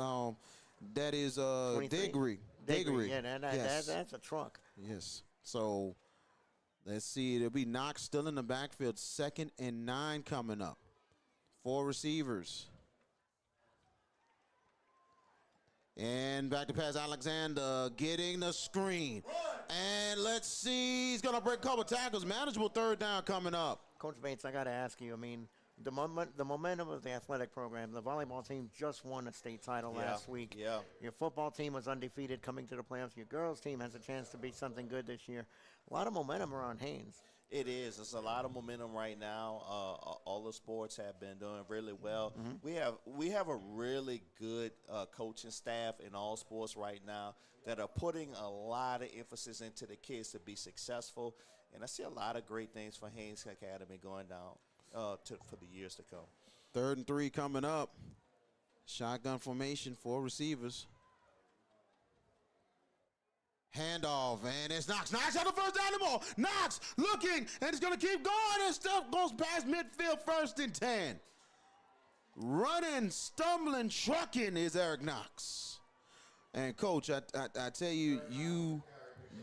That is 23? Diggory. Yeah, Yes. that's a truck. Yes. So let's see. It'll be Knox still in the backfield. 2nd and 9 coming up. 4 receivers. And back to pass, Alexander getting the screen. And let's see, he's going to break a couple tackles. Manageable 3rd down coming up. Coach Bates, I got to ask you, I mean, the momentum of the athletic program, the volleyball team just won a state title last week. Yeah. Your football team was undefeated coming to the playoffs. Your girls team has a chance to be something good this year. A lot of momentum around Haynes. It is. It's a lot of momentum right now. All the sports have been doing really well. We have a really good coaching staff in all sports right now that are putting a lot of emphasis into the kids to be successful. And I see a lot of great things for Haynes Academy going down for the years to come. 3rd and 3 coming up. Shotgun formation, 4 receivers. Handoff, and it's Knox. Knox on the first down the ball. Knox looking, and it's going to keep going, and stuff goes past midfield, 1st and 10. Running, stumbling, trucking is Eric Knox. And, Coach, I tell you, you've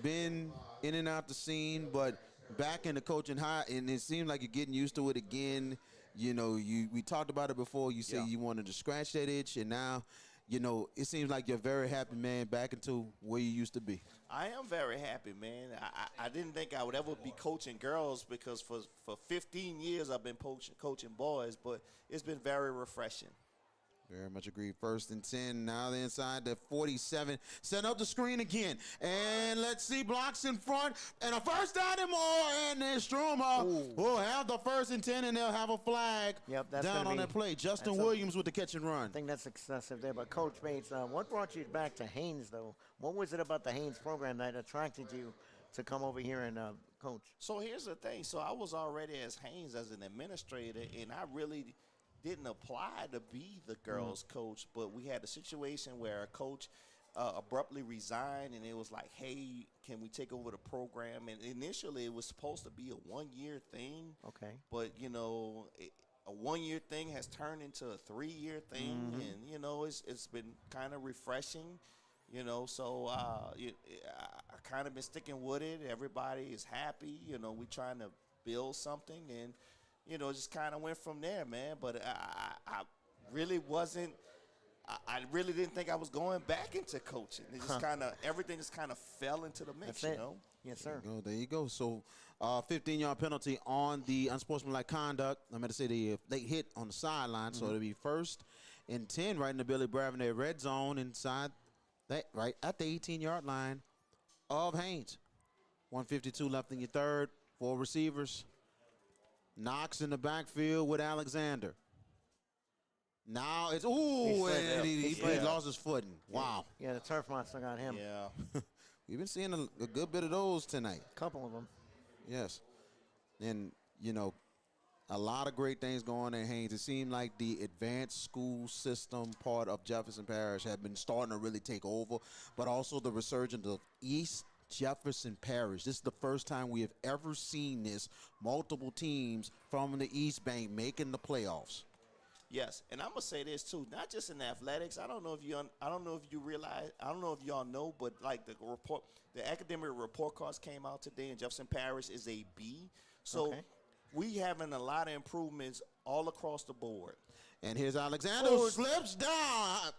been in and out the scene, but back in the coaching high, and it seems like you're getting used to it again. You know, we talked about it before. You said you wanted to scratch that itch, and now, you know, it seems like you're very happy, man, back into where you used to be. I am very happy, man. I didn't think I would ever be coaching girls because for 15 years I've been coaching boys, but it's been very refreshing. Very much agreed. 1st and 10. Now they're inside the 47. Set up the screen again. And let's see, blocks in front. And a first down and more. And then Istrouma will have the 1st and 10, and they'll have a flag down on that play. Justin Williams with the catch and run. I think that's excessive there. But, Coach Bates, what brought you back to Haynes, though? What was it about the Haynes program that attracted you to come over here and coach? So here's the thing. So I was already as Haynes as an administrator, and I really didn't apply to be the girls' coach, but we had a situation where a coach abruptly resigned, and it was like, hey, can we take over the program? And initially it was supposed to be a 1-year thing. Okay. But, you know, a 1-year thing has turned into a 3-year thing, and, you know, it's been kind of refreshing. You know, so I kind of been sticking with it. Everybody is happy. You know, we trying to build something, and you know, just kind of went from there, man. But I really wasn't. I really didn't think I was going back into coaching. It just kind of everything just kind of fell into the mix, you know. Yes, sir. There you go. So, 15-yard penalty on the unsportsmanlike conduct. I'm going to say the late hit on the sideline, so it'll be 1st and 10 right in the Billy Bravenette red zone inside that right at the 18-yard line of Haynes. 152 left in your 3rd. 4 receivers. Knox in the backfield with Alexander. Now it's he lost his footing. Wow. Yeah, the turf monster got him. Yeah. We've been seeing a good bit of those tonight. A couple of them. Yes. And, you know, a lot of great things going on in Haynes. It seemed like the advanced school system part of Jefferson Parish had been starting to really take over, but also the resurgence of East Jefferson Parish. This is the first time we have ever seen this. Multiple teams from the East Bank making the playoffs. Yes, and I'm gonna say this too, not just in athletics. I don't know if you realize. I don't know if y'all know, but like the academic report cards came out today, and Jefferson Parish is a B. So we having a lot of improvements all across the board. And here's Alexander who slips down.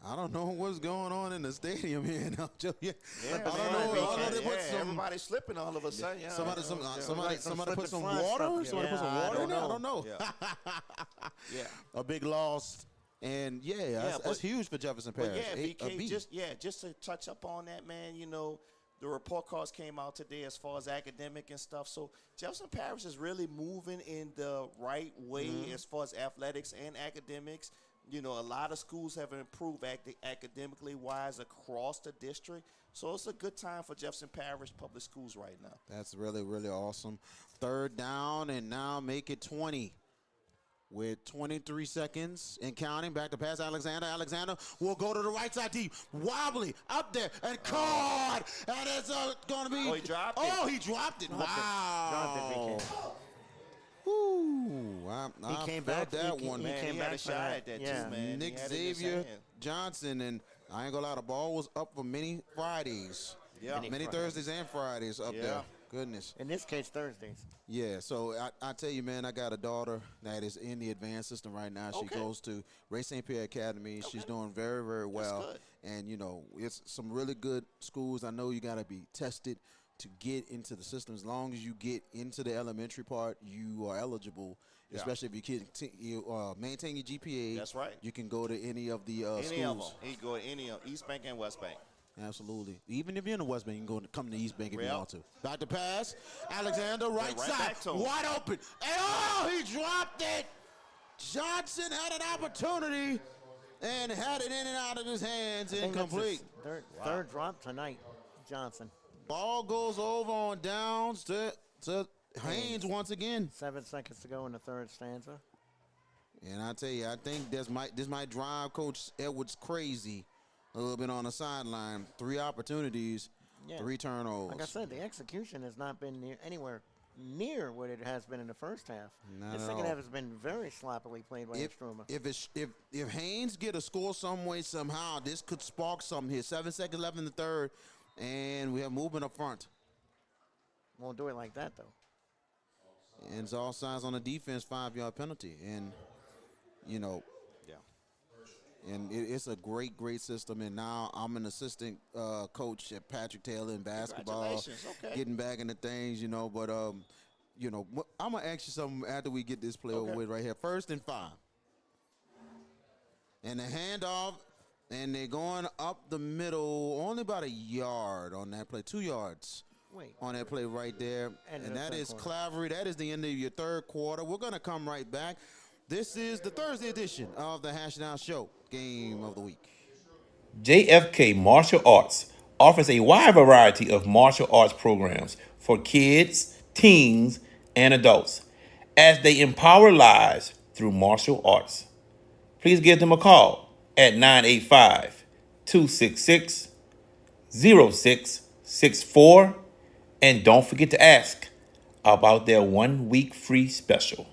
I don't know what's going on in the stadium here. I don't know. Everybody's slipping all of a sudden. Yeah. Somebody put some water. Somebody put some water in there. I don't know. Yeah. A big loss. And that's huge for Jefferson Parish. Just to touch up on that, man. You know, the report cards came out today as far as academic and stuff. So Jefferson Parish is really moving in the right way as far as athletics and academics. You know, a lot of schools have improved academically wise across the district. So it's a good time for Jefferson Parish Public Schools right now. That's really, really awesome. 3rd down, and now make it 20. with 23 seconds and counting. Back to pass Alexander. Alexander will go to the right side deep. Wobbly up there and caught. And it's going to be. Oh, he dropped it. Oh, he dropped it. Wow. Woo. I came felt back. that He one. Man, came he had back a for shot that. at that Yeah. too, man. Nick He had it in his Xavier hand. Johnson, and I ain't gonna lie, the ball was up for many Fridays. Yeah. Many Thursdays and Fridays up there. Goodness. In this case, Thursdays. Yeah, so I tell you, man, I got a daughter that is in the advanced system right now. She goes to Ray St. Pierre Academy. She's doing very, very well. good. And, you know, it's some really good schools. I know you got to be tested to get into the system. As long as you get into the elementary part, you are eligible, especially if you maintain your GPA. That's right. You can go to any of the Any schools. of them. He go to any of East Bank and West Bank. Absolutely. Even if you're in the West Bank, you can come to East Bank if you Yep. want to. Back to pass. Alexander, right right side. back to him. Wide open. And he dropped it. Johnson had an opportunity and had it in and out of his hands. I think that's his Incomplete. third drop tonight, Johnson. Ball goes over on downs to Haynes once again. 7 seconds to go in the third stanza. And I tell you, I think this might drive Coach Edwards crazy a little bit on the sideline. 3 opportunities, 3 turnovers. Like I said, the execution has not been anywhere near what it has been in the first half. Not The at second all. half has been very sloppily played by Istrouma. If Haynes get a score some way somehow, this could spark something here. 7 seconds left in the third, and we have movement up front. Won't do it like that though. And it's all signs on the defense, 5-yard penalty, and you know. And it's a great, great system. And now I'm an assistant coach at Patrick Taylor in basketball, Congratulations. Okay. getting back into things, you know. But, you know, I'm going to ask you something after we get this play over with right here. 1st and 5. And the handoff, and they're going up the middle, only about a yard on that play, 2 yards. On that play right there. And that is Clavery. That is the end of your third quarter. We're going to come right back. This is the Thursday edition of the Hash Down Show, Game of the Week. JFK Martial Arts offers a wide variety of martial arts programs for kids, teens, and adults as they empower lives through martial arts. Please give them a call at 985-266-0664, and don't forget to ask about their 1-week free special.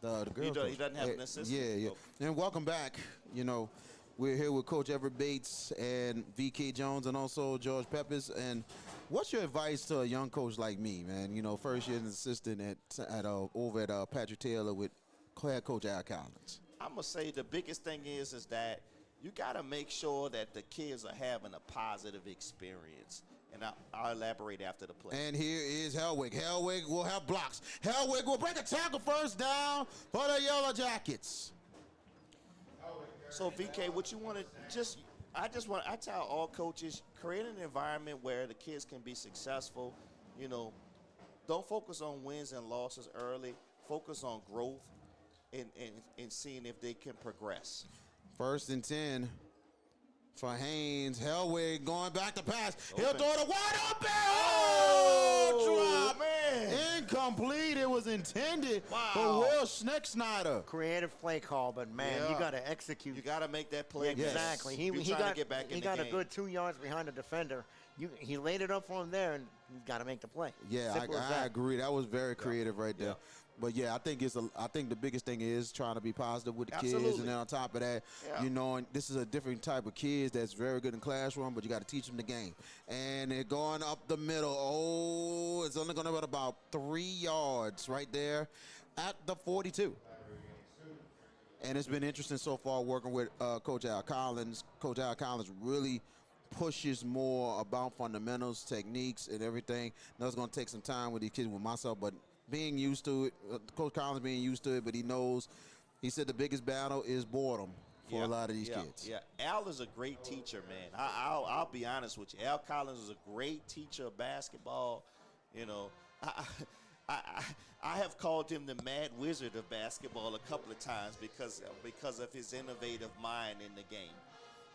The girl He coach. doesn't have an assistant. Yeah. And welcome back. You know, we're here with Coach Everett Bates and VK Jones and also George Peppers. And what's your advice to a young coach like me, man? You know, first year as an assistant over at Patrick Taylor with head coach Al Collins. I'm going to say the biggest thing is that you got to make sure that the kids are having a positive experience. And I'll elaborate after the play. And here is Helwig. Helwig will have blocks. Helwig will break a tackle, first down for the Yellow Jackets. So, VK, what you want to I tell all coaches, create an environment where the kids can be successful. You know, don't focus on wins and losses early. Focus on growth and seeing if they can progress. 1st and 10 for Haynes. Helwig going back to pass. He'll throw it wide open. Oh, drop. Man. Incomplete. It was intended for Will Schnecksnyder. Creative play call, but man, you got to execute. You got to make that play. Exactly. He got to get back in the got game. a good 2 yards behind the defender. He laid it up for him there, and you got to make the play. Yeah, I agree. That was very creative right there. But yeah, I think the biggest thing is trying to be positive with the kids, and then on top of that, you know, and this is a different type of kids that's very good in classroom, but you got to teach them the game. And they're going up the middle. Oh, it's only going to be about 3 yards right there at the 42. And it's been interesting so far working with Coach Al Collins. Coach Al Collins really pushes more about fundamentals, techniques, and everything. Now it's going to take some time with these kids, with myself, but being used to it, Coach Collins being used to it, but he said the biggest battle is boredom for a lot of these kids. Yeah, Al is a great teacher, man. I'll be honest with you. Al Collins is a great teacher of basketball. You know, I have called him the mad wizard of basketball a couple of times because of his innovative mind in the game.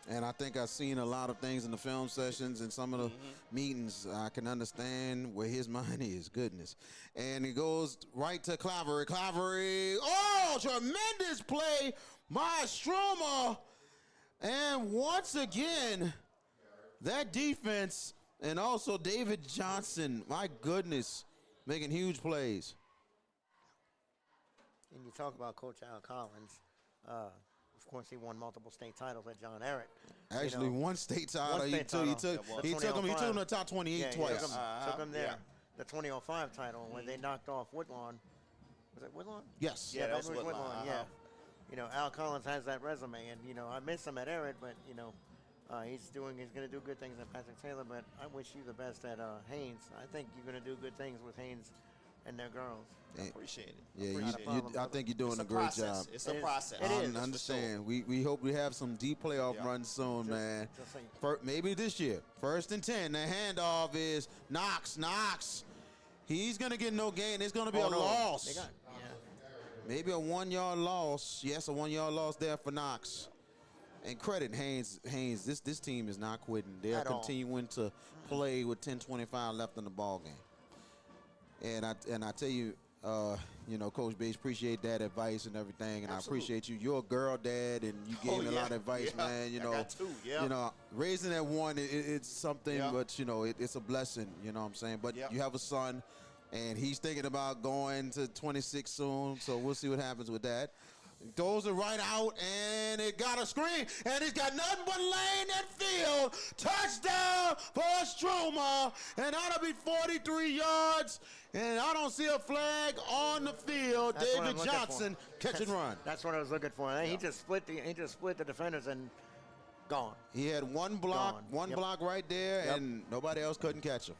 And I think I've seen a lot of things in the film sessions and some of the meetings. I can understand where his mind is. Goodness. And he goes right to Clavery. Clavery. Oh, tremendous play. My Istrouma. And once again, that defense and also David Johnson, my goodness, making huge plays. And you talk about Coach Al Collins. Of course, he won multiple state titles at John Ehret. Actually, one state title. He took him to the top 28 twice. Took him there. The 2005 title when they knocked off Woodlawn. Was it Woodlawn? Yes. Yeah, that was Woodlawn. Yeah. You know, Al Collins has that resume, and you know, I miss him at Ehret, but you know, he's going to do good things at Patrick Taylor. But I wish you the best at Haynes. I think you're going to do good things with Haynes and their girls. I appreciate it. Yeah, I think you're doing a great job. It's a process. It is. I understand. We hope we have some deep playoff runs soon, man. Maybe this year. 1st and 10. The handoff is Knox. He's going to get no gain. It's going to be a loss. Maybe a 1-yard loss. Yes, a 1-yard loss there for Knox. And credit Haynes. This team is not quitting. They're continuing to play with 10:25 left in the ball game. And I tell you, you know, Coach Bates, appreciate that advice and everything, and I appreciate you. You're a girl dad, and you gave me a lot of advice, man. You know, I got two, you know, raising at one, it's something, but you know, it's a blessing. You know what I'm saying? But you have a son, and he's thinking about going to 26 soon, so we'll see what happens with that. Throws it right out, and it got a screen, and he's got nothing but lane and field. Touchdown for Istrouma, and that'll be 43 yards, and I don't see a flag on the field. That's David Johnson, catch and run. That's what I was looking for. He just split the defenders and gone. He had one block, block right there, and nobody else couldn't catch him.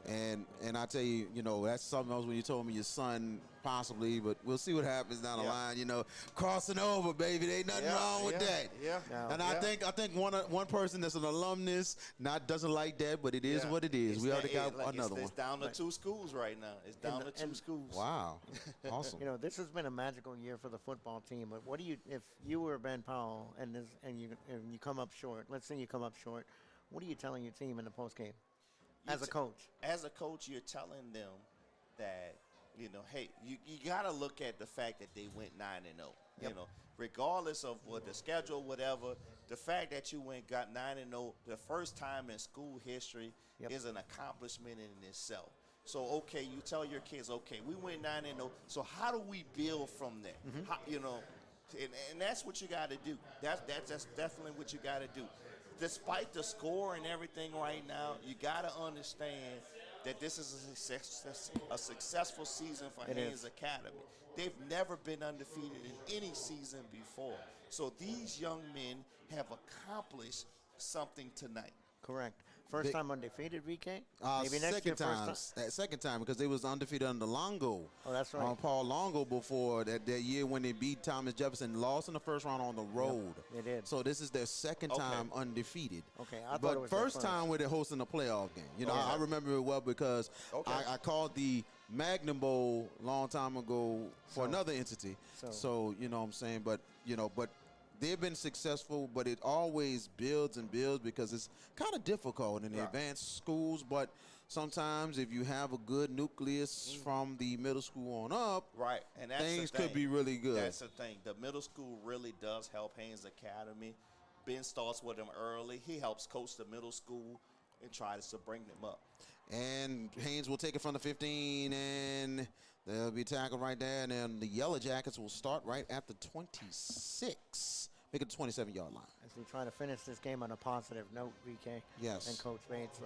And I tell you, you know, that's something else when you told me your son possibly, but we'll see what happens down the line. You know, crossing over, baby, there ain't nothing wrong with that. And I think one person that's an alumnus doesn't like that, but it is what it is. We already got another one. It's down to 2 schools right now. It's down to 2 schools. Wow, awesome. You know, this has been a magical year for the football team. But what do you, if you were Ben Powell and you come up short? Let's say you come up short. What are you telling your team in the post game? As a coach? As a coach, you're telling them that, you know, hey, you got to look at the fact that they went 9-0. You know, regardless of what the schedule, whatever, the fact that you got 9-0 the first time in school history is an accomplishment in itself. So, okay, you tell your kids, okay, we went 9-0, so how do we build from there? How, you know, and that's what you got to do. That's definitely what you got to do. Despite the score and everything right now, you got to understand that this is a successful season for Haynes Academy. They've never been undefeated in any season before. So these young men have accomplished something tonight. Correct. First time undefeated, VK? Maybe next year, second time, because they was undefeated under Longo. Oh, that's right. Paul Longo before that year when they beat Thomas Jefferson, lost in the first round on the road. They did. So this is their second time undefeated. Okay, but first time where they're hosting a playoff game. You know, I remember it well because I called the Magnum Bowl a long time ago for another entity. So you know what I'm saying, but they've been successful, but it always builds and builds because it's kind of difficult in the advanced schools. But sometimes if you have a good nucleus from the middle school on up, and that's things could be really good. That's the thing. The middle school really does help Haynes Academy. Ben starts with them early. He helps coach the middle school and tries to bring them up. And Haynes will take it from the 15, and they'll be tackled right there. And then the Yellow Jackets will start right at the 26. Make it the 27-yard line. As we try to finish this game on a positive note, VK. Yes. And Coach Bates.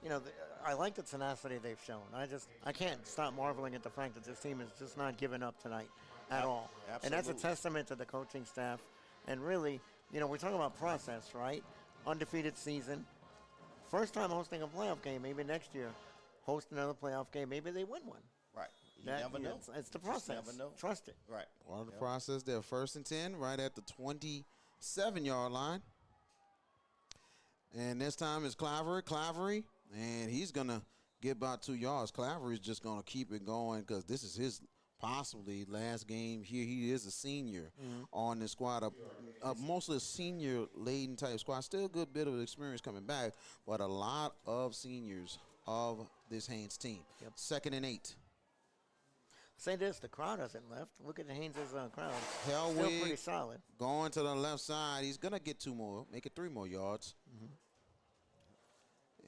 You know, I like the tenacity they've shown. I can't stop marveling at the fact that this team is just not giving up tonight at all. Absolutely. And that's a testament to the coaching staff. And really, you know, we're talking about process, right? Undefeated season. First time hosting a playoff game. Maybe next year, host another playoff game. Maybe they win one. Right. You never know. It's the process. Just never know. Trust it. Right. Part of the process there. 1st and 10, right at the 27-yard line. And this time it's Clavery, and he's going to get about 2 yards. Clavery's just going to keep it going because this is his possibly last game here. He is a senior on the squad, mostly a senior-laden type squad. Still a good bit of experience coming back, but a lot of seniors of this Haynes team. 2nd and 8. Say this, the crowd hasn't left. Look at the Haynes' crowd. Hellwig Still pretty solid. going to the left side. He's going to get 2 more, make it 3 more yards.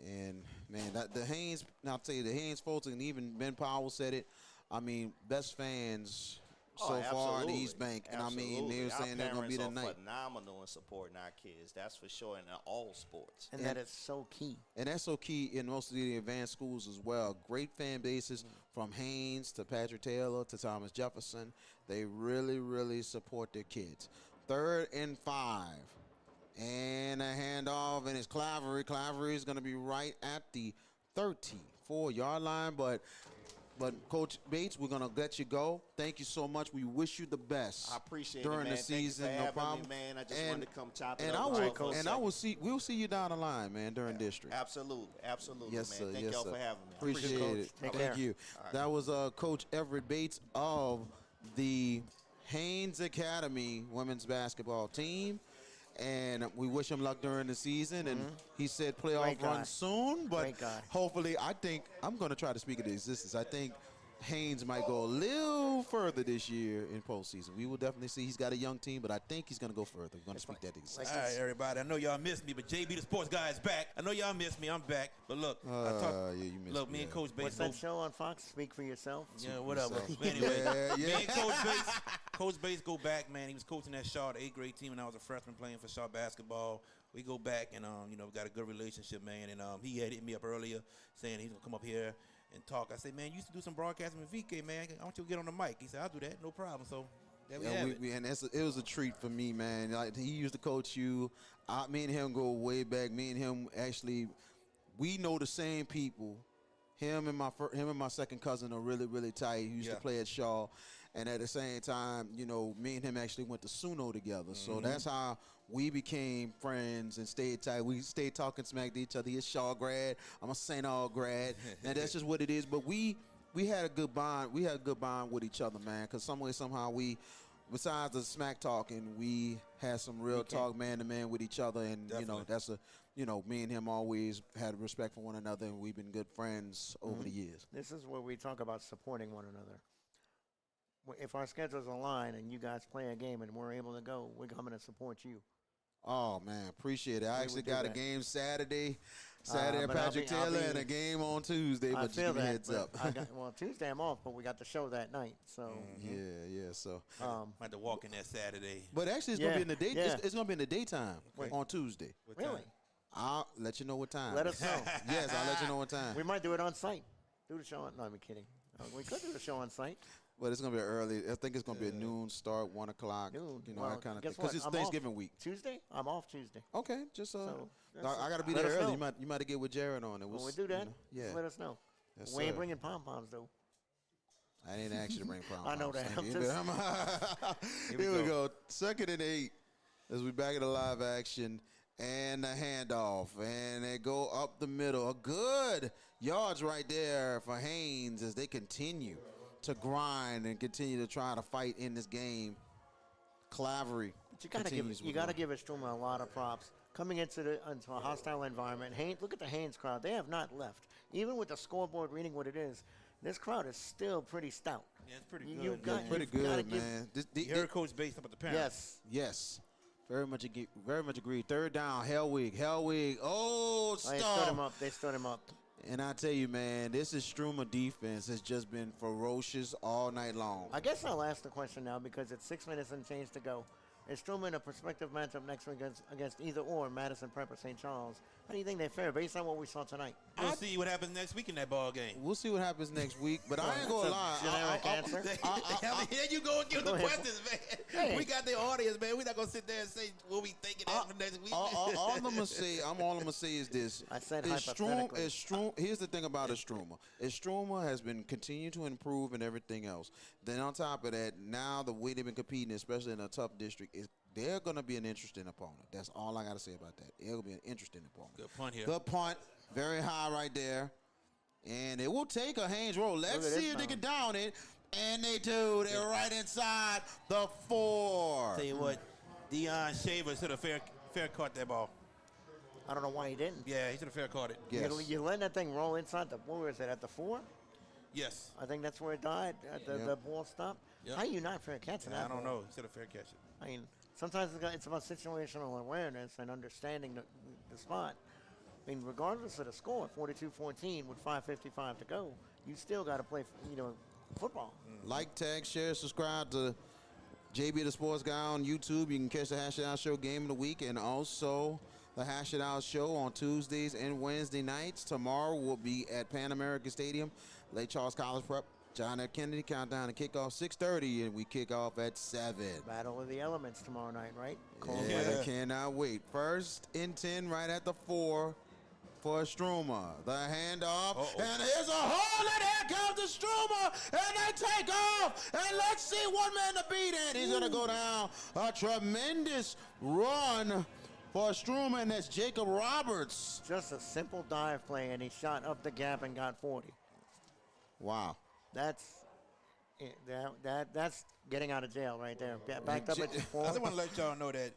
And, man, the Haynes, now I'll tell you, the Haynes folks, and even Ben Powell said it, I mean, best fans so far in East Bank. And, I mean, they were saying they're going to be the night. Phenomenal in supporting our kids. That's for sure in all sports. And that is so key. And that's so key in most of the advanced schools as well. Great fan bases from Haynes to Patrick Taylor to Thomas Jefferson. They really, really support their kids. 3rd and 5. And a handoff, and it's Clavery. Clavery is going to be right at the 34-yard line, but Coach Bates, we're going to let you go. Thank you so much. We wish you the best. I appreciate during it, man. the season. Thank you for no having problem. me, man. I just wanted to come chop it and up. we'll see you down the line, man, during district. Absolutely, Yes, man. sir. Thank y'all for having me. Appreciate it. Take Thank care. you. Right. That was Coach Everett Bates of the Haynes Academy women's basketball team. And we wish him luck during the season. And he said playoff run soon, but hopefully, I think I'm going to try to speak into existence. I think Haynes might go a little further this year in postseason. We will definitely see. He's got a young team, but I think he's going to go further. We're going to speak that to existence. All right, everybody. I know y'all missed me, but JB the Sports Guy is back. I know y'all missed me. I'm back. But look, You missed look, me. me and Coach Bates. What's that show on Fox? Speak for yourself. Yeah, whatever. yourself. Anyway, Yeah. me and Coach Bates go back, man. He was coaching that Shaw, the 8th grade team, and I was a freshman playing for Shaw basketball. We go back and we got a good relationship, man. And he had hit me up earlier saying he's gonna come up here and talk. I said, man, you used to do some broadcasting with VK, man. I want you to get on the mic. He said, I'll do that, no problem. So there we have it. And it was a treat for me, man. Like, he used to coach you. Me and him go way back. Me and him actually, we know the same people. Him and my second cousin are really, really tight. He used to play at Shaw. And at the same time, me and him actually went to Suno together. So that's how we became friends and stayed tight. We stayed talking smack to each other. He's Shaw grad. I'm a St. Aug grad. And that's just what it is. But we had a good bond. We had a good bond with each other, man, because some way, somehow besides the smack talking, we had some real talk man-to-man with each other. And, that's me and him always had respect for one another, and we've been good friends over the years. This is where we talk about supporting one another. If our schedules align and you guys play a game and we're able to go, we're coming to support you. Oh, man, appreciate it. I actually got a game Saturday at but Patrick Taylor, and a game on Tuesday, but just give me a heads up. Tuesday I'm off, but we got the show that night. So Yeah, so. I had to walk in that Saturday. But actually, it's going to be in the day. It's going to be in the daytime on Tuesday. Really? I'll let you know what time. Let us know. Yes, I'll let you know what time. We might do it on site. Do the show on. No, I'm kidding. We could do the show on site. But it's going to be early. I think it's going to be a noon start, 1 o'clock. Noon. That kind of thing. Guess Because what? it's I'm Thanksgiving off week. Tuesday? I'm off Tuesday. Okay, just So, I got to be let there us early. know. You might have to get with Jared on it. When we do that, yeah. just let us know. Yes, We ain't sir. bringing pom-poms, though. I didn't ask you to bring prom. I know that. Here we go. 2nd and 8 as we back in the live action. And the handoff. And they go up the middle. A good yards right there for Haynes as they continue to grind and continue to try to fight in this game. Clavery. But you gotta give Istrouma a lot of props. Coming into a hostile environment, Haynes, look at the Haynes crowd. They have not left. Even with the scoreboard reading what it is, this crowed is still pretty stout. Yeah, it's pretty You good. got- Pretty you've gotta good, give- man. You heard Coach Bates up at the parents. Yes. Very much agreed. 3rd down, Hellwig. Oh, stop. They stood him up. And I tell you, man, this Istrouma defense has just been ferocious all night long. I guess I'll ask the question now because it's 6 minutes and change to go. Istrouma in a prospective matchup next week against either or Madison Prep or St. Charles. How do you think they fare based on what we saw tonight? We'll see what happens next week in that ball game. We'll see what happens next week, but I ain't gonna lie. Generic answer. Here you go and give the questions, man. Hey. We got the audience, man. We're not gonna sit there and say what we thinking after next week. All I'm gonna say is this. I said Istrouma, here's the thing about Istrouma. Istrouma has been continuing to improve and everything else. Then on top of that, now the way they've been competing, especially in a tough district, they're going to be an interesting opponent. That's all I got to say about that. It'll be an interesting opponent. Good punt here. Good punt. Very high right there. And it will take a Haynes roll. Let's see if they can down it. And they do. They're right inside the 4. Tell you what, Deion Shaver should have fair caught that ball. I don't know why he didn't. Yeah, he should have fair caught it. Yes. You letting that thing roll inside the, where is it, at the 4? Yes. I think that's where it died, at the ball stopped. Yep. How you not fair catching that I don't ball? know. He should have fair catch it. I mean, sometimes it's about situational awareness and understanding the spot. I mean, regardless of the score, 42-14 with 5:55 to go, you still got to play, football. Like, tag, share, subscribe to JB the Sports Guy on YouTube. You can catch the Hash It Out Show Game of the Week and also the Hash It Out Show on Tuesdays and Wednesday nights. Tomorrow we'll be at Pan American Stadium, Lake Charles College Prep. John F. Kennedy countdown to kickoff 6:30, and we kick off at 7. Battle of the elements tomorrow night, right? I cannot wait. 1st and 10 right at the 4 for Istrouma. The handoff, and here's a hole, and here comes Istrouma, and they take off, and let's see one man to beat, and he's going to go down. A tremendous run for Istrouma, and that's Jacob Roberts. Just a simple dive play, and he shot up the gap and got 40. Wow. That's getting out of jail right there. Backed up at the 4. I just want to let y'all know that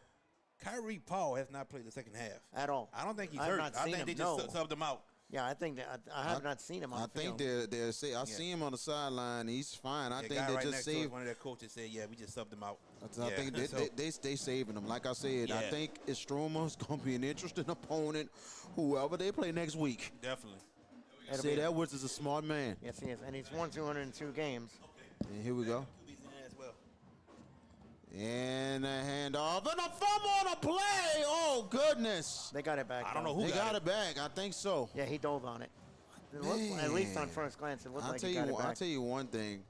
Kyrie Paul has not played the second half At all. I don't think he's I've hurt. not I seen think they him, just subbed him out. Yeah, I think that I have not seen him on I the think field. I see him on the sideline. He's fine. I The think guy they right just next to us, saved. one of their coaches said, "Yeah, we just subbed him out." I think they saving him. Like I said, I Yeah. think Istrouma is going to be an interesting opponent, whoever they play next week. Definitely. Sid Edwards is a smart man. Yes, he is, and he's won 202 games. And here we go. And a handoff and a fumble on a play. Oh, goodness. They got it back. I don't know who They got it back. I think so. Yeah, he dove on it. At least on first glance, it looked like he got it back. I'll tell you one thing.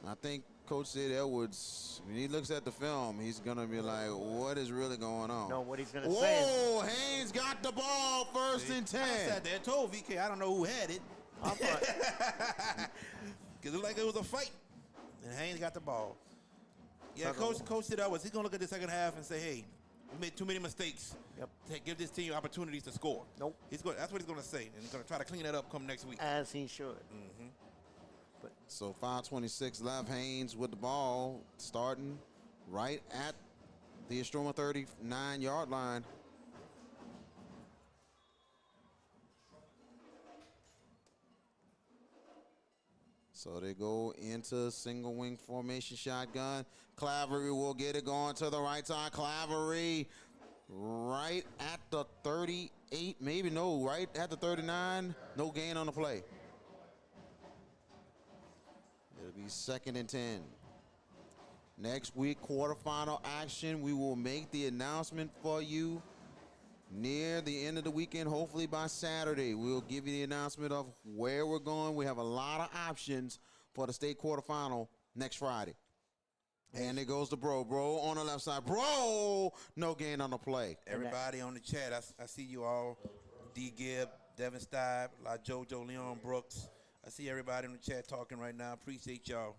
I think Coach Sid Edwards, when he looks at the film, he's going to be like, what is really going on? No, what he's going to say is... Whoa, Haynes got the ball, 1st and 10. I sat there and told VK, I don't know who had it. Because it looked like it was a fight. And Haynes got the ball. Yeah, Coach Sid Edwards, he's going to look at the second half and say, hey, we made too many mistakes. Yep. Give this team opportunities to score. Nope. That's what he's going to say. And he's going to try to clean that up come next week. As he should. Mm-hmm. So 5:26 left. Haynes with the ball, starting right at the Istrouma 39-yard line. So they go into single wing formation shotgun. Clavery will get it going to the right side. Clavery right at the 38, maybe no, right at the 39. No gain on the play. It'll be 2nd and 10. Next week, quarterfinal action. We will make the announcement for you near the end of the weekend, hopefully by Saturday. We'll give you the announcement of where we're going. We have a lot of options for the state quarterfinal next Friday. And it goes to Bro. Bro on the left side. Bro, no gain on the play. Everybody on the chat, I see you all. D. Gibb, Devin Stibe, La JoJo, Leon Brooks. I see everybody in the chat talking right now. Appreciate y'all.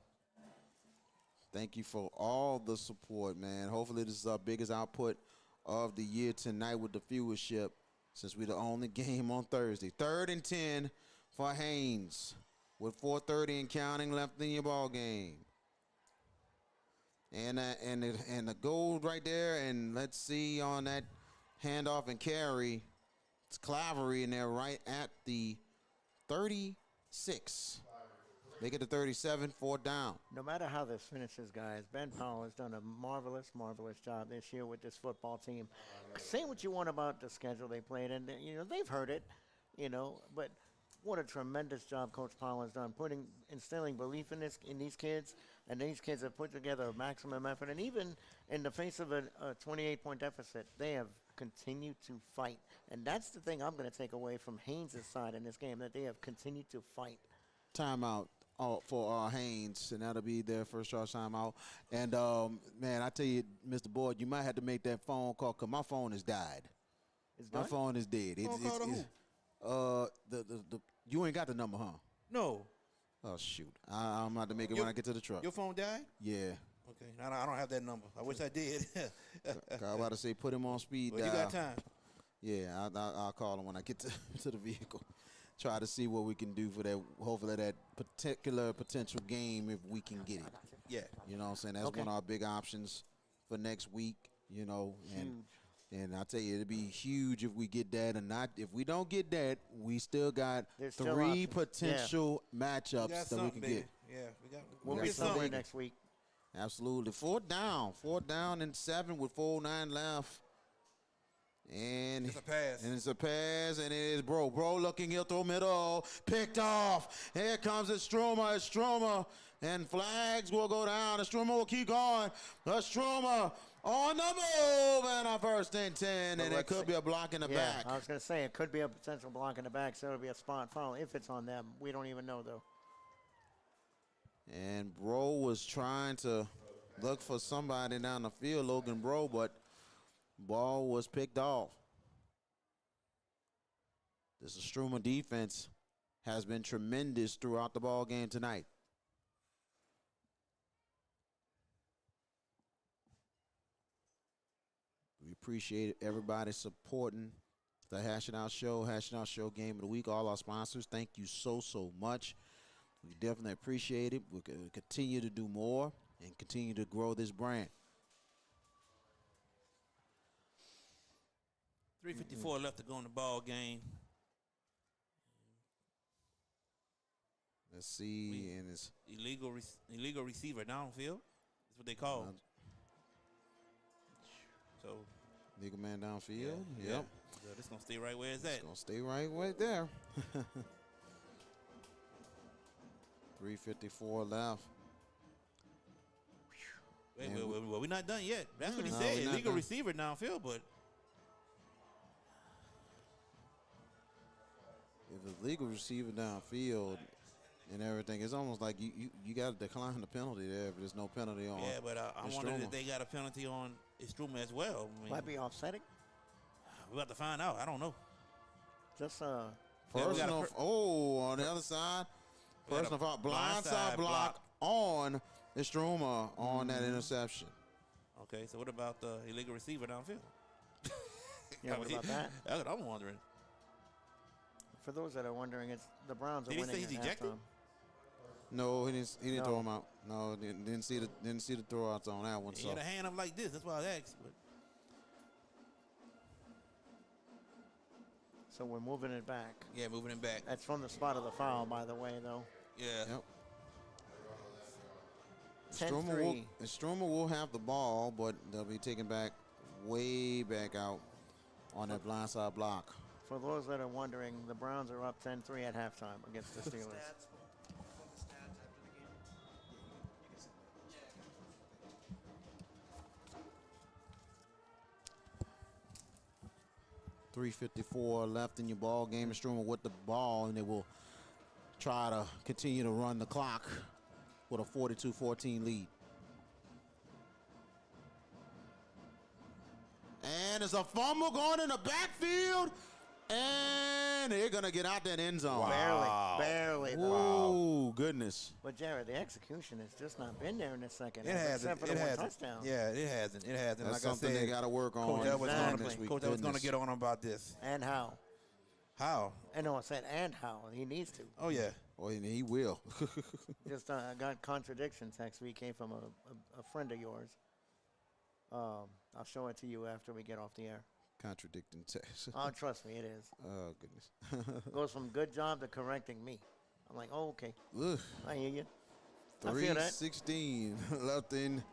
Thank you for all the support, man. Hopefully this is our biggest output of the year tonight with the viewership, since we're the only game on Thursday. 3rd and 10 for Haynes with 4:30 and counting left in your ball game. And the goal right there, and let's see on that handoff and carry, it's Clavery in there right at the 36. Make it to 37, 4 down. No matter how this finishes, guys, Ben Powell has done a marvelous, marvelous job this year with this football team. Say what you want about the schedule they played, and they've heard it, but what a tremendous job Coach Powell has done, instilling belief in these kids, and these kids have put together a maximum effort, and even in the face of a 28-point deficit, they have continued to fight, and that's the thing I'm going to take away from Haynes' side in this game, that they have continued to fight. Timeout for Haynes, and that'll be their first charge timeout. And, man, I tell you, Mr. Boyd, you might have to make that phone call because my phone has died. My phone is dead. You ain't got the number, huh? No. Oh, shoot. I'm about to make it when I get to the truck. Your phone died? Yeah. Okay. I don't have that number. I wish I did. I about to say put him on speed dial. You got time. Yeah, I'll call him when I get to the vehicle. try to see what we can do for that. Hopefully that particular potential game if we can get it. Yeah. You know what I'm saying? That's one of our big options for next week, you know. And I tell you, it'd be huge if we get that, and not if we don't get that, we still got There's still 3 options. potential matchups that we can get. Yeah, We'll be somewhere next week. Absolutely. 4th down and 7 with 4:09 left. And it's a pass. And it's a pass, and it is Bro. Bro looking, he'll throw middle. Picked off. Here comes Istrouma. And flags will go down. Istrouma will keep going. Istrouma on the move, and a 1st and 10, and it could be a block in the back. I was going to say, it could be a potential block in the back, so it'll be a spot foul if it's on them. We don't even know, though. And Bro was trying to look for somebody down the field, Logan Bro, but ball was picked off. This Istrouma defense has been tremendous throughout the ball game tonight. We appreciate everybody supporting the Hash It Out Show Game of the Week. All our sponsors, thank you so much. We definitely appreciate it. We'll continue to do more and continue to grow this brand. 3:54 left to go in the ball game. Let's see, and it's illegal receiver downfield. That's what they call. So, legal man downfield. Yeah. Yep. So this gonna stay right where it's at. It's gonna stay right there. 3:54 left. Wait, we're not done yet. That's what he No, said. we're not Illegal done. receiver downfield, but If it's legal receiver downfield and everything, it's almost like you got to decline the penalty there if there's no penalty on. yeah, but I wonder if they got a penalty on Istrouma as well. I mean, Might be offsetting. we're about to find out. I don't know. Just Personal. On the other side. Personal foul. Blindside block on Istrouma on that interception. Okay, so what about the illegal receiver downfield? Yeah, what about that? That's what I'm wondering. For those that are wondering, it's the Browns are Did he winning say at he's ejected? halftime. No, he didn't throw him out. No, didn't see the throwouts on that one. He So had a hand up like this. That's why I asked. But So we're moving it back. yeah, moving him back. That's from the spot of the foul, by the way, though. Yeah. Yep. 10-3. Istrouma will have the ball, but they'll be taken back way back out on that blindside block. For those that are wondering, the Browns are up 10-3 at halftime against the Steelers. 3:54 left in your ball game. Istrouma with the ball, and they will try to continue to run the clock with a 42-14 lead. And it's a fumble going in the backfield, and they're going to get out that end zone. Barely. Oh, goodness. But, Jared, the execution has just not been there in the second It half, hasn't. except for the one touchdown. Yeah, it hasn't. It hasn't. That's like something I said, they got to work on. Coach Elwood's Exactly. going to get on about this. And how? How? I know I said and how. He needs to. Oh, yeah. Well, he will. Just got contradiction text. We came from a friend of yours. I'll show it to you after we get off the air. Contradicting text. Oh, trust me, it is. Oh, goodness. Goes from good job to correcting me. I'm like, oh, okay. Ugh. I hear you. I feel that. 3:16 left in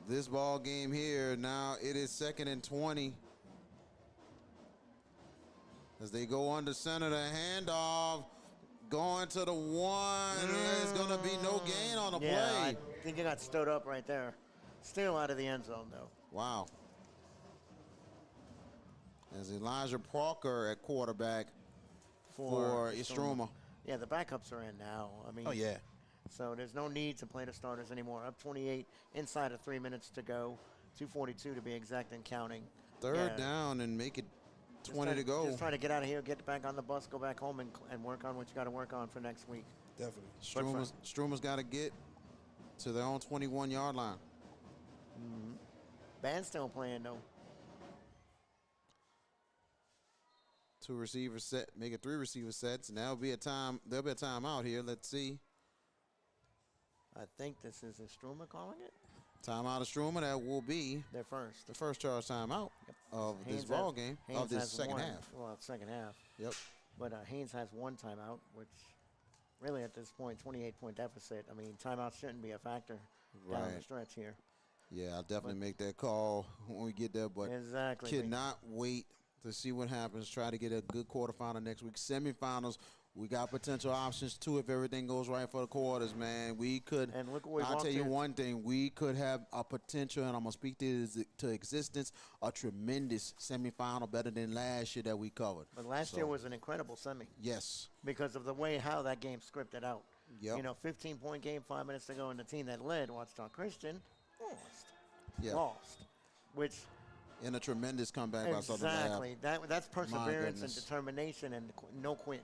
this ball game here. Now it is 2nd and 20. As they go under center, the handoff going to the one. There's going to be no gain on the play. I think he got stood up right there. Still out of the end zone, though. Wow. As Elijah Parker at quarterback for Istrouma. Yeah, the backups are in now. I mean, Oh, yeah. So there's no need to play the starters anymore. Up 28, inside of 3 minutes to go. 2:42 to be exact and counting. Third down and make it 20 to go. Just try to get out of here, get back on the bus, go back home, and work on what you got to work on for next week. Definitely. Stroomer's got to get to their own 21-yard line. Band's still playing, though. 2 receiver set, make it 3 receiver sets, and there'll be a timeout here. Let's see. I think this is Istrouma calling it. Timeout of Istrouma. That will be Their first. the first charge timeout of this ball game, of this second half. Well, second half. Yep. But Haynes has 1 timeout, which really at this point, 28-point deficit. I mean, timeouts shouldn't be a factor down the stretch here. Yeah, I'll definitely make that call when we get there, but exactly. Cannot wait to see what happens. Try to get a good quarterfinal next week. Semifinals, we got potential options too if everything goes right for the quarters, man. We could, and look what I'll tell you one thing, we could have a potential, and I'm going to speak to existence, a tremendous semifinal better than last year that we covered. But last year was an incredible semi. Yes. Because of the way how that game scripted out. Yep. You know, 15-point game 5 minutes to go, and the team that led, Watchdog Christian, lost. Which in a tremendous comeback by Southern Lab. Exactly. That's perseverance and determination and no quit.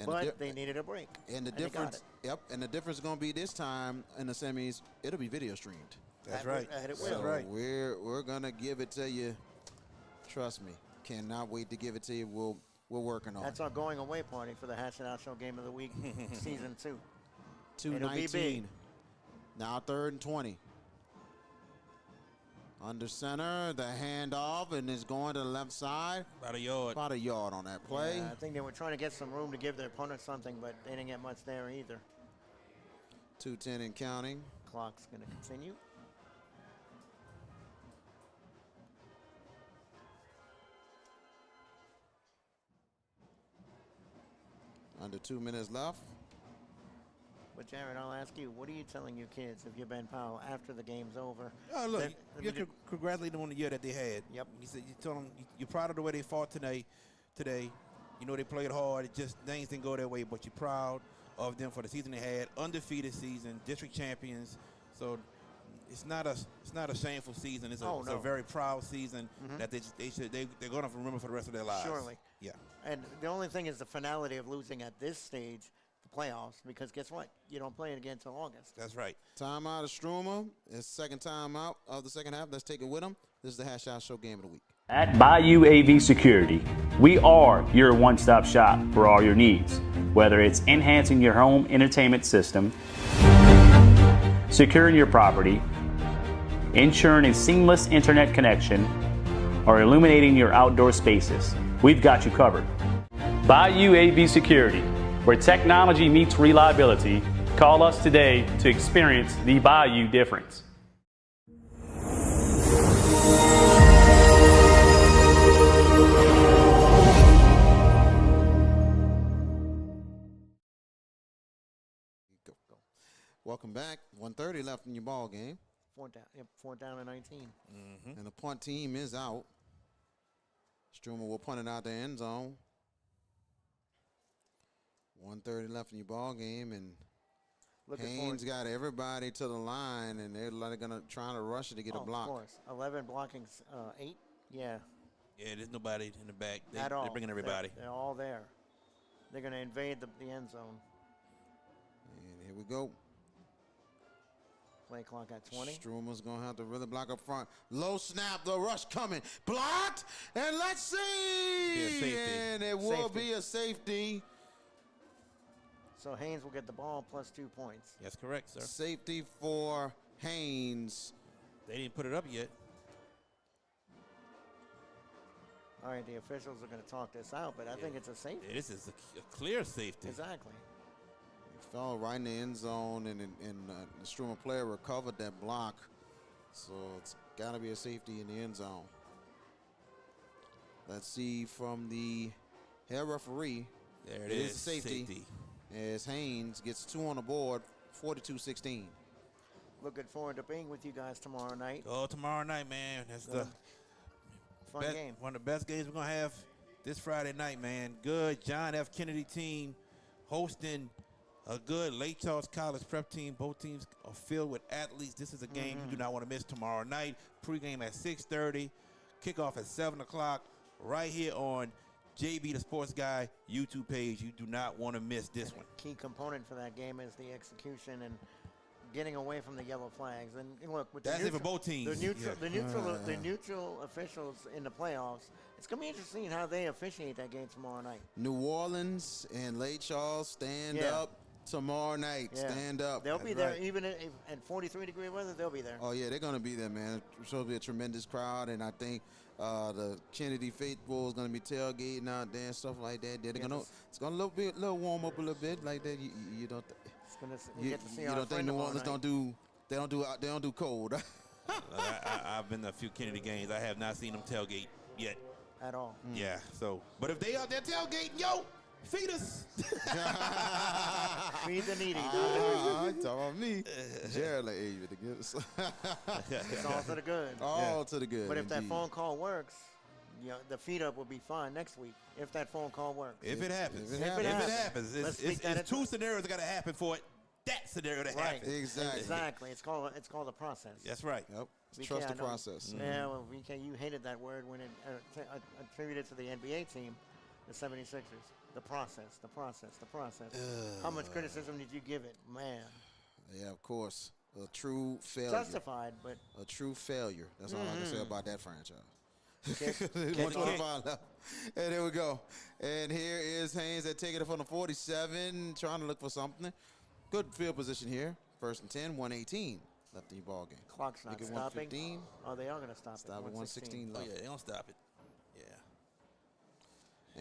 But they needed a break. And the difference, and the difference is going to be this time in the semis, it'll be video streamed. That's right. That's right. We're going to give it to you. Trust me. Cannot wait to give it to you. We're working on it. That's our going away party for the Hash It Out Show Game of the Week, Season 2. 2:19. Now 3rd and 20. Under center, the handoff, and it's going to the left side. About a yard. About a yard on that play. Yeah, I think they were trying to get some room to give their opponent something, but they didn't get much there either. 2:10 and counting. Clock's going to continue. Under 2 minutes left. But Jared, I'll ask you, what are you telling your kids if you're Ben Powell after the game's over? Oh, look, you congratulate them on the year that they had. Yep. You said you tell them you're proud of the way they fought today. You know they played hard. It just things didn't go their way, but you're proud of them for the season they had, undefeated season, district champions. So it's not a shameful season. It's a very proud season that they're going to remember for the rest of their lives. Surely. Yeah. And the only thing is the finality of losing at this stage, the playoffs, because guess what? You don't play it again until August. That's right. Timeout of Istrouma. It's second timeout of the second half. Let's take it with them. This is the Hash Out Show Game of the Week. At Bayou AV Security, we are your one-stop shop for all your needs, whether it's enhancing your home entertainment system, securing your property, ensuring a seamless internet connection, or illuminating your outdoor spaces. We've got you covered. Bayou AV Security, where technology meets reliability. Call us today to experience the Bayou difference. Welcome back. 1:30 left in your ball game. 4 down. Yep, 4 down and 19. And the punt team is out. Istrouma will punt it out the end zone. 1:30 left in your ball game, and Haynes got everybody to the line, and they're gonna try to rush it to get a block. Of course, 11 blocking, 8. Yeah. Yeah, there's nobody in the back. At all. They're bringing everybody. They're all there. They're gonna invade the end zone. And here we go. Play clock at 20. Istruma's going to have to really block up front. Low snap, the rush coming. Blocked, and let's see. And it will be a safety. So Haynes will get the ball plus 2 points. That's correct, sir. Safety for Haynes. They didn't put it up yet. All right, the officials are going to talk this out, but I think it's a safety. Yeah, this is a clear safety. Exactly. Fell right in the end zone, and the Istrouma player recovered that block. So it's got to be a safety in the end zone. Let's see from the head referee. There it is. Safety. As Haynes gets 2 on the board, 42-16. Looking forward to being with you guys tomorrow night. Oh, tomorrow night, man. That's the fun game. One of the best games we're going to have this Friday night, man. Good John F. Kennedy team hosting a good Lake Charles College prep team. Both teams are filled with athletes. This is a game you do not want to miss tomorrow night. Pre-game at 6:30. Kickoff at 7 o'clock right here on JB the Sports Guy YouTube page. You do not want to miss this one. Key component for that game is the execution and getting away from the yellow flags. And look, with That's the it for both teams. the neutral officials in the playoffs, it's going to be interesting how they officiate that game tomorrow night. New Orleans and Lake Charles stand Yeah. up tomorrow night. Yeah. Stand up. They'll be there, even in 43-degree weather. They'll be there. Oh, yeah, they're going to be there, man. It's going to be a tremendous crowd, and I think the Kennedy faithful is going to be tailgating out there and stuff like that. It's going to be a little warm up a little bit like that. You don't get to see you our don't think friend New tomorrow Orleans night. they don't do cold. I've been to a few Kennedy games. I have not seen them tailgate yet. At all. Yeah. So, but if they out there tailgating, yo, feed us. Feed the needy. Talking about me. Jared like, hey, you better get us. It's all to the good. All to the good. But if that indeed. phone call works, the feed up will be fine next week if that phone call works. If it happens. If it happens. Let's speak that It's two scenarios that got to happen for it. That scenario to Right. happen. Exactly. It's called a process. That's right. Yep. BK, Trust I the know- process. Yeah, well, BK, you hated that word when it attributed to the NBA team, the 76ers. The process. How much criticism did you give it? Man. Yeah, of course. A true failure. Justified, but A true failure. That's all I can say about that franchise. Okay. 125 left. And there we go. And here is Haynes at taking it from the 47, trying to look for something. Good field position here. First and 10, 118 left in your ball game. clock's not Look at stopping. 115. Oh, they are going to stop Stop it. at 116 Oh, left. yeah, they don't stop it. Yeah.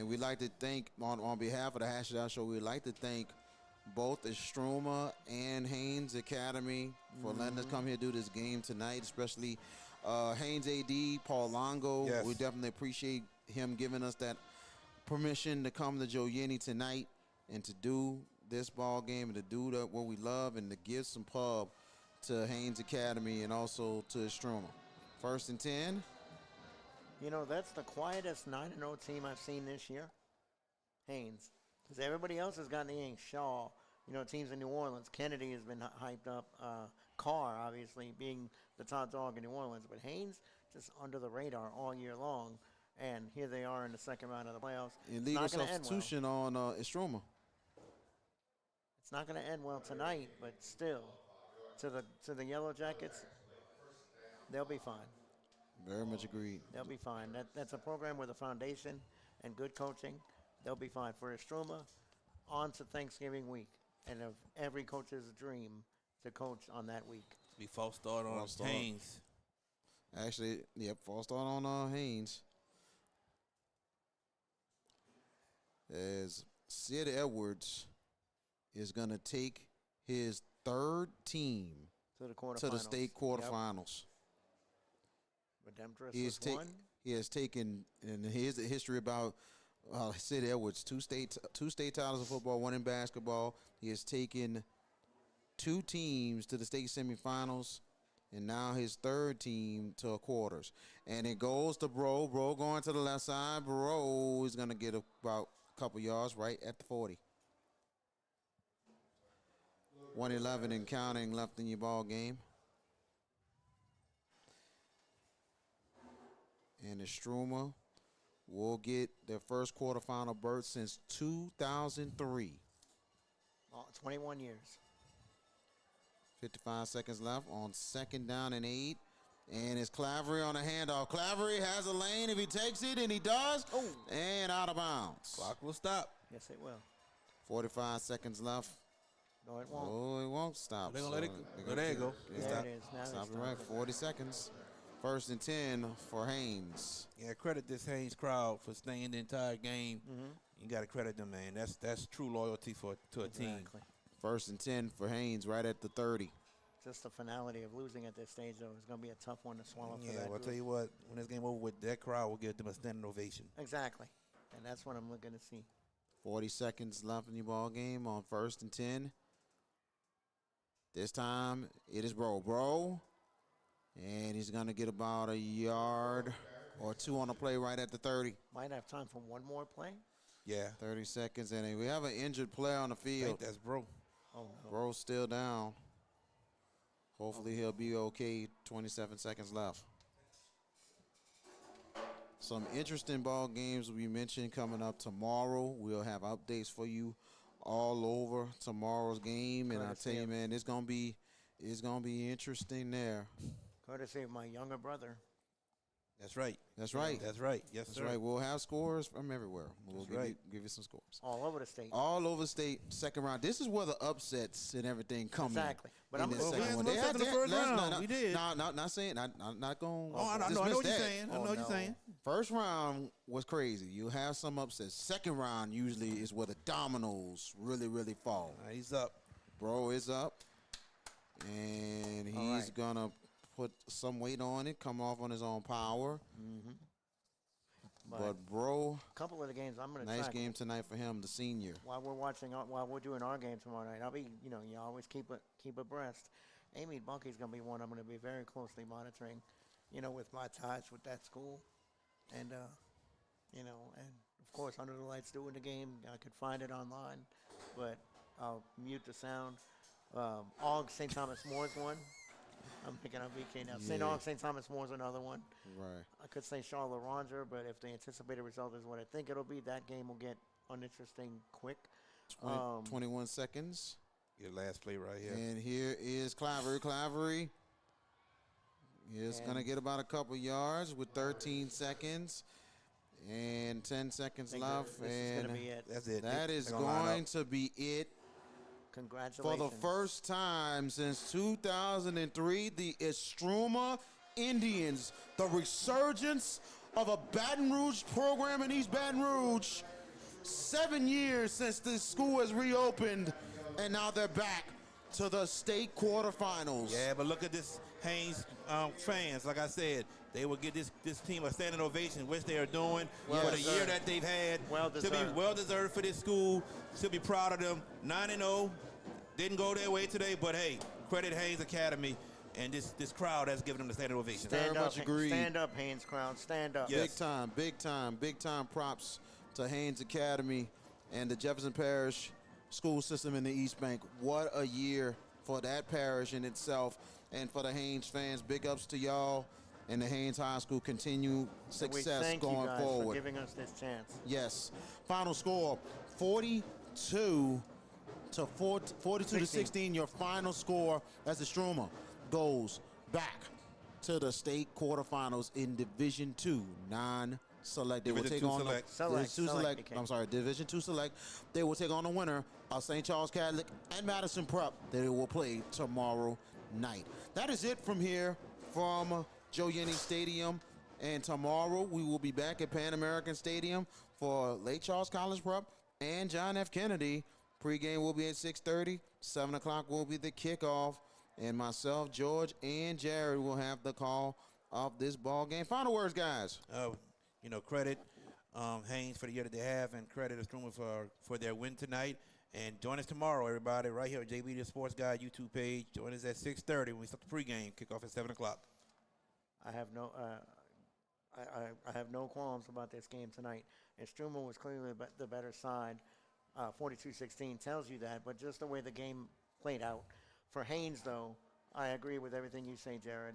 And we'd like to thank, on behalf of the Hash It Out Show, we'd like to thank both Istrouma and Haynes Academy for letting us come here do this game tonight, especially Haynes AD, Paul Longo. Yes. We definitely appreciate him giving us that permission to come to Joe Yenny tonight and to do this ball game and to do what we love and to give some pub to Haynes Academy and also to Istrouma. First and 10. You know, that's the quietest 9-0 team I've seen this year. Haynes. Because everybody else has gotten in. Shaw, teams in New Orleans. Kennedy has been hyped up. Carr, obviously, being the top dog in New Orleans. But Haynes just under the radar all year long. And here they are in the second round of the playoffs. Illegal substitution on Istrouma. It's not going to end well tonight, but still, to the Yellow Jackets, they'll be fine. Very much agreed. They'll be fine. That's a program with a foundation and good coaching. They'll be fine. For Istrouma, on to Thanksgiving week. And of every coach's dream to coach on that week. Be false start on Haynes. Actually, yep, false start on Haynes. As Sid Edwards is going to take his third team To the quarterfinals. to the state quarterfinals. Redemptress He was has one. He has taken, and here's the history about Sid Edwards, two state titles in football, one in basketball. He has taken two teams to the state semifinals, and now his third team to quarters. And it goes to Bro. Bro going to the left side. Bro is going to get about a couple yards right at the 40. 111 and counting left in your ball game. And Istrouma will get their first quarterfinal berth since 2003. 21 years. 55 seconds left on second down and 8. And it's Clavery on a handoff. Clavery has a lane if he takes it, and he does. Oh. And out of bounds. Clock will stop. Yes, it will. 45 seconds left. No, it won't. Oh, it won't stop. They're going to let it go. There you go. There it is. Now they Stop it stop right. it. 40 seconds. First and 10 for Haynes. Yeah, credit this Haynes crowd for staying the entire game. Mm-hmm. You got to credit them, man. That's true loyalty to a team. Exactly. First and 10 for Haynes right at the 30. Just the finality of losing at this stage, though, is going to be a tough one to swallow for Yeah, that well, I'll group. tell you what, when this game over with, that crowd will give them a standing ovation. Exactly. And that's what I'm looking to see. 40 seconds left in your ball game on first and 10. This time it is Bro. And he's going to get about a yard or two on the play right at the 30. Might have time for one more play. Yeah. 30 seconds. And we have an injured player on the I field. think that's Bro. Oh, no. Bro's still down. Hopefully he'll be okay. 27 seconds left. Some interesting ball games we mentioned coming up tomorrow. We'll have updates for you all over tomorrow's game. And I'll tell you, man, it's gonna be It's going to be interesting there. Courtesy of my younger brother. That's right. That's right. That's right. Yes, That's sir. right. We'll have scores from everywhere. We'll give you some scores. All over the state. All over the state, second round. This is where the upsets and everything come Exactly. But in I'm this going second we one. had some upsets in the first round. We did. Not saying. I'm not going. Oh, I know what you're saying. I know what you're saying. First round was crazy. You have some upsets. Second round usually is where the dominoes really, really fall. He's up. Bro is up. And he's going to put some weight on it, come off on his own power. Mm-hmm. But bro, a couple of the games I'm going to nice game tonight for him, the senior. While we're doing our game tomorrow night, I'll be, you always keep abreast. Amy Bunky's going to be one I'm going to be very closely monitoring, with my ties with that school. And, and of course, Under the Lights doing the game. I could find it online, but I'll mute the sound. Aug St. Thomas More's one. I'm picking up VK now. St. Aug St. Thomas More's another one. Right. I could say Charlotte Ranger, but if the anticipated result is what I think it'll be, that game will get uninteresting quick. 21 seconds. Your last play right here. And here is Clavery. Clavery is going to get about a couple yards with 13 seconds. And 10 seconds left. This is going to be it. That's it. That is going to be it. Congratulations. For the first time since 2003, the Istrouma Indians, the resurgence of a Baton Rouge program in East Baton Rouge. 7 years since this school has reopened, and now they're back to the state quarterfinals. Yeah, but look at this Haynes fans. Like I said, they will give this team a standing ovation, which they are doing for the year that they've had. Well-deserved. To be well-deserved for this school. Should be proud of them. 9-0. Didn't go their way today, but hey, credit Haynes Academy and this crowd that's giving them the standing ovation. Very much agreed. Stand up, Haynes crowd. Stand up. Yes. Big time props to Haynes Academy and the Jefferson Parish school system in the East Bank. What a year for that parish in itself, and for the Haynes fans. Big ups to y'all and the Haynes High School. Continued success thank going you guys forward. for giving us this chance. Yes. Final score: 42 to 16. Your final score as the Istrouma goes back to the state quarterfinals in Division II non-select. They will take on Division II select. They will take on the winner of St. Charles Catholic and Madison Prep. They will play tomorrow night. That is it from here from Joe Yenny Stadium. And tomorrow we will be back at Pan American Stadium for Lake Charles College Prep and John F. Kennedy. Pre-game will be at 6:30. 7 o'clock will be the kickoff. And myself, George, and Jared will have the call of this ball game. Final words, guys. Credit Haynes for the year that they have, and credit Istrouma for their win tonight. And join us tomorrow, everybody, right here at JB the Sports Guy YouTube page. Join us at 6:30 when we start the pregame. Kickoff at 7 o'clock. I have no qualms about this game tonight. Istrouma was clearly the better side. 42-16 tells you that, but just the way the game played out. For Haynes, though, I agree with everything you say, Jared.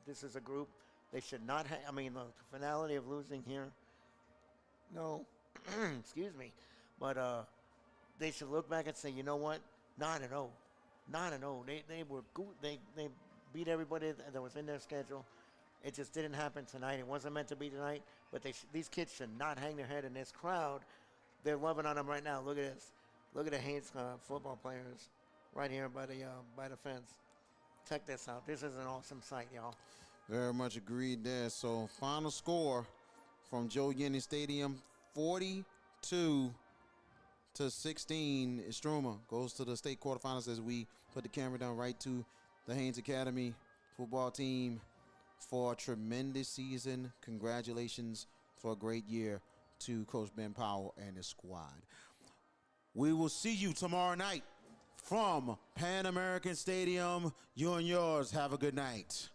This is a group they should not have. I mean, the finality of losing here, no, excuse me, but they should look back and say, you know what, 9-0. They were good. They beat everybody that was in their schedule. It just didn't happen tonight. It wasn't meant to be tonight, but these kids should not hang their head in this crowd. They're loving on them right now. Look at this. Look at the Haynes football players right here by the fence. Check this out. This is an awesome sight, y'all. Very much agreed there. So final score from Joe Yenny Stadium, 42 to 16. Istrouma goes to the state quarterfinals as we put the camera down right to the Haynes Academy football team for a tremendous season. Congratulations for a great year to Coach Ben Powell and his squad. We will see you tomorrow night from Pan American Stadium. You and yours have a good night.